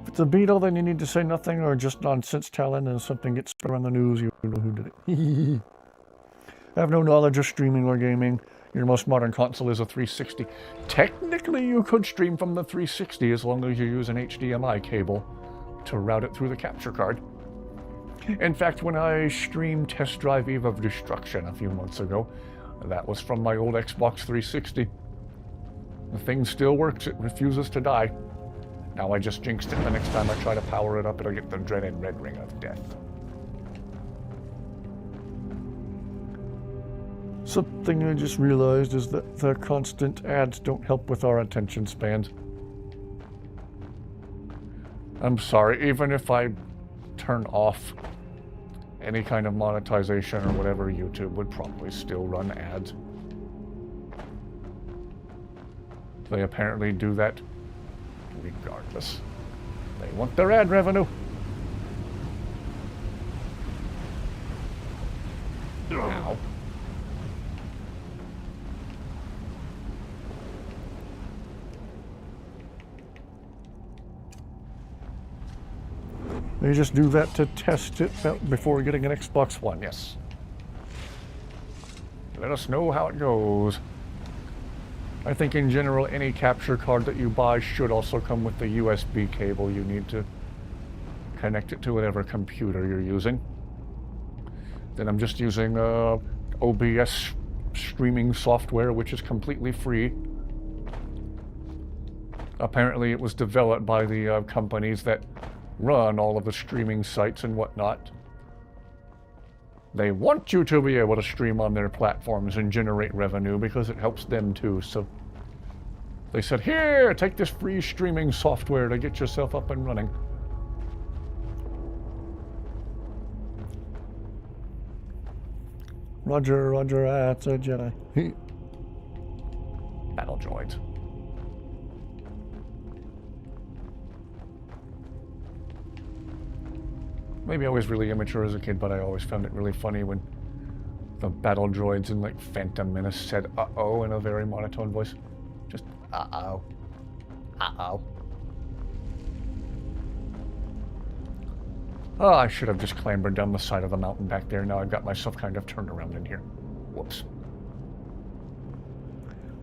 If it's a beetle, then you need to say nothing or just nonsense telling, and if something gets spread on the news, you know who did it. I have no knowledge of streaming or gaming. Your most modern console is a 360. Technically, you could stream from the 360 as long as you use an HDMI cable to route it through the capture card. In fact, when I streamed Test Drive Eve of Destruction a few months ago, that was from my old Xbox 360. The thing still works. It refuses to die. Now I just jinxed it. The next time I try to power it up, it'll get the dreaded red ring of death. Something I just realized is that the constant ads don't help with our attention spans. I'm sorry, even if I turn off any kind of monetization or whatever, YouTube would probably still run ads. They apparently do that regardless. They want their ad revenue. Ow. They just do that to test it before getting an Xbox One, yes. Let us know how it goes. I think in general, any capture card that you buy should also come with the USB cable you need to connect it to whatever computer you're using. Then I'm just using OBS streaming software, which is completely free. Apparently it was developed by the companies that run all of the streaming sites and whatnot. They want you to be able to stream on their platforms and generate revenue because it helps them too. So they said, here, take this free streaming software to get yourself up and running. Roger, Roger, that's a Jedi. Battle droids. Maybe I was really immature as a kid, but I always found it really funny when the battle droids in like Phantom Menace said "uh-oh" in a very monotone voice. Just uh-oh. Uh-oh. Oh, I should have just clambered down the side of the mountain back there. Now I've got myself kind of turned around in here. Whoops.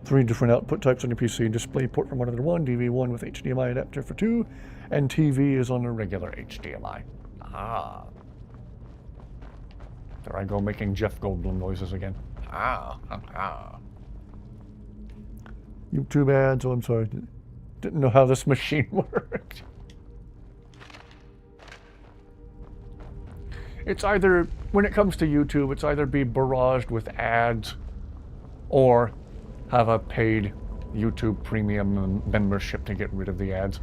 3 different output types on your PC. Display port from 1 to 1, DV1 with HDMI adapter for 2, and TV is on a regular HDMI. Ah. There I go making Jeff Goldblum noises again. Ah. Ah. YouTube ads. Oh, I'm sorry. Didn't know how this machine worked. It's either, when it comes to YouTube, it's either be barraged with ads or have a paid YouTube premium membership to get rid of the ads.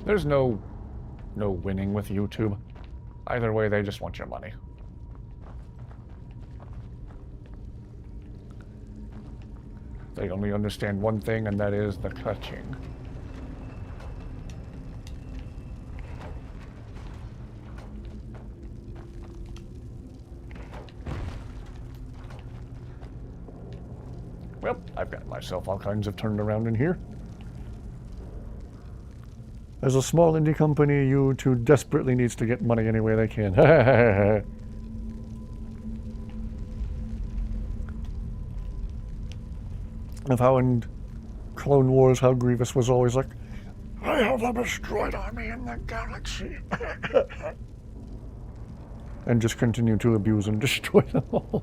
There's no winning with YouTube. Either way, they just want your money. They only understand one thing, and that is the clutching. Well, I've got myself all kinds of turned around in here. As a small indie company, YouTube desperately needs to get money any way they can. Of how in Clone Wars, how Grievous was always like, I have the best droid army in the galaxy. And just continue to abuse and destroy them all.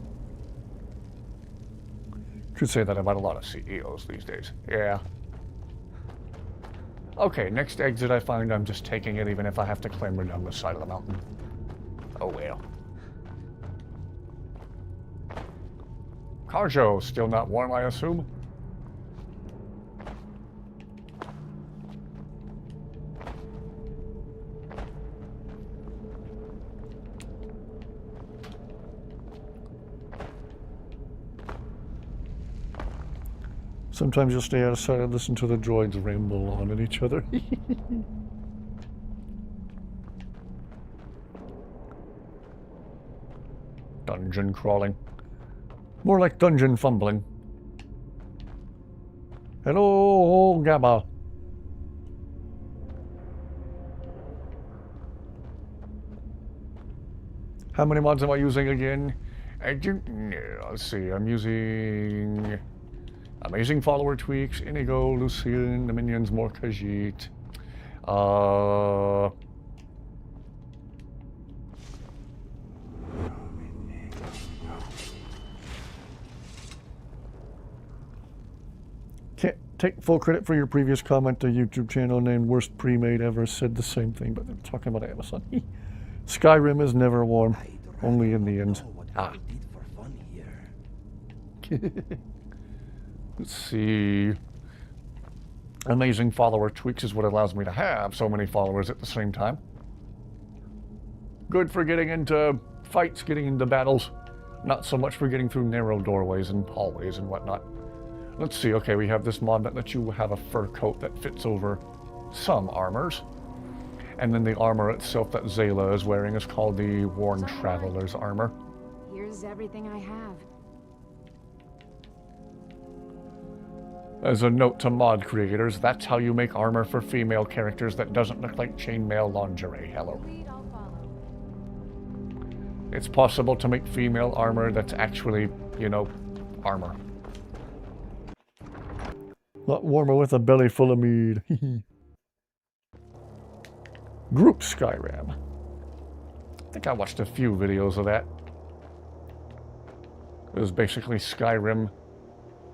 Should say that about a lot of CEOs these days. Yeah. Okay, next exit I find, I'm just taking it even if I have to clamber down the side of the mountain. Oh well. Carjo, still not warm, I assume? Sometimes you'll stay out of sight and listen to the droids ramble on at each other. Dungeon crawling. More like dungeon fumbling. Hello, Gabba. How many mods am I using again? I don't know. Let's see. I'm using Amazing Follower Tweaks, Inigo, Lucian, Dominions, more Khajiit. Can't take full credit for your previous comment. The YouTube channel named Worst Pre-Made Ever said the same thing, but they're talking about Amazon. Skyrim is never warm, only in the end. Ah. Let's see. Amazing Follower Tweaks is what allows me to have so many followers at the same time. Good for getting into fights, getting into battles. Not so much for getting through narrow doorways and hallways and whatnot. Let's see, okay, we have this mod that lets you have a fur coat that fits over some armors. And then the armor itself that Zayla is wearing is called the Worn Traveler's Armor. Here's everything I have. As a note to mod creators, that's how you make armor for female characters that doesn't look like chainmail lingerie. Hello. it's possible to make female armor that's actually, you know, armor. A lot warmer with a belly full of mead. Group Skyrim. I think I watched a few videos of that. It was basically Skyrim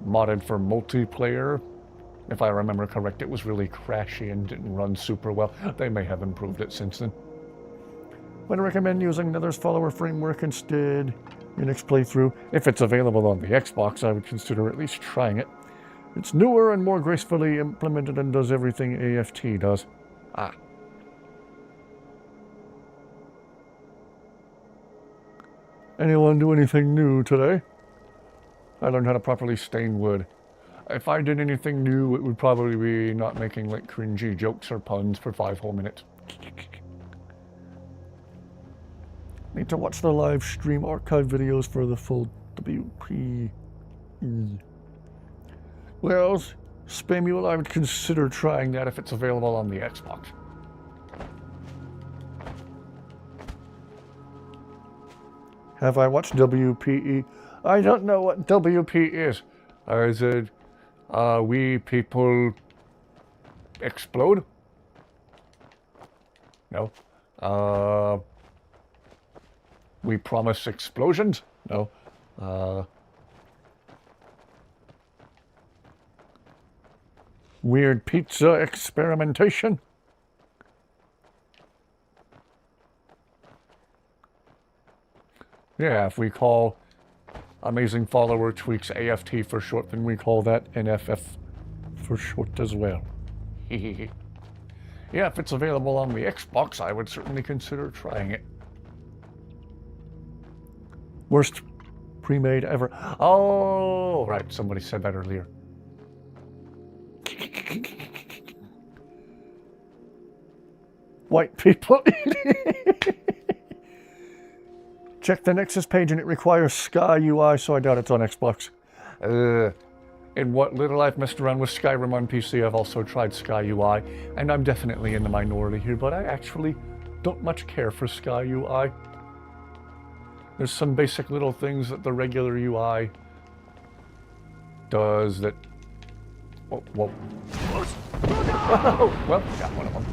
modded for multiplayer. If I remember correct, it was really crashy and didn't run super well. They may have improved it since then. I'd recommend using Nether's follower framework instead your next playthrough. If it's available on the Xbox, I would consider at least trying it. It's newer and more gracefully implemented and does everything AFT does. Ah. Anyone do anything new today? I learned how to properly stain wood. If I did anything new, it would probably be not making like cringy jokes or puns for 5 whole minutes. Need to watch the live stream archive videos for the full WP. Well, Spamuel, I would consider trying that if it's available on the Xbox. Have I watched WPE? I don't know what WP is. Is it We People Explode? No. We Promise Explosions? No. Weird Pizza Experimentation? Yeah, if we call Amazing Follower Tweaks AFT for short, then we call that NFF for short as well. Yeah, if it's available on the Xbox, I would certainly consider trying it. Worst pre-made ever. Oh, right, somebody said that earlier. White people. Check the Nexus page and it requires Sky UI, so I doubt it's on Xbox. In what little I've messed around with Skyrim on PC, I've also tried Sky UI, and I'm definitely in the minority here, but I actually don't much care for Sky UI. There's some basic little things that the regular UI does that... Whoa, whoa. Oh, well, got one of them.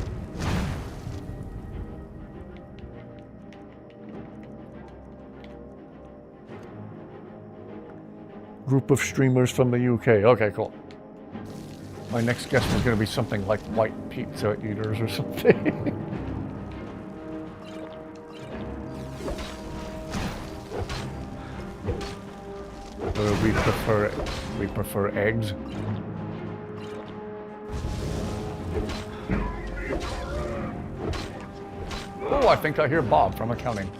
Group of streamers from the UK. Okay, cool. My next guest is going to be something like white pizza eaters or something. We prefer eggs. Oh, I think I hear Bob from accounting.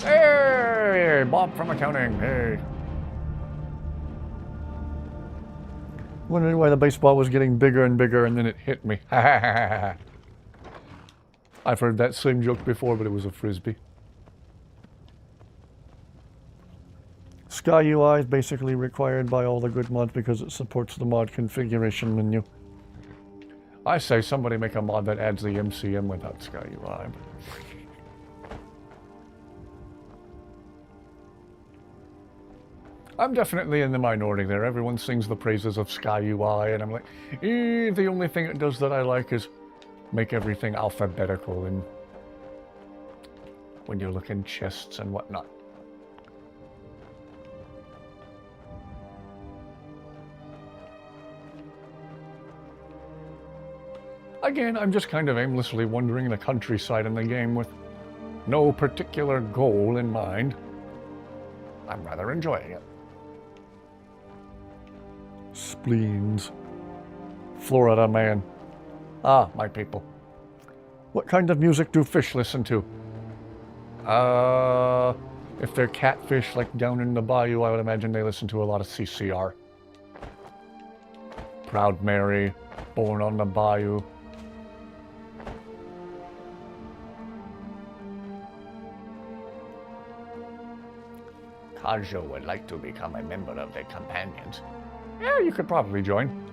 Hey, Bob from accounting. Hey. Wondering why the baseball was getting bigger and bigger, and then it hit me. I've heard that same joke before, but it was a frisbee. Sky UI is basically required by all the good mods because it supports the mod configuration menu. I say somebody make a mod that adds the MCM without Sky UI. I'm definitely in the minority there. Everyone sings the praises of Sky UI, and I'm like, the only thing it does that I like is make everything alphabetical and when you're looking chests and whatnot. Again, I'm just kind of aimlessly wandering the countryside in the game with no particular goal in mind. I'm rather enjoying it. Spleens. Florida man. Ah, my people. What kind of music do fish listen to? If they're catfish like down in the bayou, I would imagine they listen to a lot of CCR. Proud Mary, Born on the Bayou. Kajo would like to become a member of the Companions. Yeah, you could probably join.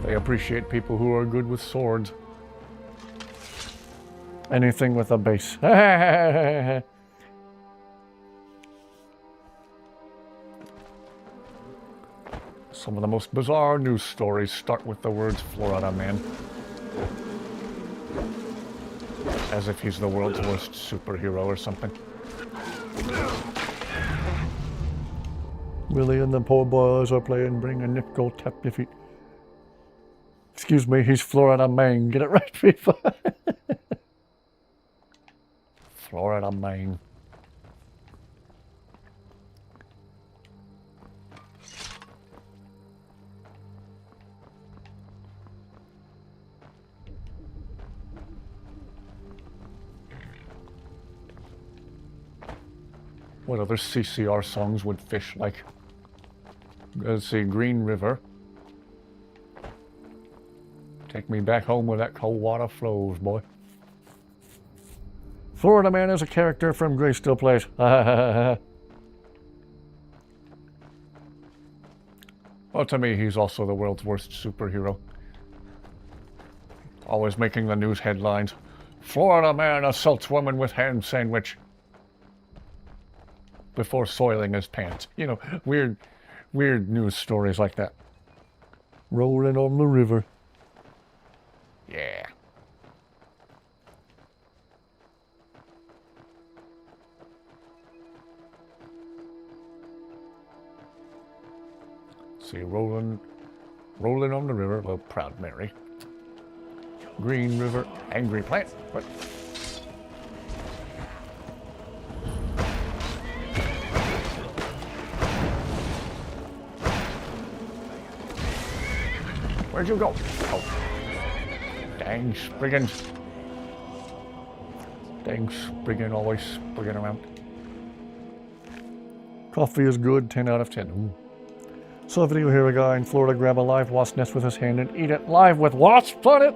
They appreciate people who are good with swords. Anything with a base. Some of the most bizarre news stories start with the words Florida man. As if he's the world's worst superhero or something. Willie and the poor boys are playing Bring a Nickel, Tap Your Feet. Excuse me, he's Florida man. Get it right, people. Florida man. What other CCR songs would fish like? Let's see, Green River. Take me back home where that cold water flows, boy. Florida Man is a character from Greystone Place. Well, to me, he's also the world's worst superhero. Always making the news headlines. Florida Man assaults woman with ham sandwich. Before soiling his pants. You know, weird news stories like that. Rolling on the river. Yeah. See, rolling on the river, oh, Proud Mary. Green River, angry plant. What? Where'd you go? Oh. Dang Spriggans. Dang Spriggan, always sprigging around. Coffee is good, 10 out of 10. Ooh. Saw a video here, a guy in Florida grab a live wasp nest with his hand and eat it live with wasps on it.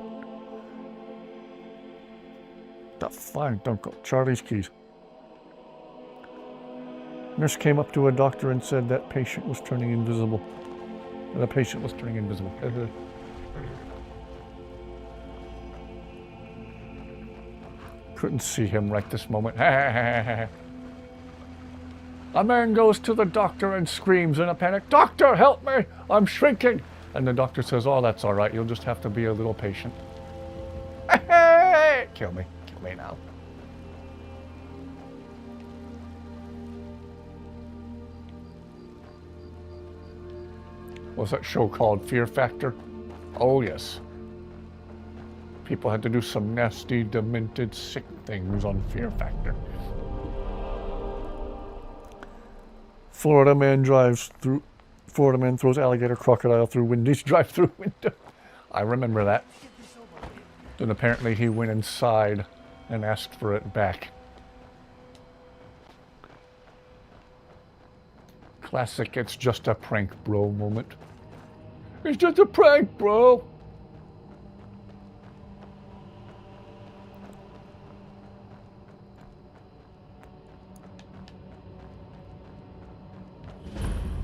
The fine Uncle Charlie's keys. Nurse came up to a doctor and said that patient was turning invisible. The patient was turning invisible. Couldn't see him right this moment. A man goes to the doctor and screams in a panic, "Doctor, help me! I'm shrinking!" And the doctor says, "Oh, that's all right. You'll just have to be a little patient." Kill me. Kill me now. What's that show called? Fear Factor? Oh, yes. People had to do some nasty, demented, sick things on Fear Factor. Florida man throws alligator crocodile through Wendy's drive-through window. I remember that. Then apparently he went inside and asked for it back. Classic, it's just a prank, bro moment. It's just a prank, bro.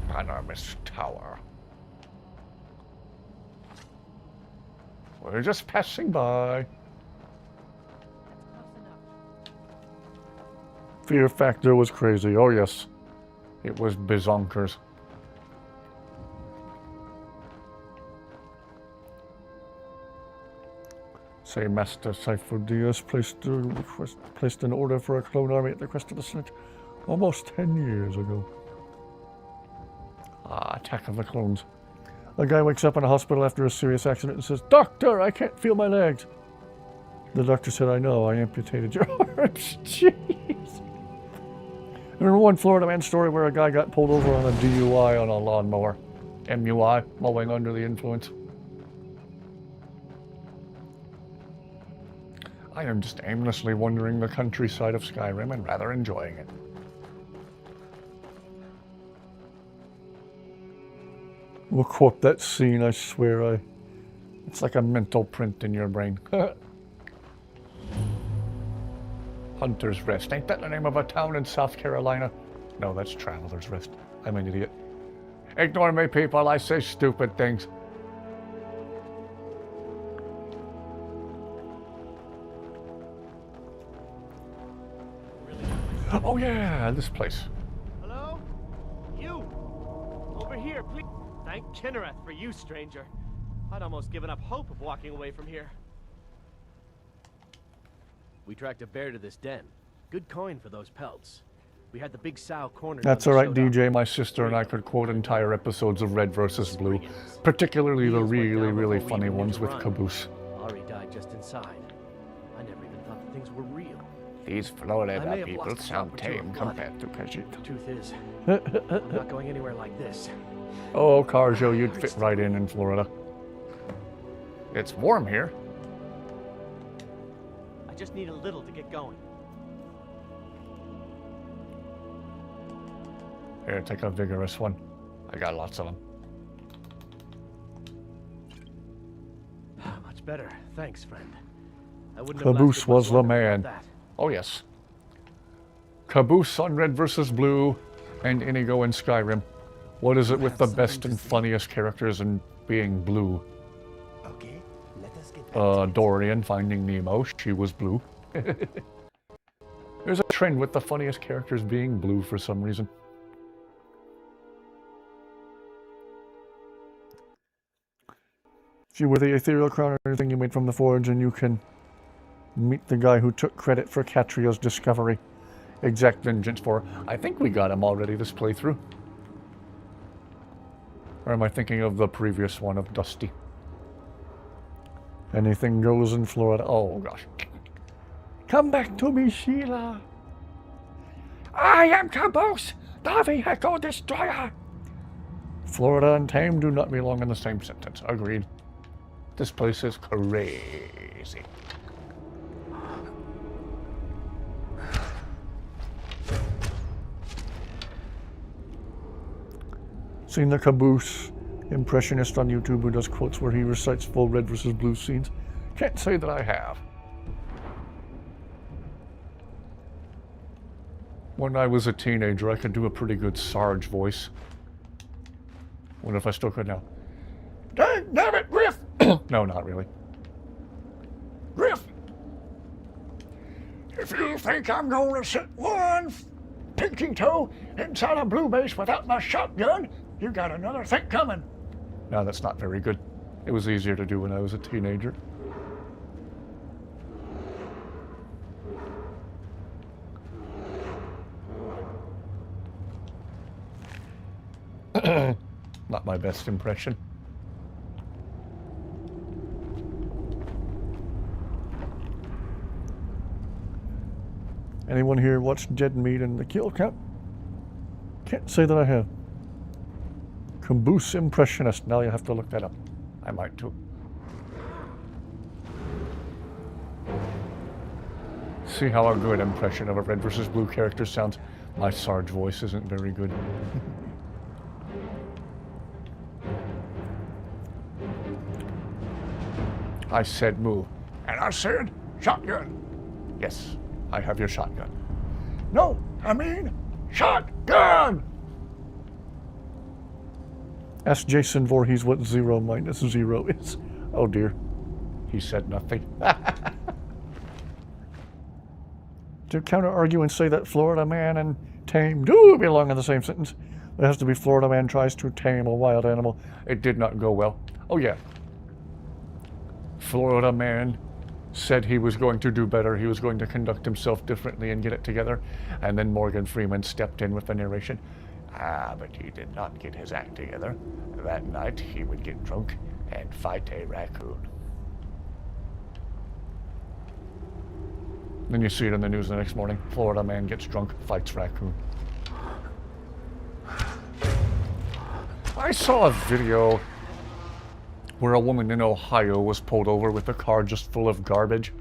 Panoramic Tower. We're just passing by. Fear Factor was crazy. Oh, yes. It was bizonkers. Say Master Cypher Diaz placed an order for a clone army at the request of the Senate almost 10 years ago. Attack of the Clones. A guy wakes up in a hospital after a serious accident and says, "Doctor, I can't feel my legs." The doctor said, "I know, I amputated your arms." Jeez. I remember one Florida man story where a guy got pulled over on a DUI on a lawnmower. MUI, mowing under the influence. I am just aimlessly wandering the countryside of Skyrim and rather enjoying it. We'll quote that scene, I swear. It's like a mental print in your brain. Hunter's Rest. Ain't that the name of a town in South Carolina? No, that's Traveler's Rest. I'm an idiot. Ignore me, people. I say stupid things. Oh yeah, this place. Hello? You! Over here, please. Thank Kinnereth for you, stranger. I'd almost given up hope of walking away from here. We tracked a bear to this den. Good coin for those pelts. We had the big sow cornered. That's alright, DJ. My sister and I could quote entire episodes of Red vs. Blue, particularly the really, really funny ones with Caboose. Ari died just inside. I never even thought that things were real. These Florida people sound tame compared to Khajiit. The truth is, I'm not going anywhere like this. Oh, Carjo, you'd fit right in Florida. It's warm here. I just need a little to get going. Here, take a vigorous one. I got lots of them. Much better. Thanks, friend. I wouldn't Caboose have was the without man. that. Oh, yes. Caboose on Red vs. Blue and Inigo in Skyrim. What is it with the best and funniest characters and being blue? Okay, let us get Dory in Finding Nemo, she was blue. There's a trend with the funniest characters being blue for some reason. If you wear the ethereal crown or anything you made from the forge, and you can meet the guy who took credit for Catria's discovery. Exact vengeance for... I think we got him already this playthrough. Or am I thinking of the previous one of Dusty? Anything goes in Florida. Oh, gosh. Come back to me, Sheila. I am Caboose, the vehicle destroyer. Florida and tame do not belong in the same sentence. Agreed. This place is crazy. Seen the Caboose impressionist on YouTube who does quotes where he recites full Red vs. Blue scenes. Can't say that I have. When I was a teenager, I could do a pretty good Sarge voice. Wonder if I still could now. Dang, damn it, Griff! No, not really. Griff! If you think I'm going to sit one pinky toe inside a blue base without my shotgun, you got another thing coming. No, that's not very good. It was easier to do when I was a teenager. Not my best impression. Anyone here watched Dead Meat and the Kill Count? Can't say that I have. Caboose impressionist. Now you have to look that up. I might too. See how a good impression of a Red vs. Blue character sounds. My Sarge voice isn't very good. I said move. And I said shotgun. Yes, I have your shotgun. No, I mean shotgun! Ask Jason Voorhees what 0 minus 0 is. Oh dear. He said nothing. To counter-argue and say that Florida man and tame do belong in the same sentence, it has to be Florida man tries to tame a wild animal. It did not go well. Oh yeah. Florida man said he was going to do better. He was going to conduct himself differently and get it together. And then Morgan Freeman stepped in with the narration. But he did not get his act together. That night he would get drunk and fight a raccoon. Then you see it in the news the next morning. Florida man gets drunk, fights raccoon. I saw a video where a woman in Ohio was pulled over with a car just full of garbage.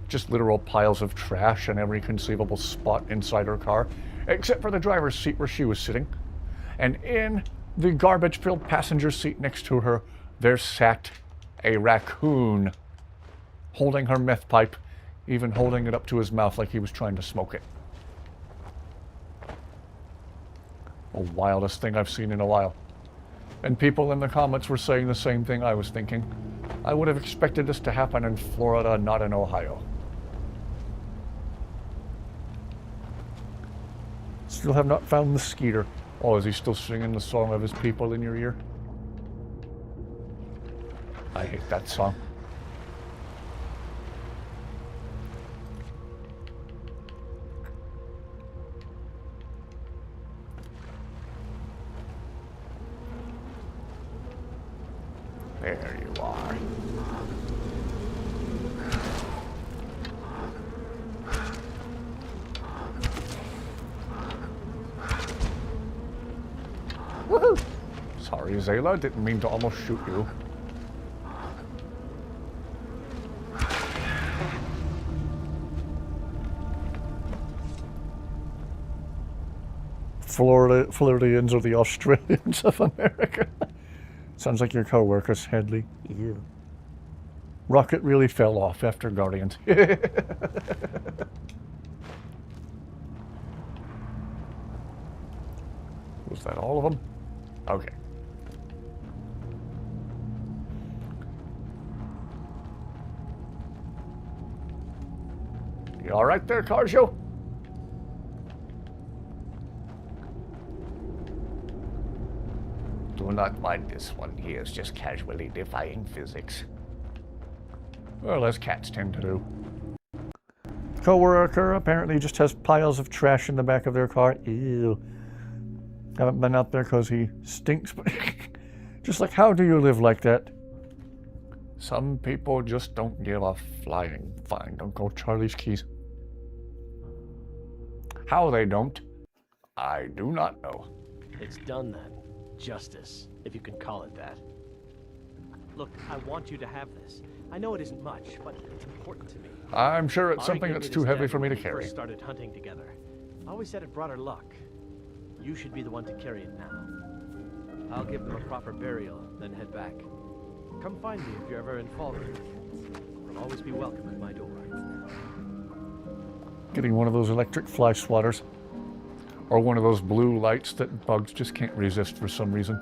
Just literal piles of trash in every conceivable spot inside her car, except for the driver's seat where she was sitting. And in the garbage-filled passenger seat next to her, there sat a raccoon holding her meth pipe, even holding it up to his mouth like he was trying to smoke it. The wildest thing I've seen in a while. And people in the comments were saying the same thing I was thinking. I would have expected this to happen in Florida, not in Ohio. Still have not found the Skeeter. Oh, is he still singing the song of his people in your ear? I hate that song. There you are. Woohoo! Sorry, Zayla, didn't mean to almost shoot you. Floridians are the Australians of America. Sounds like your co-workers, Headley. Yeah. Rocket really fell off after Guardians. Was that all of them? Okay. You all right there, Carjo? Do not mind this one. He is just casually defying physics. Well, as cats tend to do. Co-worker apparently just has piles of trash in the back of their car. Ew. Haven't been out there because he stinks, but just like, how do you live like that? Some people just don't give a flying fine. Don't go Charlie's Keys. How they don't, I do not know. It's done then. Justice, if you can call it that. Look, I want you to have this. I know it isn't much, but it's important to me. I'm sure it's Ari something gave that's me too this heavy dagger for me to when we carry. First started hunting together. I always said it brought her luck. You should be the one to carry it now. I'll give them a proper burial, then head back. Come find me if you're ever in Falkland. You'll always be welcome at my door. Getting one of those electric fly swatters. Or one of those blue lights that bugs just can't resist for some reason.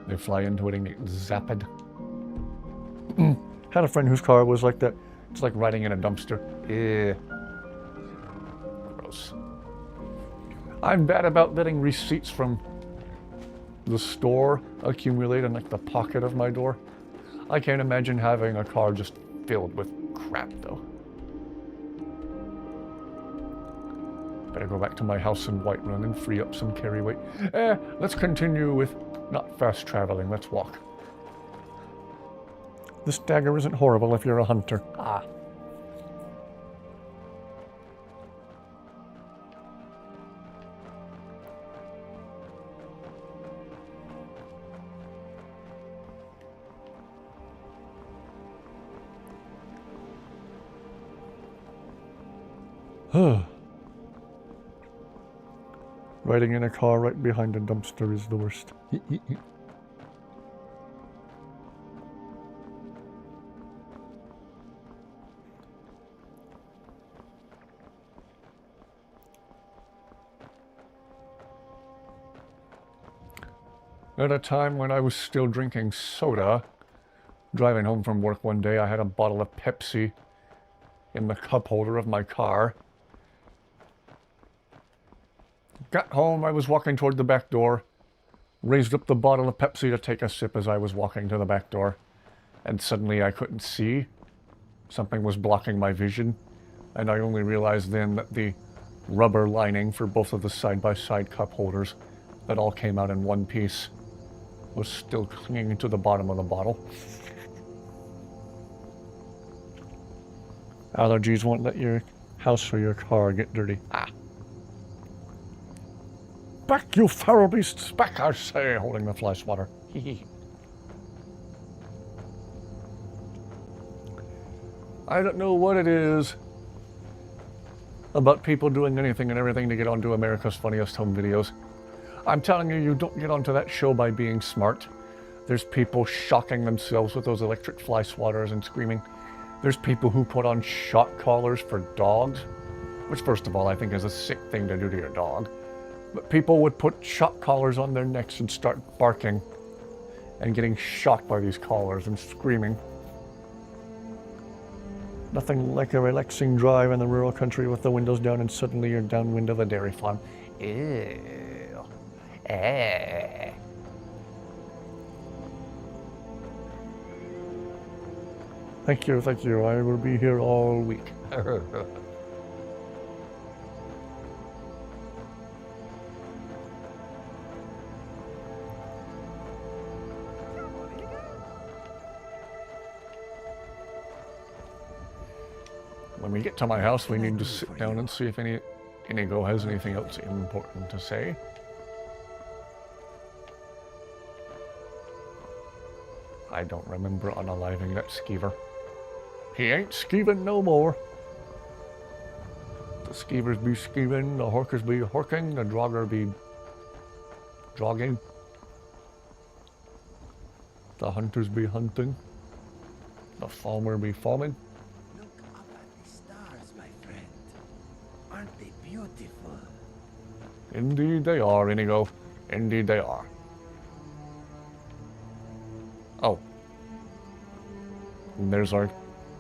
They fly into it and get zapped. Had a friend whose car was like that. It's like riding in a dumpster. Yeah. Gross. I'm bad about letting receipts from the store accumulate in like the pocket of my door. I can't imagine having a car just filled with crap though. Better go back to my house in Whiterun and free up some carry weight. Let's continue with not fast traveling. Let's walk. This dagger isn't horrible if you're a hunter. Ah. Riding in a car right behind a dumpster is the worst. At a time when I was still drinking soda, driving home from work one day, I had a bottle of Pepsi in the cup holder of my car. Got home, I was walking toward the back door, raised up the bottle of Pepsi to take a sip as I was walking to the back door, and suddenly I couldn't see. Something was blocking my vision, and I only realized then that the rubber lining for both of the side-by-side cup holders that all came out in one piece was still clinging to the bottom of the bottle. Allergies won't let your house or your car get dirty. Ah. Back, you feral beasts! Back, I say, holding the fly swatter. Hee. I don't know what it is about people doing anything and everything to get onto America's Funniest Home Videos. I'm telling you, you don't get onto that show by being smart. There's people shocking themselves with those electric fly swatters and screaming. There's people who put on shock collars for dogs, which first of all I think is a sick thing to do to your dog. But people would put shock collars on their necks and start barking and getting shocked by these collars and screaming. Nothing like a relaxing drive in the rural country with the windows down and suddenly you're downwind of a dairy farm. Ew. Eh. Thank you, thank you. I will be here all week. When we get to my house, we need to sit down and see if Inigo has anything else important to say. I don't remember unaliving that skeever. He ain't skeeving no more. The skeevers be skeeving, the horkers be horking, the drogger be drogging. The hunters be hunting. The farmer be farming. Look up at the stars, my friend. Aren't they beautiful? Indeed they are, Inigo. Indeed they are. Oh. And there's our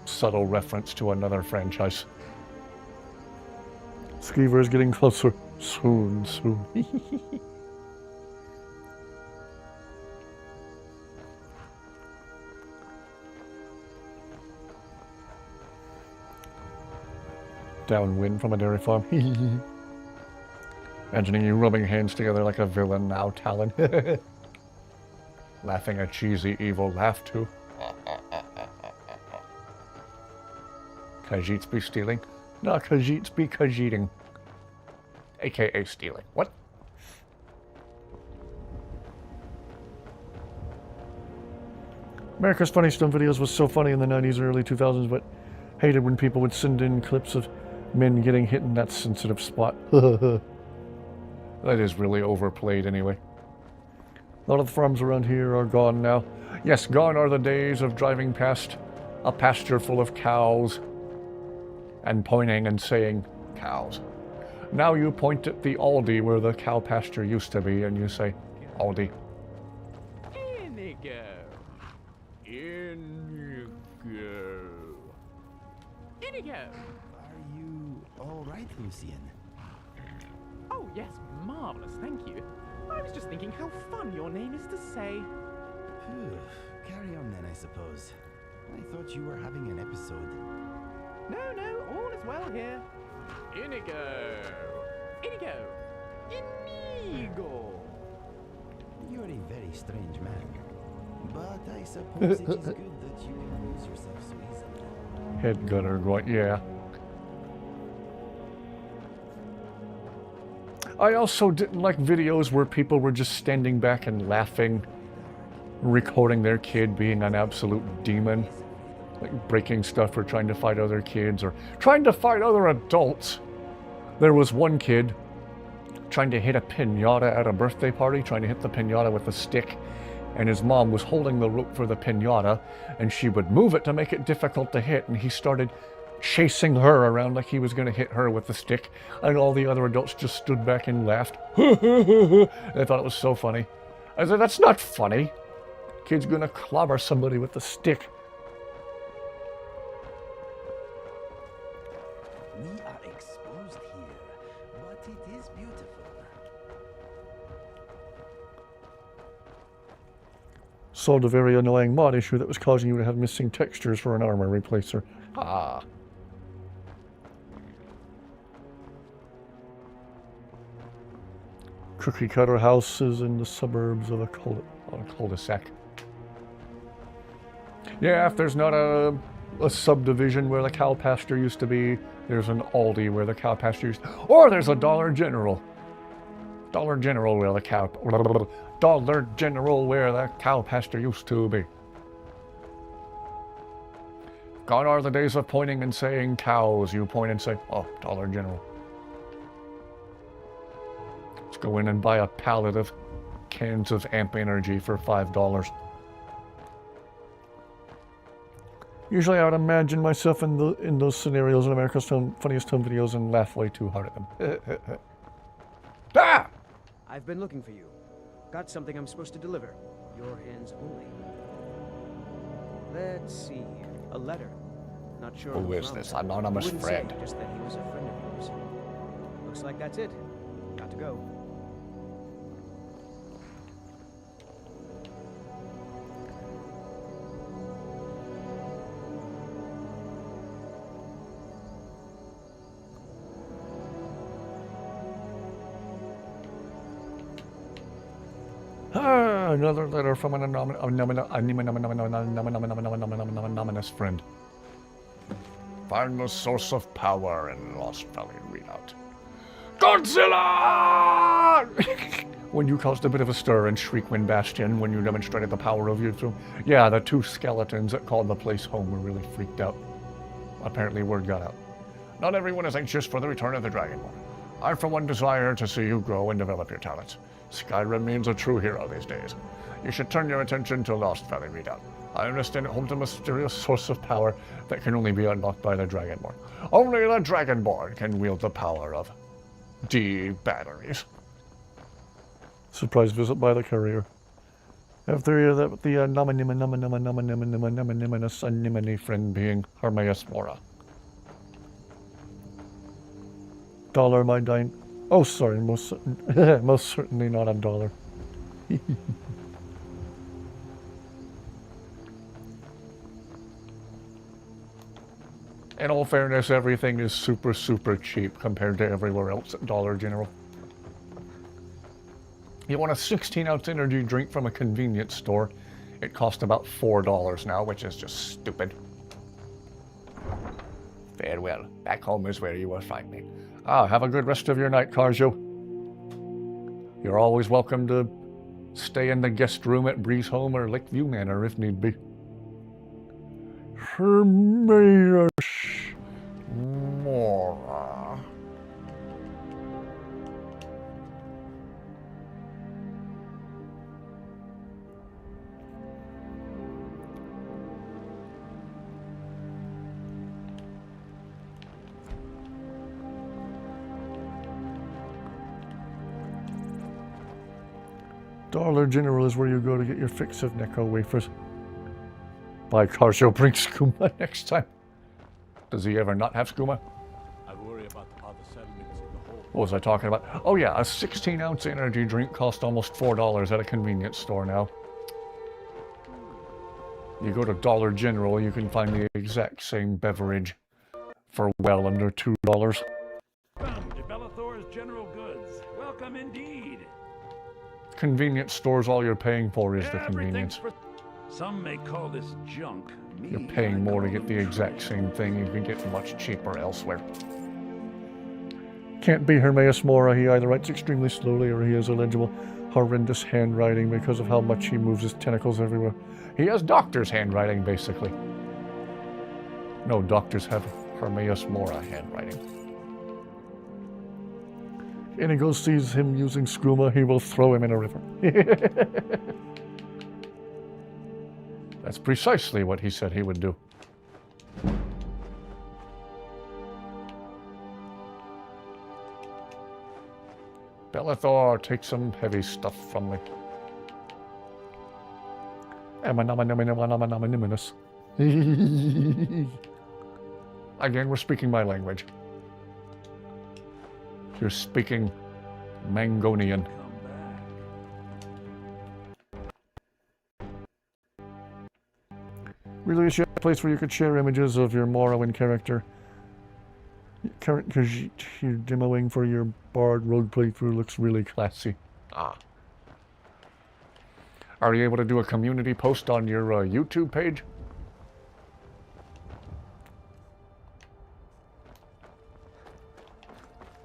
subtle reference to another franchise. Skeever is getting closer. Soon, soon. Downwind from a dairy farm. Imagining you rubbing hands together like a villain now, Talon. Laughing a cheesy, evil laugh too. Khajiits be stealing? No, Khajiits be Khajiiting. AKA stealing. What? America's Funny Stone Videos was so funny in the 90s and early 2000s, but hated when people would send in clips of men getting hit in that sensitive spot. That is really overplayed anyway. A lot of the farms around here are gone now. Yes, gone are the days of driving past a pasture full of cows and pointing and saying, cows. Now you point at the Aldi where the cow pasture used to be and you say, Aldi. Inigo. Inigo. Inigo. Are you all right, Lucian? Oh, yes, marvelous, thank you. I was just thinking how fun your name is to say. Phew. Carry on then, I suppose. I thought you were having an episode. No, all is well here. Inigo. Inigo. Inigo. You're a very strange man. But I suppose it is good that you can lose yourself so easily. Head gunner, right? Yeah. I also didn't like videos where people were just standing back and laughing, recording their kid being an absolute demon, like breaking stuff or trying to fight other kids or trying to fight other adults. There was one kid trying to hit a piñata at a birthday party, trying to hit the piñata with a stick, and his mom was holding the rope for the piñata, and she would move it to make it difficult to hit, and he started chasing her around like he was going to hit her with the stick, and all the other adults just stood back and laughed. They thought it was so funny. I said, that's not funny. Kid's going to clobber somebody with a stick. We are exposed here, but it is beautiful. Solved a very annoying mod issue that was causing you to have missing textures for an armor replacer. Ah. Cookie cutter houses in the suburbs of a cul-de-sac. Yeah, if there's not a subdivision where the cow pasture used to be, there's an Aldi where the cow pasture used to, or there's a Dollar General. Dollar General where the cow pasture used to be. Gone are the days of pointing and saying cows. You point and say, oh, Dollar General. Let's go in and buy a pallet of cans of amp energy for $5. Usually I would imagine myself in those scenarios in America's Funniest Home Videos and laugh way too hard at them. Ah! I've been looking for you. Got something I'm supposed to deliver. Your hands only. Let's see. A letter. Not sure Who is from. this anonymous Wouldn't friend? Say, just that he was a friend of yours. Looks like that's it. Got to go. Ah, another letter from an anonymous friend. Find the source of power in Lost Valley Readout. Godzilla! When you caused a bit of a stir in Shriekwind Bastion when you demonstrated the power of your throne. Yeah, the two skeletons that called the place home were really freaked out. Apparently word got out. Not everyone is anxious for the return of the Dragonborn. I, for one, desire to see you grow and develop your talents. Skyrim means a true hero these days. You should turn your attention to Lost Valley Readout. I understand it holds a mysterious source of power that can only be unlocked by the Dragonborn. Only the Dragonborn can wield the power of D batteries. Surprise visit by the courier. After the anemone friend being Hermaeus Mora. Dollar my dine. Oh, sorry, most certainly not a dollar. In all fairness, everything is super, super cheap compared to everywhere else at Dollar General. You want a 16-ounce energy drink from a convenience store, it costs about $4 now, which is just stupid. Farewell. Back home is where you will find me. Ah, have a good rest of your night, Karjo. You're always welcome to stay in the guest room at Breeze Home or Lakeview Manor if need be. Hermaeus Mora. Dollar General is where you go to get your fix of Necco wafers. Buy Karjo, bring skooma next time. Does he ever not have skooma? I worry about the other settlements in the whole. What was I talking about? Oh yeah, a 16-ounce energy drink costs almost $4 at a convenience store now. You go to Dollar General, you can find the exact same beverage for well under $2. Welcome to Bellathor's General Goods. Welcome indeed. Convenience stores, all you're paying for is the convenience. Some may call this junk. You're paying more to get the exact same thing you can get much cheaper elsewhere. Can't be Hermaeus Mora. He either writes extremely slowly or he has illegible, horrendous handwriting because of how much he moves his tentacles everywhere. He has doctor's handwriting, basically. No, doctors have Hermaeus Mora handwriting. Inigo sees him using skooma, he will throw him in a river. That's precisely what he said he would do. Bellathor, take some heavy stuff from me. Again, we're speaking my language. You're speaking Mangonian. Really wish you had a place where you could share images of your Morrowind character. Because your demoing for your Bard road playthrough looks really classy. Ah. Are you able to do a community post on your YouTube page?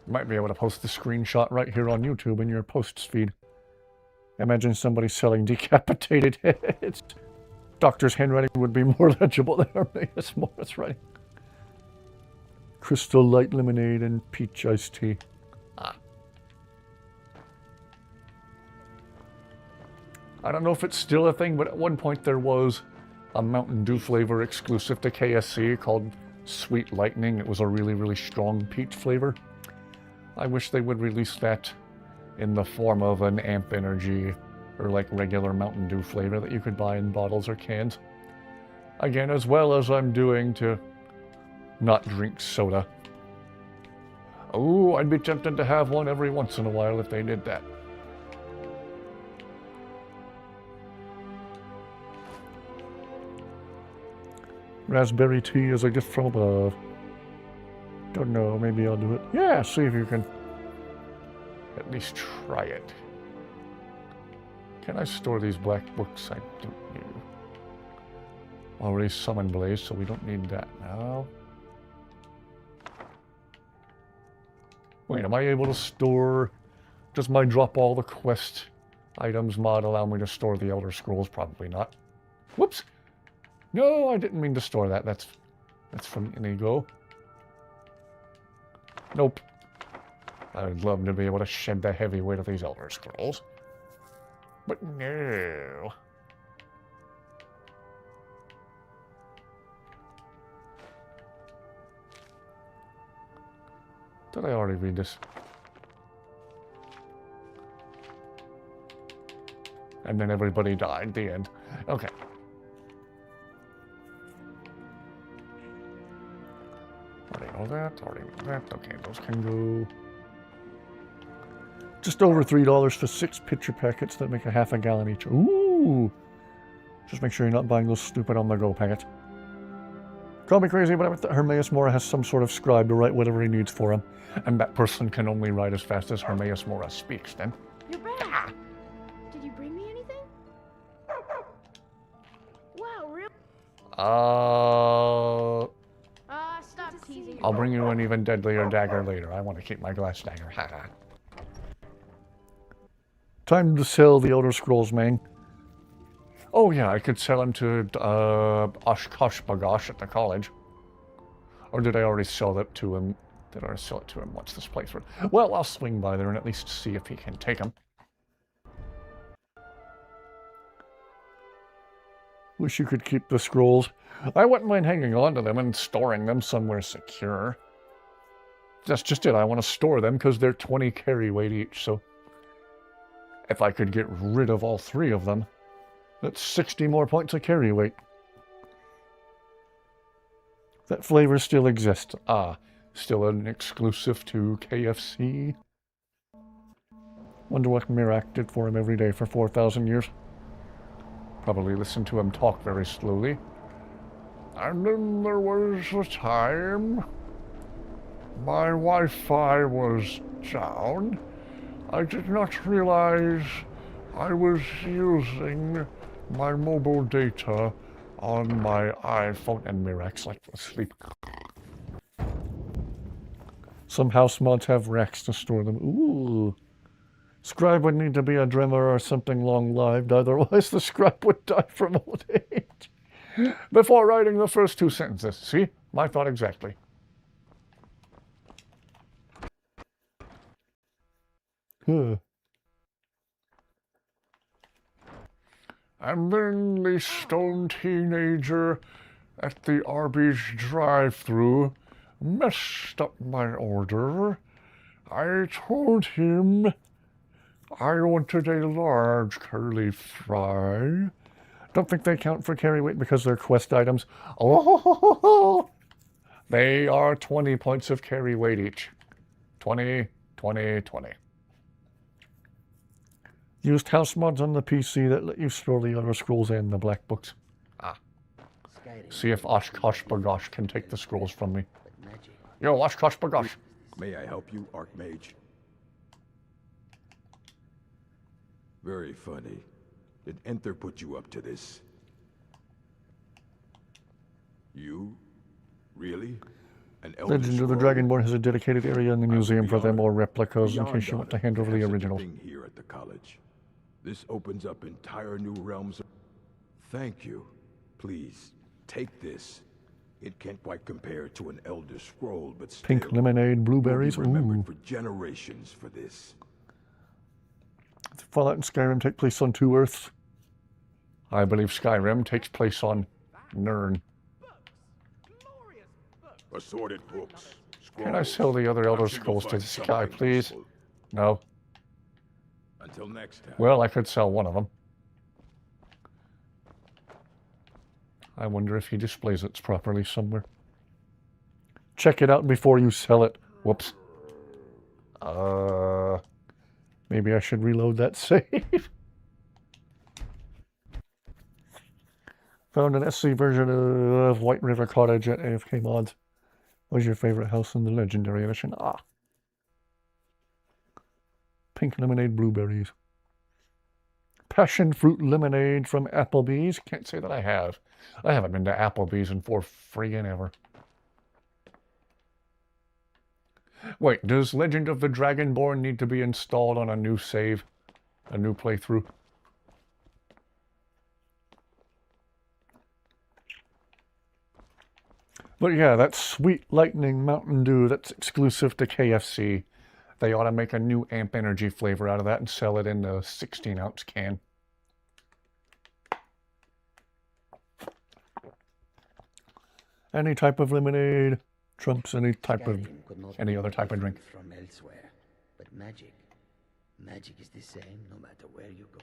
You might be able to post the screenshot right here on YouTube in your posts feed. Imagine somebody selling decapitated heads. Doctor's handwriting would be more legible than Hermaeus Mora's writing. Crystal Light Lemonade and Peach Iced Tea. Ah. I don't know if it's still a thing, but at one point there was a Mountain Dew flavor exclusive to KSC called Sweet Lightning. It was a really, really strong peach flavor. I wish they would release that in the form of an Amp Energy or like regular Mountain Dew flavor that you could buy in bottles or cans. Again, as well as I'm doing to not drink soda. Oh, I'd be tempted to have one every once in a while if they did that. Raspberry tea is a gift from above. Don't know, maybe I'll do it. Yeah, see if you can at least try it. Can I store these black books? I don't know. Already summoned Blaze, so we don't need that now. Wait, am I able to store... Does my drop all the quest items mod allow me to store the Elder Scrolls? Probably not. Whoops! No, I didn't mean to store that. That's from Inigo. Nope. I would love to be able to shed the heavy weight of these Elder Scrolls. But no. Did I already read this? And then everybody died, the end. Okay. Already know that, already know that. Okay, those can go. Just over $3 for 6 pitcher packets that make a half a gallon each. Ooh! Just make sure you're not buying those stupid on-the-go packets. Call me crazy, but I bet that Hermaeus Mora has some sort of scribe to write whatever he needs for him. And that person can only write as fast as Hermaeus Mora speaks, then. You're back! Did you bring me anything? Wow, really? Stop teasing. I'll bring you an even deadlier dagger later. I want to keep my glass dagger. Haha. Time to sell the Elder Scrolls, man. Oh yeah, I could sell him to Oshkosh Bagosh at the college. Or did I already sell that to him? Did I sell it to him once this playthrough? Well, I'll swing by there and at least see if he can take them. Wish you could keep the scrolls. I wouldn't mind hanging on to them and storing them somewhere secure. That's just it. I want to store them because they're 20 carry weight each, so... If I could get rid of all 3 of them, that's 60 more points of carry weight. That flavor still exists. Ah, still an exclusive to KFC. Wonder what Mirak did for him every day for 4,000 years. Probably listened to him talk very slowly. And then there was a time my Wi-Fi was down. I did not realize I was using my mobile data on my iPhone, and Mirak's like asleep. Some house mods have racks to store them. Ooh. Scribe would need to be a drummer or something long-lived, otherwise the scribe would die from old age. Before writing the first 2 sentences. See? My thought exactly. Huh. And then the stone teenager at the Arby's drive-thru messed up my order. I told him I wanted a large curly fry. Don't think they count for carry weight because they're quest items. Oh, they are 20 points of carry weight each. 20, 20, 20. Used house mods on the PC that let you store the Elder Scrolls and the Black Books. Ah. See if Oshkosh Bagosh can take the scrolls from me. Yo, Oshkosh Bagosh. May I help you, Archmage? Very funny. Did Enter put you up to this? You? Really? An Elder Legend of the Scroll? Dragonborn has a dedicated area in the museum for them or replicas in case you want to hand over the originals. Here at the college. This opens up entire new realms. Thank you. Please, take this. It can't quite compare to an Elder Scroll, but still, Pink lemonade, blueberries. you'll be remembered Ooh. for generations for this. Fallout and Skyrim take place on 2 Earths. I believe Skyrim takes place on Nirn. Assorted books. Can I sell the other Elder Scrolls to this guy, please? No. Until next time. Well, I could sell one of them. I wonder if he displays it properly somewhere. Check it out before you sell it. Whoops. Maybe I should reload that save. Found an SC version of White River Cottage at AFK Mods. What's your favorite house in the Legendary Edition? Pink lemonade blueberries. Passion fruit lemonade from Applebee's. Can't say that I have. I haven't been to Applebee's in for friggin' ever. Wait, does Legend of the Dragonborn need to be installed on a new save? A new playthrough? But yeah, that Sweet Lightning Mountain Dew, that's exclusive to KFC. They ought to make a new Amp Energy flavor out of that and sell it in a 16-ounce can. Any type of lemonade trumps any type of any other type of drink. From elsewhere, but magic is the same no matter where you go.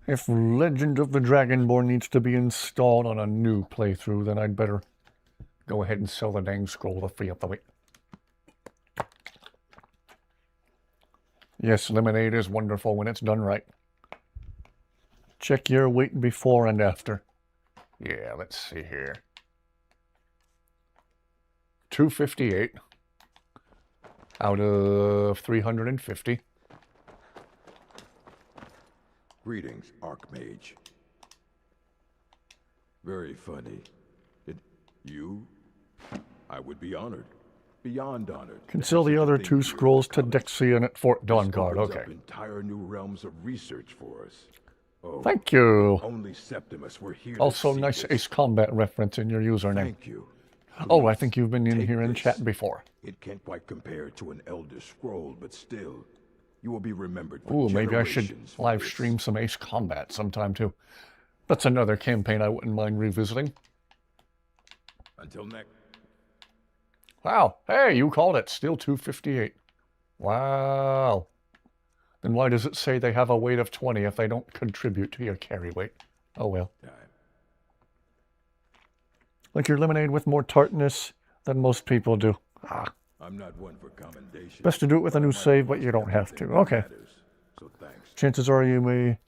If Legend of the Dragonborn needs to be installed on a new playthrough, then I'd better go ahead and sell the dang scroll to free up the weight. Yes, lemonade is wonderful when it's done right. Check your weight before and after. Yeah, let's see here. 258 out of 350. Greetings, Archmage. Very funny. You? I would be honored. Beyond honored. Can sell the other 2 scrolls to Dexian at Fort Dawnguard. Okay. Up entire new realms of research for us. Oh, thank you. Only Septimus were here. Also, nice Ace Combat reference in your username. Thank you. Oh, I think you've been in here in chat before. It can't quite compare to an Elder Scroll, but still, you will be remembered for Ooh, maybe I should live stream some Ace Combat sometime too. That's another campaign I wouldn't mind revisiting. Until next. Wow. Hey, you called it. Still 258. Wow. Then why does it say they have a weight of 20 if they don't contribute to your carry weight? Oh well. Like your lemonade with more tartness than most people do. I'm not one for commendation. Best to do it with a new save, but you don't have to. Okay. So thanks. Chances are you may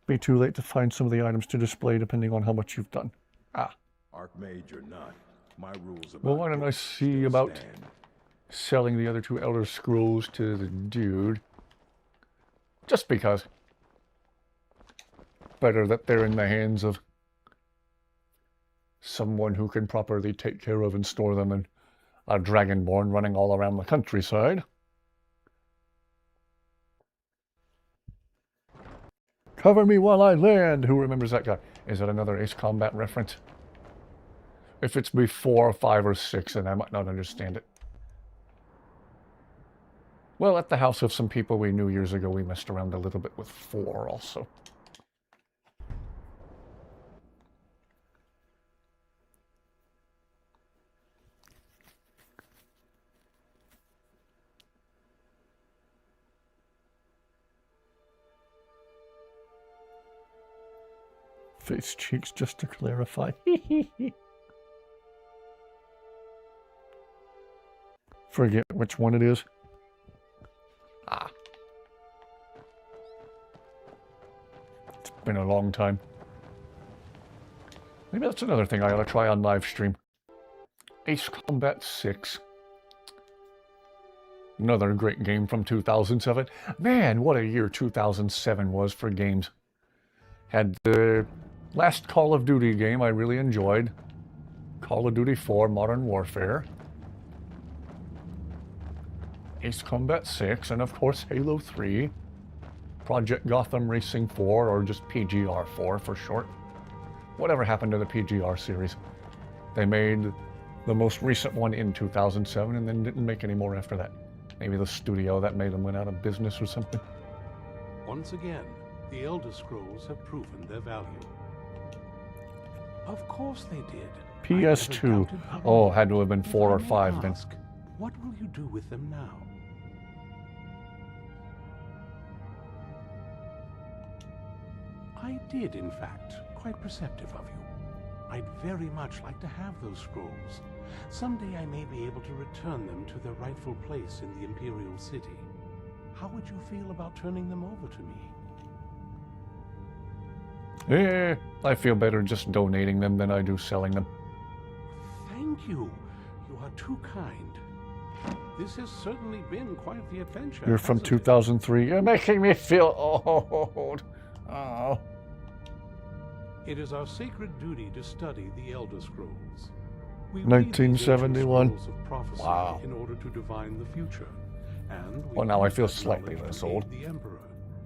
be too late to find some of the items to display depending on how much you've done. Archmage or not, my rules about well, why don't I see about selling the other 2 Elder Scrolls to the dude? Just because. Better that they're in the hands of someone who can properly take care of and store them than a Dragonborn running all around the countryside. Cover me while I land! Who remembers that guy? Is that another Ace Combat reference? If it's before 5 or 6, then I might not understand it. Well, at the house of some people we knew years ago, we messed around a little bit with 4 also. Face cheeks just to clarify. Forget which one it is. It's been a long time. Maybe that's another thing I ought to try on live stream. Ace Combat 6. Another great game from 2007. Man, what a year 2007 was for games. Had the last Call of Duty game I really enjoyed. Call of Duty 4 Modern Warfare. Ace Combat 6, and of course Halo 3. Project Gotham Racing 4, or just PGR 4 for short. Whatever happened to the PGR series? They made the most recent one in 2007 and then didn't make any more after that. Maybe the studio that made them went out of business or something. Once again, the Elder Scrolls have proven their value. Of course they did. PS2. Oh, had to have been 4 or 5 then. What will you do with them now? I did, in fact. Quite perceptive of you. I'd very much like to have those scrolls. Someday I may be able to return them to their rightful place in the Imperial City. How would you feel about turning them over to me? I feel better just donating them than I do selling them. Thank you. You are too kind. This has certainly been quite the adventure. You're from 2003. You're making me feel old. Oh. It is our sacred duty to study the Elder Scrolls. We 1971. read these ancient scrolls of prophecy Wow. in order to divine the future. And we Well, now I use feel that slightly knowledge less to aid old. the Emperor.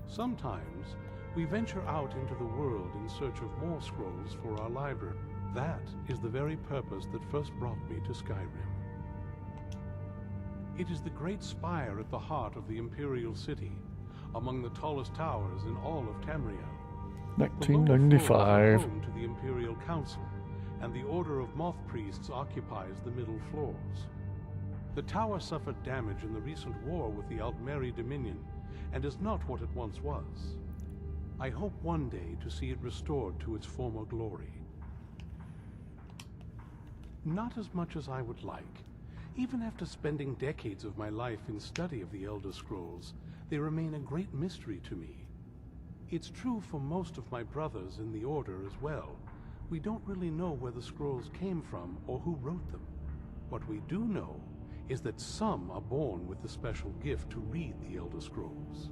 Sometimes we venture out into the world in search of more scrolls for our library. That is the very purpose that first brought me to Skyrim. It is the great spire at the heart of the Imperial City, among the tallest towers in all of Tamriel. The lower floors are 1995. home to the Imperial Council, and the Order of Moth Priests occupies the middle floors. The tower suffered damage in the recent war with the Altmeri Dominion, and is not what it once was. I hope one day to see it restored to its former glory. Not as much as I would like. Even after spending decades of my life in study of the Elder Scrolls, they remain a great mystery to me. It's true for most of my brothers in the Order as well. We don't really know where the scrolls came from or who wrote them. What we do know is that some are born with the special gift to read the Elder Scrolls.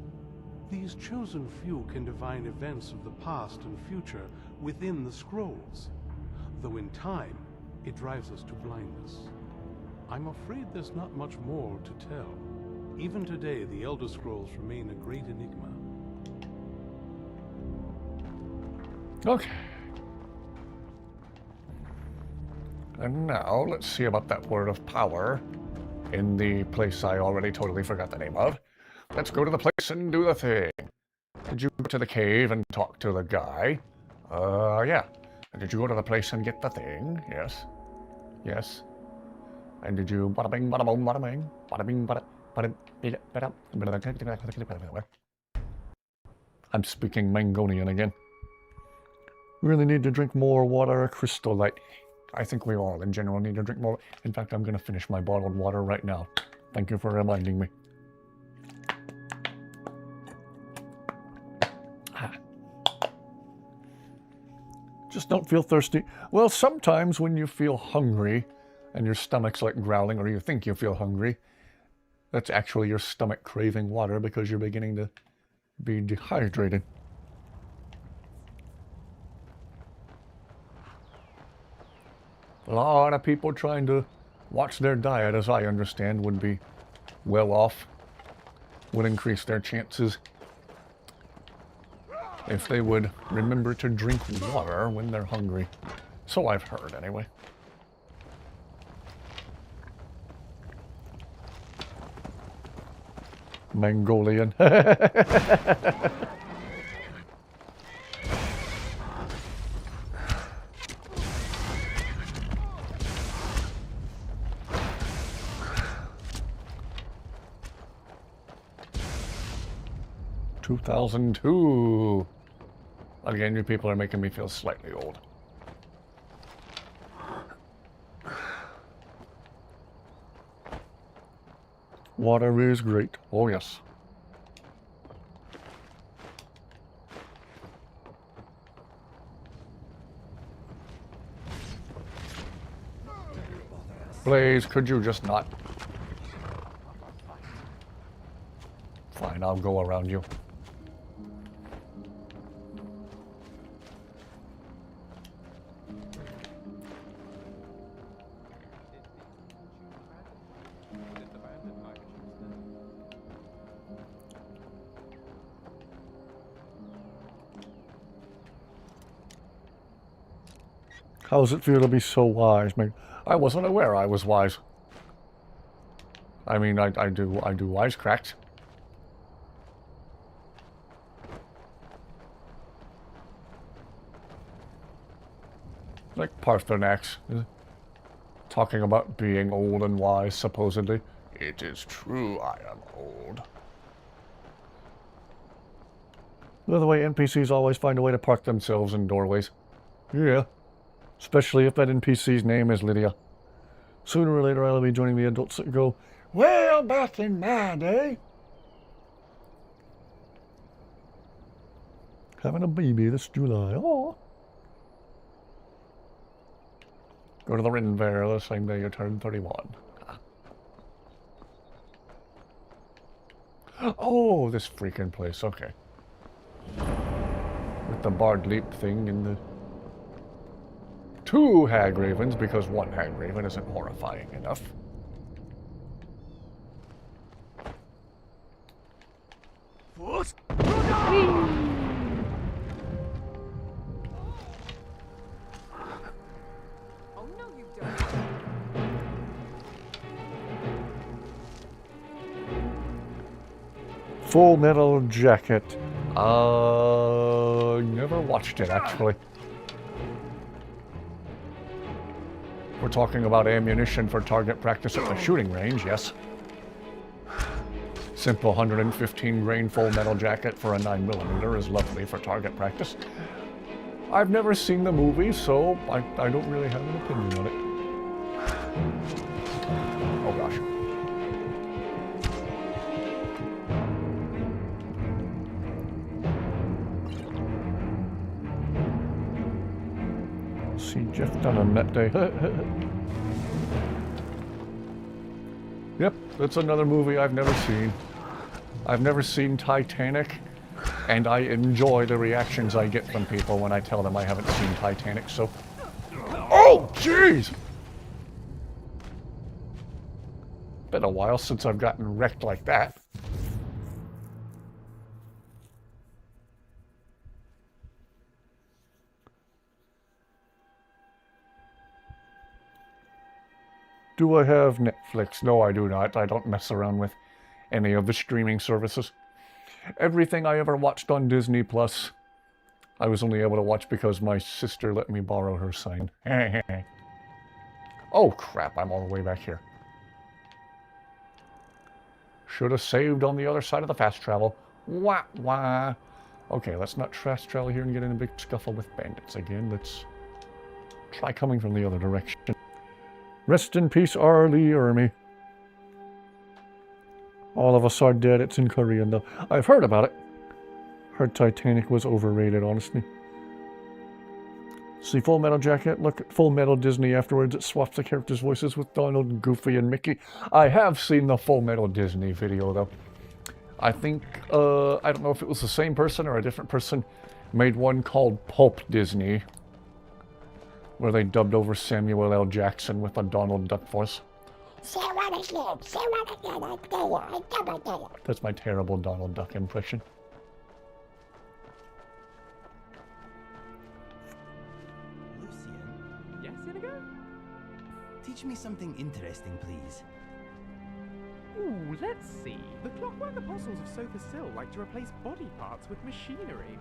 These chosen few can divine events of the past and future within the scrolls, though in time it drives us to blindness. I'm afraid there's not much more to tell. Even today, the Elder Scrolls remain a great enigma. Okay. And now, let's see about that word of power in the place I already totally forgot the name of. Let's go to the place and do the thing. Did you go to the cave and talk to the guy? Yeah. And did you go to the place and get the thing? Yes. Yes. And did you bada bing, bada boom, bada bing, bada bing, bada, bada. I'm speaking Mangonian again. Really need to drink more water, Crystal Light. I think we all in general need to drink more. In fact, I'm going to finish my bottled water right now. Thank you for reminding me. Just don't feel thirsty. Well, sometimes when you feel hungry and your stomach's like growling, or you think you feel hungry, that's actually your stomach craving water because you're beginning to be dehydrated. A lot of people trying to watch their diet, as I understand, would be well off, would increase their chances if they would remember to drink water when they're hungry. So I've heard, anyway. Mongolian. ...2002. Again, you people are making me feel slightly old. Water is great. Oh, yes. Blaze, could you just not? Fine, I'll go around you. How does it feel to be so wise, man? I wasn't aware I was wise. I mean, I do wisecracks. Like Parthenax, talking about being old and wise, supposedly. It is true, I am old. By the way, NPCs always find a way to park themselves in doorways. Yeah. Especially if that NPC's name is Lydia. Sooner or later I'll be joining the adults that go, well, back in my day. Having a baby this July. Oh. Go to the Rin Fair the same day you turn 31. Oh, this freaking place. Okay. With the Bard Leap thing and the 2 Hag Ravens, because 1 Hag Raven isn't horrifying enough. Full Metal Jacket. Never watched it, actually. We're talking about ammunition for target practice at the shooting range, yes. Simple 115 grain Full Metal Jacket for a 9mm is lovely for target practice. I've never seen the movie, so I don't really have an opinion on it. Oh gosh. See Jeff Dunham that day. Yep, that's another movie I've never seen. I've never seen Titanic, and I enjoy the reactions I get from people when I tell them I haven't seen Titanic, so... Oh, jeez! Been a while since I've gotten wrecked like that. Do I have Netflix? No, I do not. I don't mess around with any of the streaming services. Everything I ever watched on Disney Plus, I was only able to watch because my sister let me borrow her sign. Oh crap, I'm all the way back here. Should have saved on the other side of the fast travel. Wah wah. Okay, let's not fast travel here and get in a big scuffle with bandits again. Let's try coming from the other direction. Rest in peace, R. Lee Ermey. All of us are dead. It's in Korean, though. I've heard about it. Heard Titanic was overrated, honestly. See Full Metal Jacket? Look at Full Metal Disney afterwards. It swaps the characters' voices with Donald, Goofy, and Mickey. I have seen the Full Metal Disney video, though. I think, I don't know if it was the same person or a different person, made one called Pulp Disney, where they dubbed over Samuel L. Jackson with a Donald Duck voice. That's my terrible Donald Duck impression. Lucian? Yes, Inigo? Teach me something interesting, please. Ooh, let's see. The Clockwork Apostles of Sophus Sill like to replace body parts with machinery.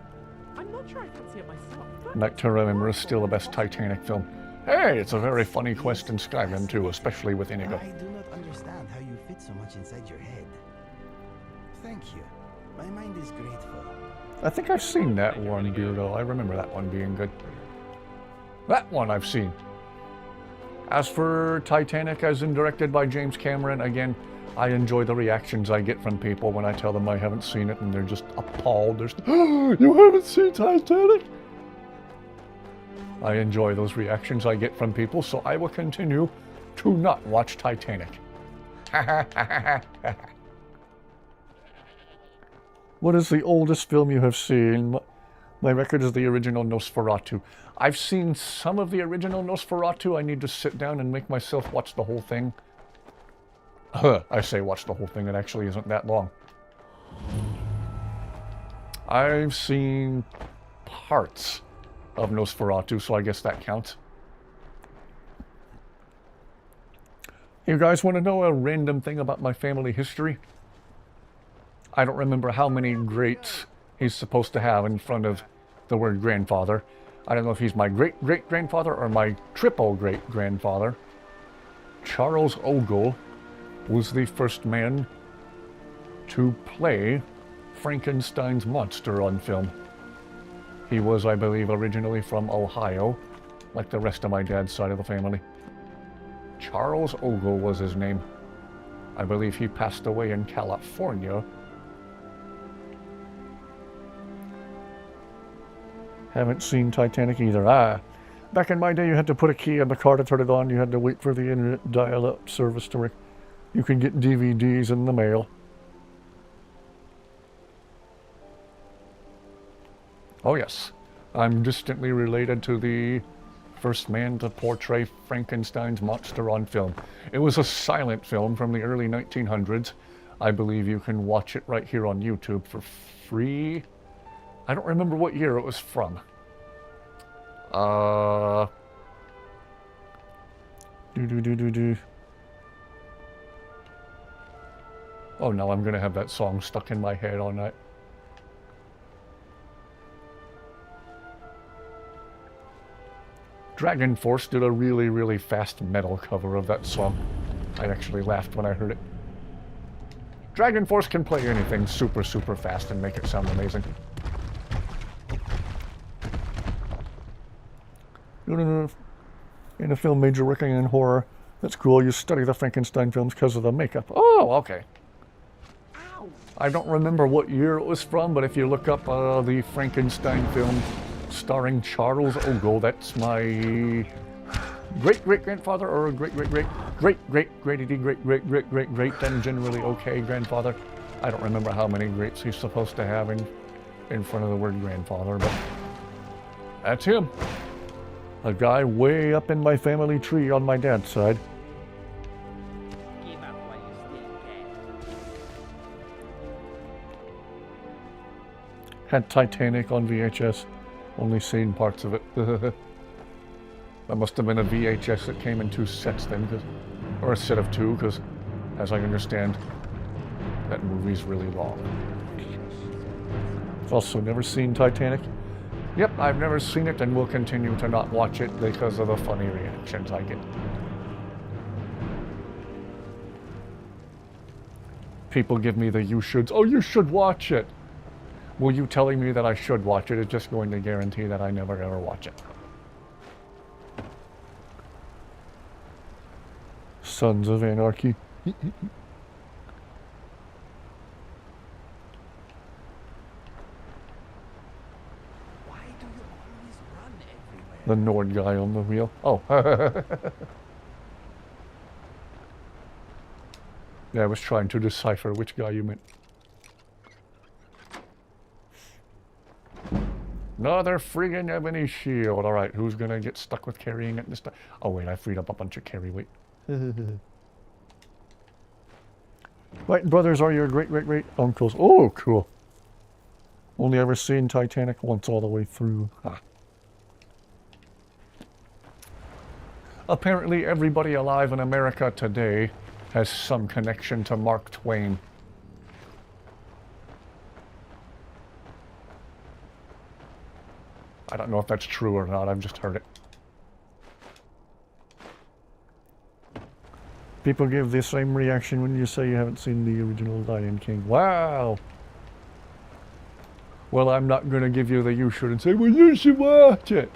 I'm not sure I fancy it myself, but... Night to Remember is still the best Titanic film. Hey, it's a very funny quest in Skyrim too, especially with Inigo. I do not understand how you fit so much inside your head. Thank you. My mind is grateful. I think I've seen that one, Beardo. I remember that one being good. That one I've seen. As for Titanic, as in directed by James Cameron, again, I enjoy the reactions I get from people when I tell them I haven't seen it and they're just appalled. There's, oh, you haven't seen Titanic? I enjoy those reactions I get from people, so I will continue to not watch Titanic. What is the oldest film you have seen? My record is the original Nosferatu. I've seen some of the original Nosferatu. I need to sit down and make myself watch the whole thing. I say watch the whole thing, it actually isn't that long. I've seen parts of Nosferatu, so I guess that counts. You guys want to know a random thing about my family history? I don't remember how many greats he's supposed to have in front of the word grandfather. I don't know if he's my great-great-grandfather or my triple-great-grandfather. Charles Ogle was the first man to play Frankenstein's monster on film. He was, I believe, originally from Ohio, like the rest of my dad's side of the family. Charles Ogle was his name. I believe he passed away in California. Haven't seen Titanic either. Ah, back in my day, you had to put a key in the car to turn it on. You had to wait for the internet dial-up service to work. You can get DVDs in the mail. Oh yes, I'm distantly related to the first man to portray Frankenstein's monster on film. It was a silent film from the early 1900s. I believe you can watch it right here on YouTube for free. I don't remember what year it was from. Oh, now I'm gonna have that song stuck in my head all night. Dragon Force did a really, really fast metal cover of that song. I actually laughed when I heard it. Dragon Force can play anything super, super fast and make it sound amazing. In a film major working in horror, that's cool. You study the Frankenstein films because of the makeup. Oh, okay. I don't remember what year it was from, but if you look up the Frankenstein film starring Charles Ogle, that's my great-great-grandfather or great-great-great-great-great-great-great-great-great and generally okay grandfather. I don't remember how many greats he's supposed to have in front of the word grandfather, but that's him. A guy way up in my family tree on my dad's side. Had Titanic on VHS. Only seen parts of it. That must have been a VHS that came in 2 sets then, or a set of 2, because, as I understand, that movie's really long. I've also never seen Titanic. Yep, I've never seen it and will continue to not watch it because of the funny reactions I get. People give me the you shoulds. Oh, you should watch it! Well, you telling me that I should watch it is just going to guarantee that I never ever watch it. Sons of Anarchy. The Nord guy on the wheel. Oh. Yeah, I was trying to decipher which guy you meant. Another friggin' ebony shield. Alright, who's gonna get stuck with carrying it this time? Oh wait, I freed up a bunch of carry weight. Right, brothers are your great-great-great uncles. Oh, cool. Only ever seen Titanic once all the way through. Huh. Apparently everybody alive in America today has some connection to Mark Twain. I don't know if that's true or not, I've just heard it. People give the same reaction when you say you haven't seen the original Lion King. Wow! Well, I'm not going to give you the you should and say, well, you should watch it.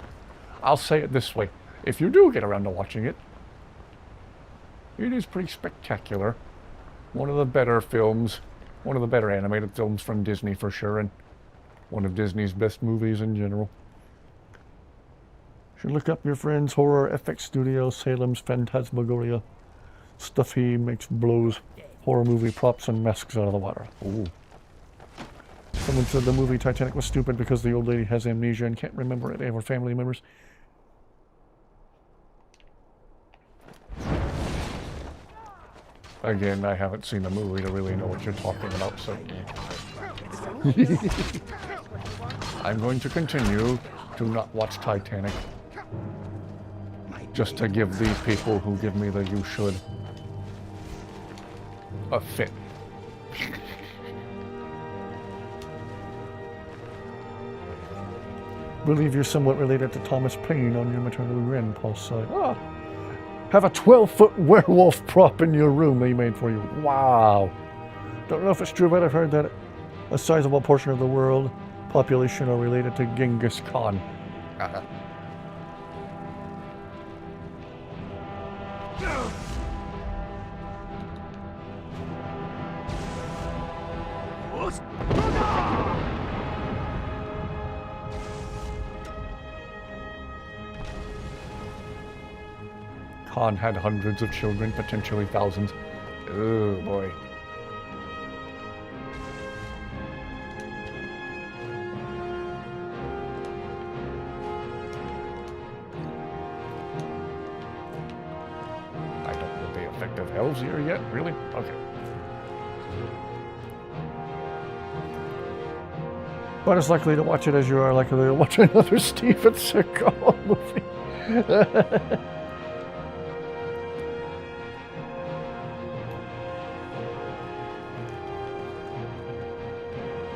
I'll say it this way. If you do get around to watching it, it is pretty spectacular. One of the better films, one of the better animated films from Disney for sure, and one of Disney's best movies in general. You should look up your friend's Horror FX Studio, Salem's Phantasmagoria. Stuff he makes blows horror movie props and masks out of the water. Ooh. Someone said the movie Titanic was stupid because the old lady has amnesia and can't remember any of her family members. Again, I haven't seen the movie to really know what you're talking about, so... I'm going to continue to not watch Titanic. Just to give the people who give me the you should a fit. Believe you're somewhat related to Thomas Paine on your maternal grandpa's side. Ah! Have a 12-foot werewolf prop in your room they made for you. Wow! Don't know if it's true, but I've heard that a sizable portion of the world population are related to Genghis Khan. ghost! Khan had hundreds of children, potentially thousands. Oh boy. I don't know the effect of elves here yet, really? Okay. But as likely to watch it as you are likely to watch another Steven Seagal movie.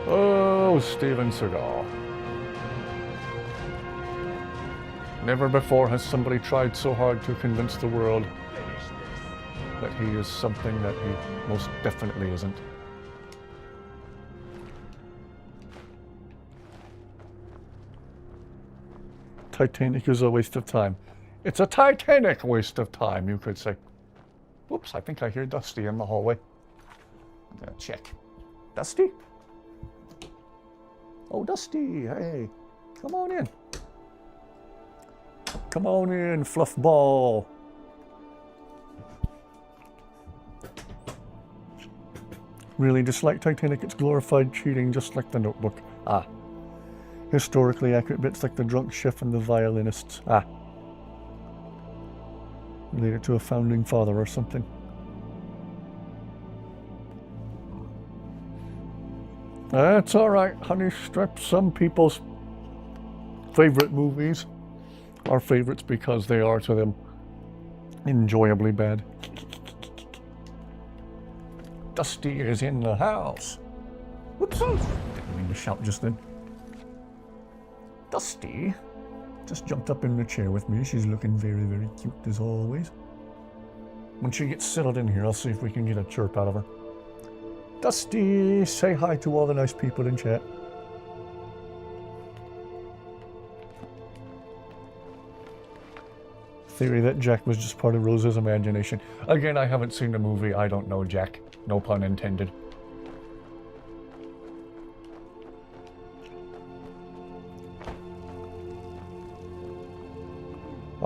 Oh, Steven Seagal. Never before has somebody tried so hard to convince the world that he is something that he most definitely isn't. Titanic is a waste of time. It's a Titanic waste of time, you could say. Whoops, I think I hear Dusty in the hallway. I'm gonna check. Dusty? Oh, Dusty, hey. Come on in. Come on in, fluff ball. Really, just like Titanic, it's glorified cheating, just like The Notebook. Ah. Historically accurate bits like the drunk chef and the violinists. Ah. Related to a founding father or something. That's alright, honey strip. Some people's favorite movies are favorites because they are to them enjoyably bad. Dusty is in the house. Whoops. Didn't mean to shout just then. Dusty just jumped up in the chair with me. She's looking very, very cute as always. When she gets settled in here, I'll see if we can get a chirp out of her. Dusty, say hi to all the nice people in chat. Theory that Jack was just part of Rose's imagination. Again, I haven't seen the movie. I don't know Jack. No pun intended.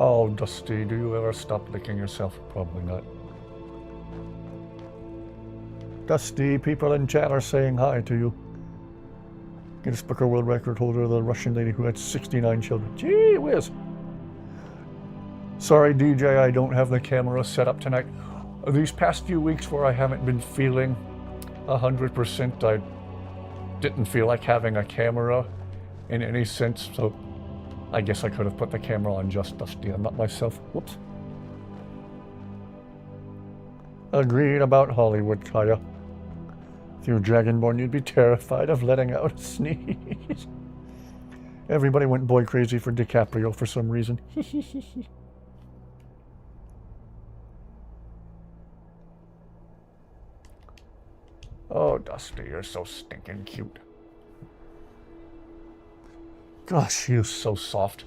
Oh, Dusty, do you ever stop licking yourself? Probably not. Dusty, people in chat are saying hi to you. Guinness Book of World Record holder, the Russian lady who had 69 children. Gee whiz! Sorry, DJ, I don't have the camera set up tonight. These past few weeks where I haven't been feeling 100%, I didn't feel like having a camera in any sense, so I guess I could have put the camera on just Dusty and not myself. Whoops. Agreed about Hollywood, Kaya. If you were Dragonborn, you'd be terrified of letting out a sneeze. Everybody went boy crazy for DiCaprio for some reason. Oh, Dusty, you're so stinking cute. Gosh, you're so soft.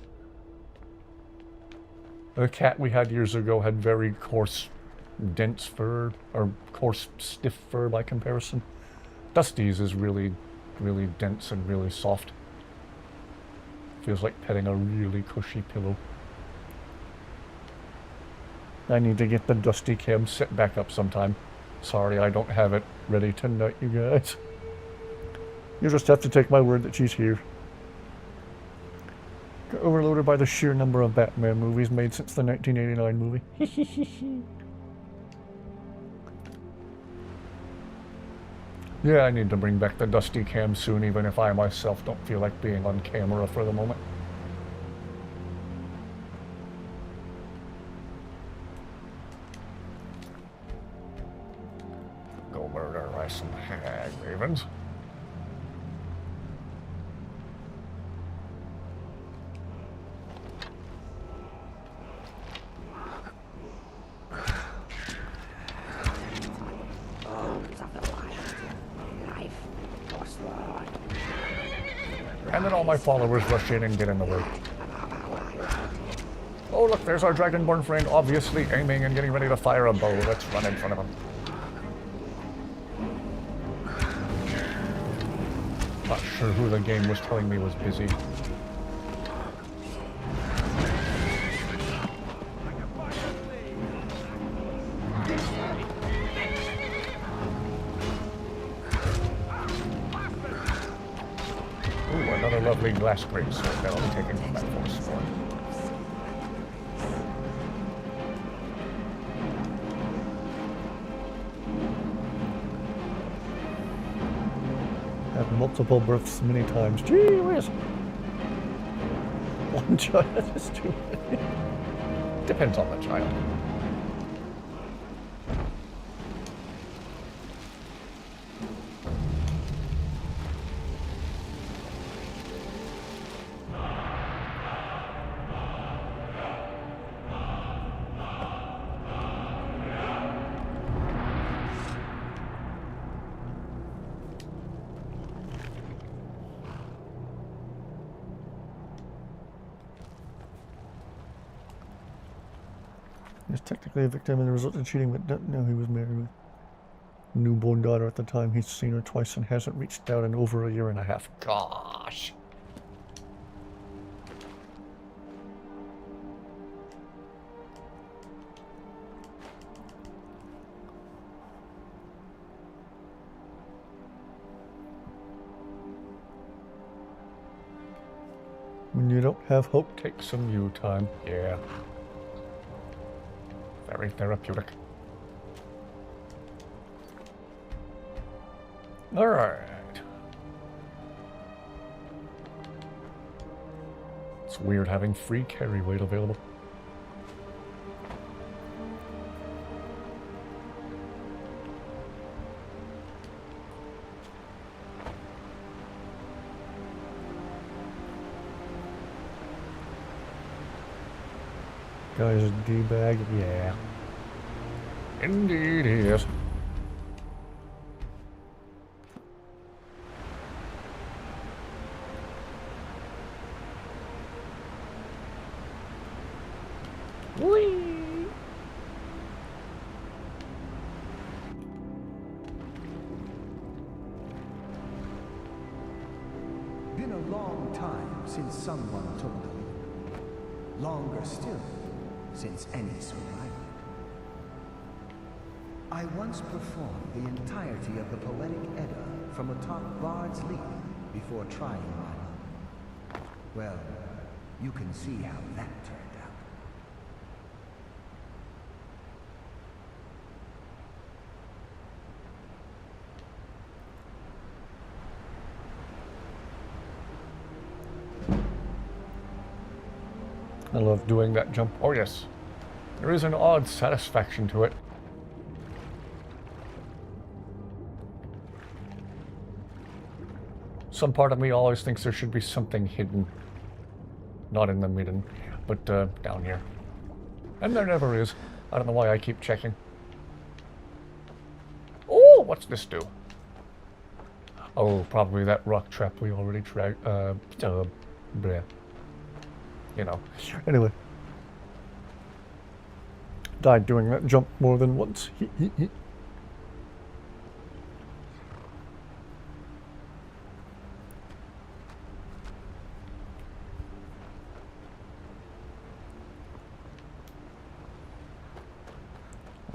The cat we had years ago had very coarse, dense fur, or coarse, stiff fur by comparison. Dusty's is really, really dense and really soft. Feels like petting a really cushy pillow. I need to get the Dusty cam set back up sometime. Sorry, I don't have it ready tonight, you guys. You just have to take my word that she's here. Got overloaded by the sheer number of Batman movies made since the 1989 movie. Yeah, I need to bring back the Dusty cam soon, even if I myself don't feel like being on camera for the moment. Go murder some hag ravens. And then all my followers rush in and get in the way. Oh look, there's our Dragonborn friend, obviously aiming and getting ready to fire a bow. Let's run in front of him. publisher who the game was telling me was busy. Ooh, another lovely glass grate sword that I'll be taking from that force sword. Have multiple births many times. Gee whiz! One child is too many. Depends on the child. He was technically a victim and the result of cheating, but didn't know he was married with a newborn daughter at the time. He's seen her twice and hasn't reached out in over a year and a half. Gosh. When you don't have hope, take some you time. Yeah. Very therapeutic. Alright. It's weird having free carry weight available. Guy's a D-bag, yeah. Indeed he is. Whee! Been a long time since someone took them. Longer still since any survived. I once performed the entirety of the Poetic Edda from atop Bard's Leap before trying my luck. Well, you can see how that turned out. I love doing that jump. Oh yes, there is an odd satisfaction to it. Some part of me always thinks there should be something hidden. Not in the midden, but down here. And there never is. I don't know why I keep checking. Oh, what's this do? Oh, probably that rock trap we already tried. Bleh. You know. Anyway. Died doing that jump more than once.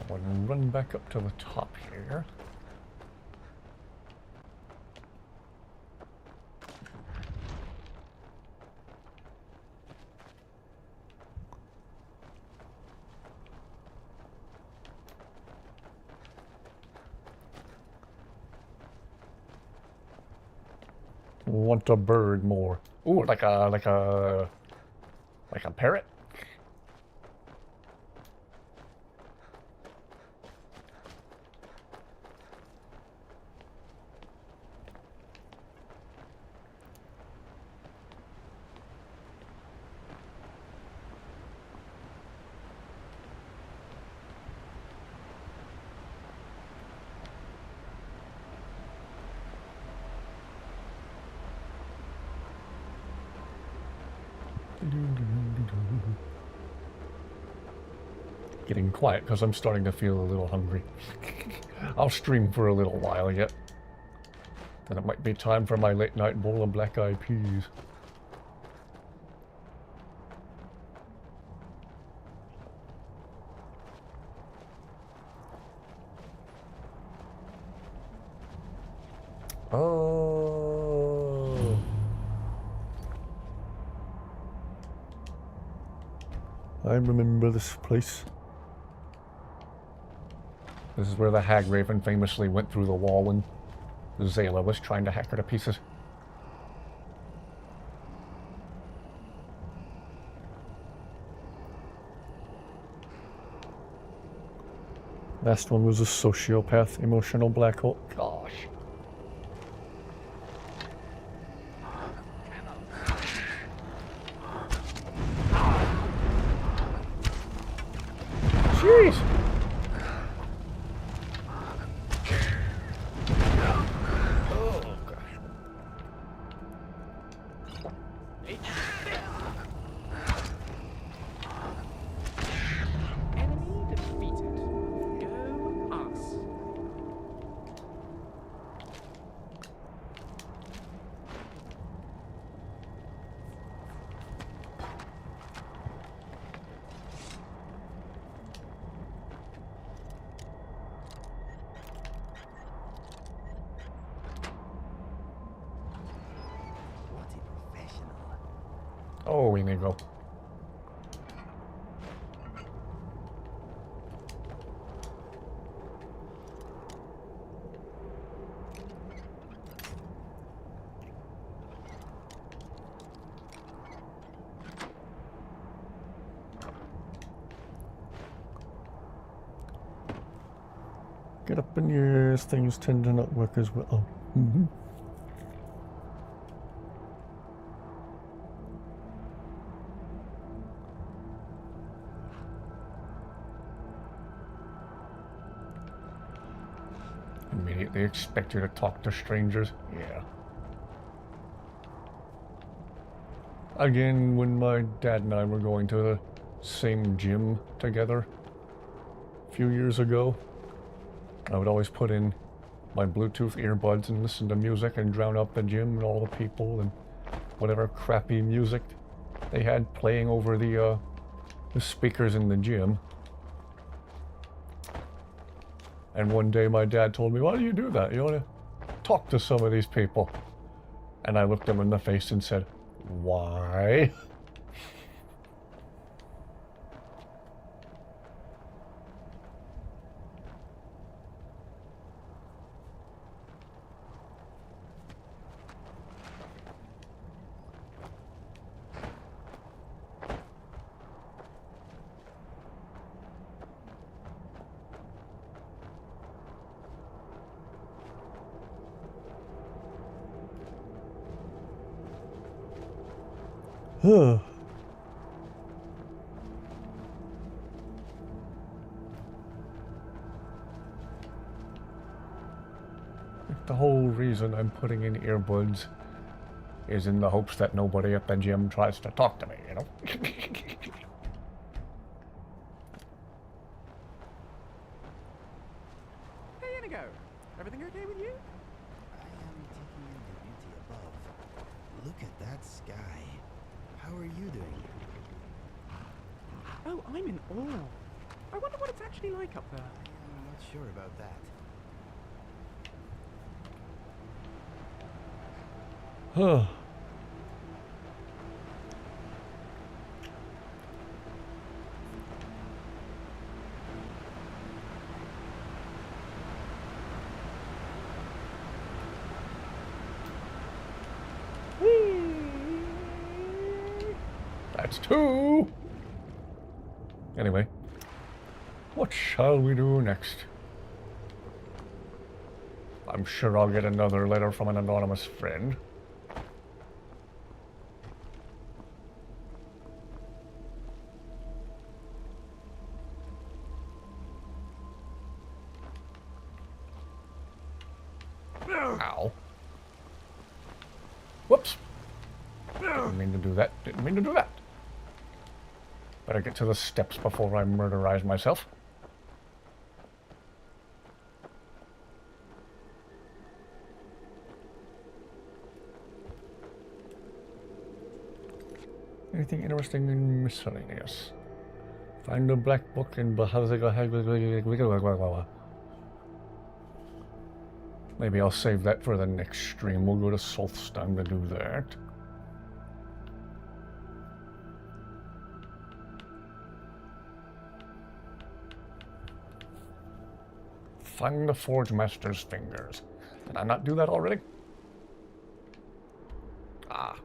I'll run back up to the top here. Want a bird more. Ooh, like a parrot? Getting quiet because I'm starting to feel a little hungry. I'll stream for a little while yet. Then it might be time for my late night bowl of black-eyed peas. Oh. I remember this place. This is where the Hag Raven famously went through the wall when Zayla was trying to hack her to pieces. Last one was a sociopath, emotional black hole. Gosh. Jeez. Oh, we need to go. Get up in your things tend to not work as well. Mm-hmm. Immediately expect you to talk to strangers. Yeah. Again, when my dad and I were going to the same gym together a few years ago, I would always put in my Bluetooth earbuds and listen to music and drown out the gym and all the people and whatever crappy music they had playing over the speakers in the gym. And one day my dad told me, "Why do you do that? You want to talk to some of these people?" And I looked him in the face and said, "Why?" Huh. The whole reason I'm putting in earbuds is in the hopes that nobody at the gym tries to talk to me, you know? Hey, Inigo. Everything okay with you? I am taking in the beauty above. Look at that sky. How are you doing? Oh, I'm in awe. I wonder what it's actually like up there. I'm not sure about that. Huh. That's two. Anyway, what shall we do next? I'm sure I'll get another letter from an anonymous friend. Ow. Whoops. Didn't mean to do that. Didn't mean to do that. Better get to the steps before I murderize myself. Anything interesting in miscellaneous? Find the black book and maybe I'll save that for the next stream. We'll go to Solstheim to do that. Find the Forge Master's fingers. Did I not do that already? Ah.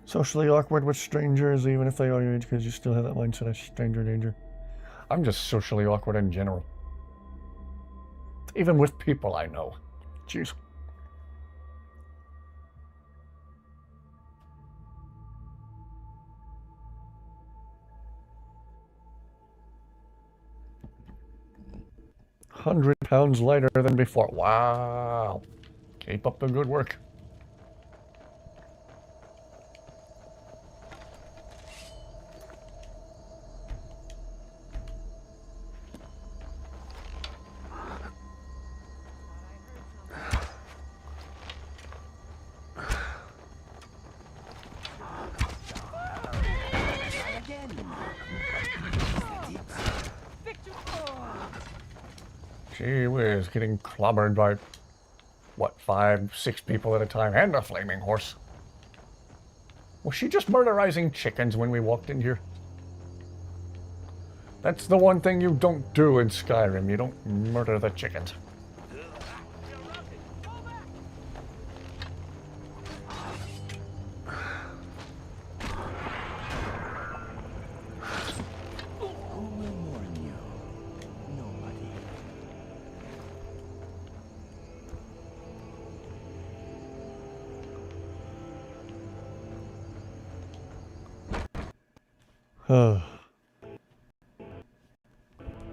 Socially awkward with strangers, even if they are your age, because you still have that mindset of stranger danger. I'm just socially awkward in general. Even with people I know. Jeez. £100 lighter than before. Wow. Keep up the good work. Gee whiz, getting clobbered by, what, 5, 6 people at a time, and a flaming horse. Was she just murderizing chickens when we walked in here? That's the one thing you don't do in Skyrim. You don't murder the chickens.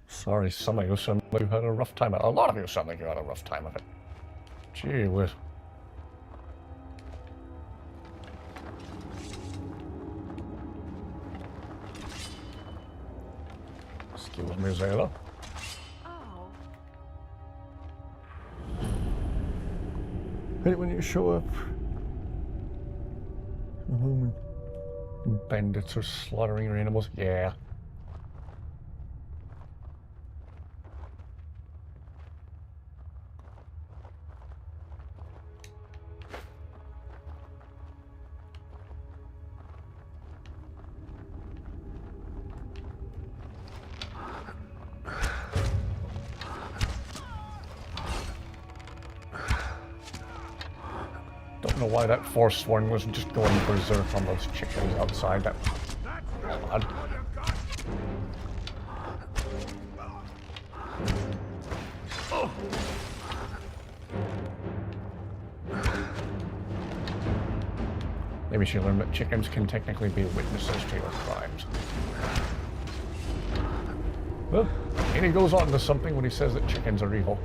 Sorry, some of you sound like you've had a rough time of it. A lot of you sound like you had a rough time of it. Gee whiz. Excuse me, Zayla. Hate when you show up. Bandits are slaughtering your animals. Yeah. Don't know why that Forsworn was just going berserk on those chickens outside. That was odd. Maybe she learned that chickens can technically be witnesses to your crimes. Well, and he goes on to something when he says that chickens are evil.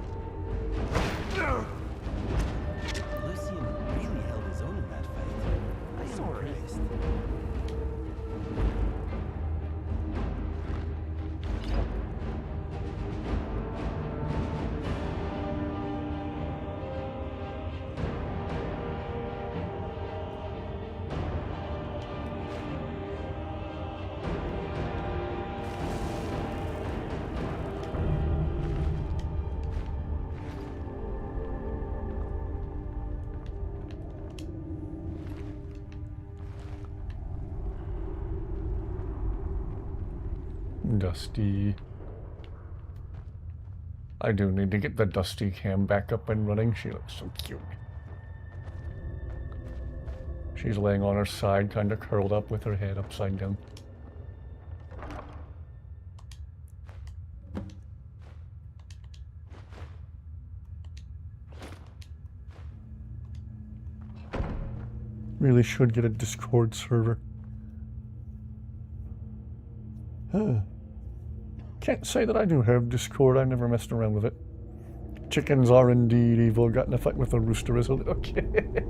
Dusty. I do need to get the Dusty cam back up and running. She looks so cute. She's laying on her side, kind of curled up with her head upside down. Really should get a Discord server. Huh. Can't say that I do have Discord. I never messed around with it. Chickens are indeed evil. Got in a fight with a rooster as a little kid.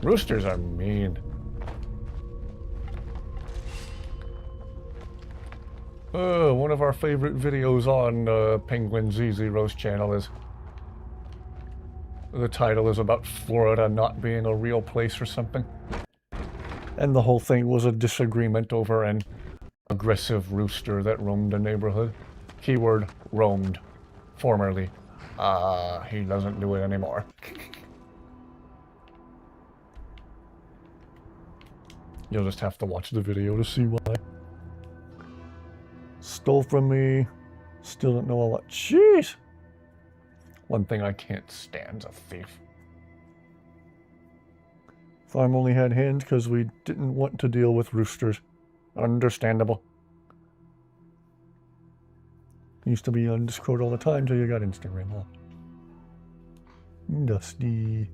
Roosters are mean. One of our favorite videos on Penguin Z0's channel is... The title is about Florida not being a real place or something. And the whole thing was a disagreement over an aggressive rooster that roamed the neighborhood. Keyword, roamed. Formerly. He doesn't do it anymore. You'll just have to watch the video to see why. Stole from me. Still don't know a lot. Jeez! One thing I can't stand's a thief. Farm only had hens because we didn't want to deal with roosters. Understandable. Used to be on Discord all the time till you got Instagram, huh? Dusty.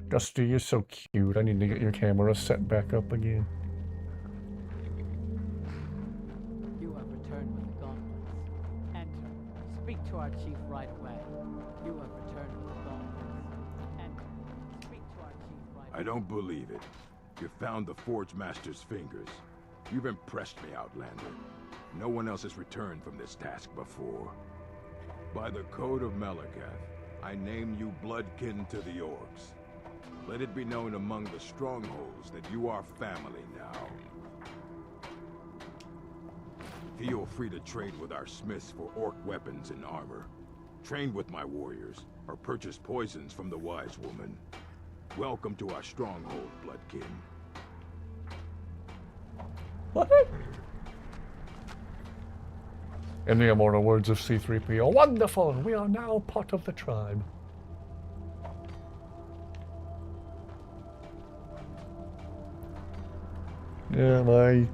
Dusty, you're so cute. I need to get your camera set back up again. You have returned with the gauntlets. Enter. Speak to our chief right away. You have returned with the gauntlets. Enter. Speak to our chief right away. I don't believe it. You found the Forge Master's fingers. You've impressed me, Outlander. No one else has returned from this task before. By the Code of Malakath, I name you Bloodkin to the Orcs. Let it be known among the strongholds that you are family now. Feel free to trade with our smiths for orc weapons and armor. Train with my warriors, or purchase poisons from the wise woman. Welcome to our stronghold, Bloodkin. What? In the immortal words of C-3PO, wonderful! We are now part of the tribe. Yeah, my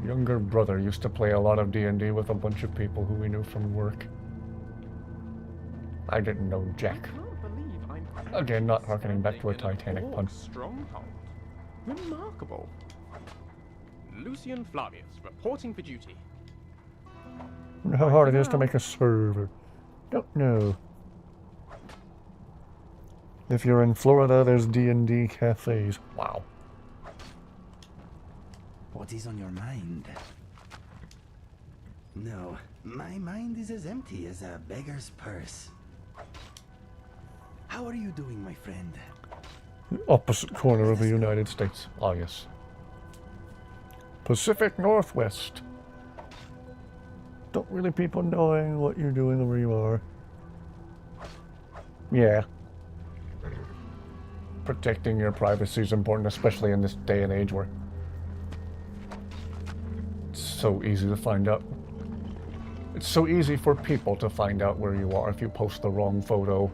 younger brother used to play a lot of D&D with a bunch of people who we knew from work. I didn't know Jack. Again, not harkening back to a Titanic pun. Stronghold. Remarkable. Lucian Flavius, reporting for duty. Wonder how hard it is to make a server. Don't know. If you're in Florida, there's D&D cafes. Wow. What is on your mind? No, my mind is as empty as a beggar's purse. How are you doing, my friend? Opposite corner of the United States. Ah, yes. Pacific Northwest. Don't really people knowing what you're doing where you are. Yeah. Protecting your privacy is important, especially in this day and age where it's so easy to find out. It's so easy for people to find out where you are if you post the wrong photo.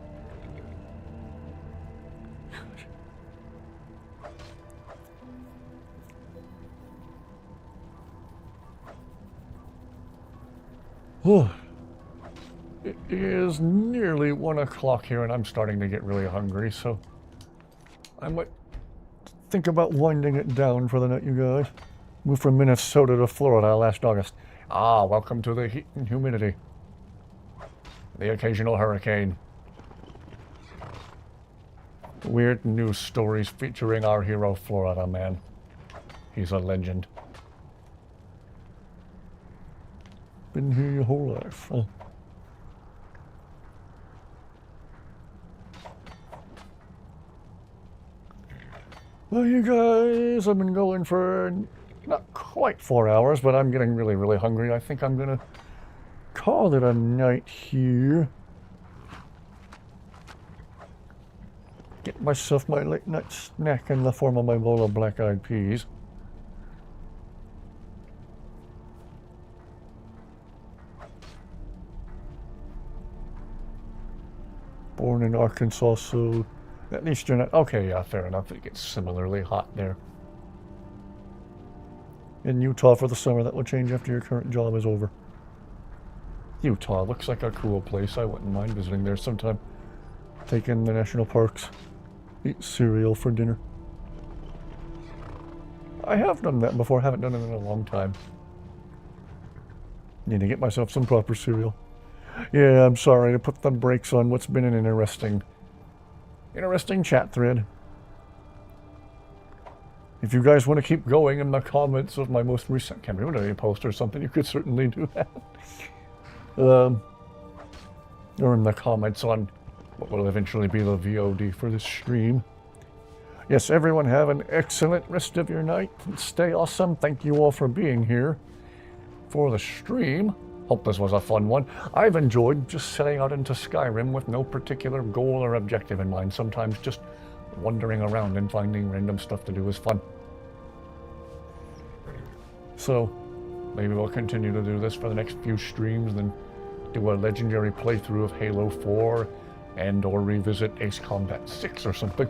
It is nearly 1 o'clock here and I'm starting to get really hungry, so I might think about winding it down for the night, you guys. Moved from Minnesota to Florida last August. Ah, welcome to the heat and humidity. The occasional hurricane. Weird news stories featuring our hero Florida man. He's a legend. Been here your whole life, huh? Well, you guys, I've been going for not quite 4 hours, but I'm getting really, really hungry. I think I'm gonna call it a night here. Get myself my late night snack in the form of my bowl of black-eyed peas. Born in Arkansas, so at least you're not... Okay, yeah, fair enough. It gets similarly hot there. In Utah for the summer, that will change after your current job is over. Utah looks like a cool place. I wouldn't mind visiting there sometime. Take in the national parks. Eat cereal for dinner. I have done that before. Haven't done it in a long time. Need to get myself some proper cereal. Yeah, I'm sorry to put the brakes on what's been an interesting chat thread. If you guys want to keep going in the comments of my most recent community post or something, you could certainly do that. Or in the comments on what will eventually be the VOD for this stream. Yes, everyone have an excellent rest of your night. Stay awesome. Thank you all for being here for the stream. Hope this was a fun one. I've enjoyed just setting out into Skyrim with no particular goal or objective in mind. Sometimes just wandering around and finding random stuff to do is fun. So, maybe we'll continue to do this for the next few streams, then do a legendary playthrough of Halo 4 and or revisit Ace Combat 6 or something.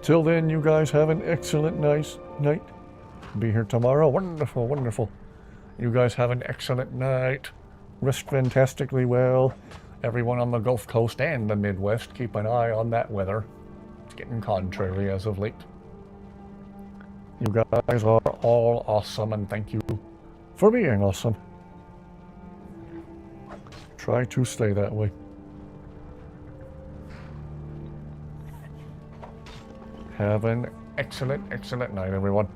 Till then, you guys have an excellent nice night. Be here tomorrow. Wonderful, wonderful. You guys have an excellent night. Rest fantastically well. Everyone on the Gulf Coast and the Midwest, keep an eye on that weather. It's getting contrary as of late. You guys are all awesome, and thank you for being awesome. Try to stay that way. Have an excellent, excellent night, everyone.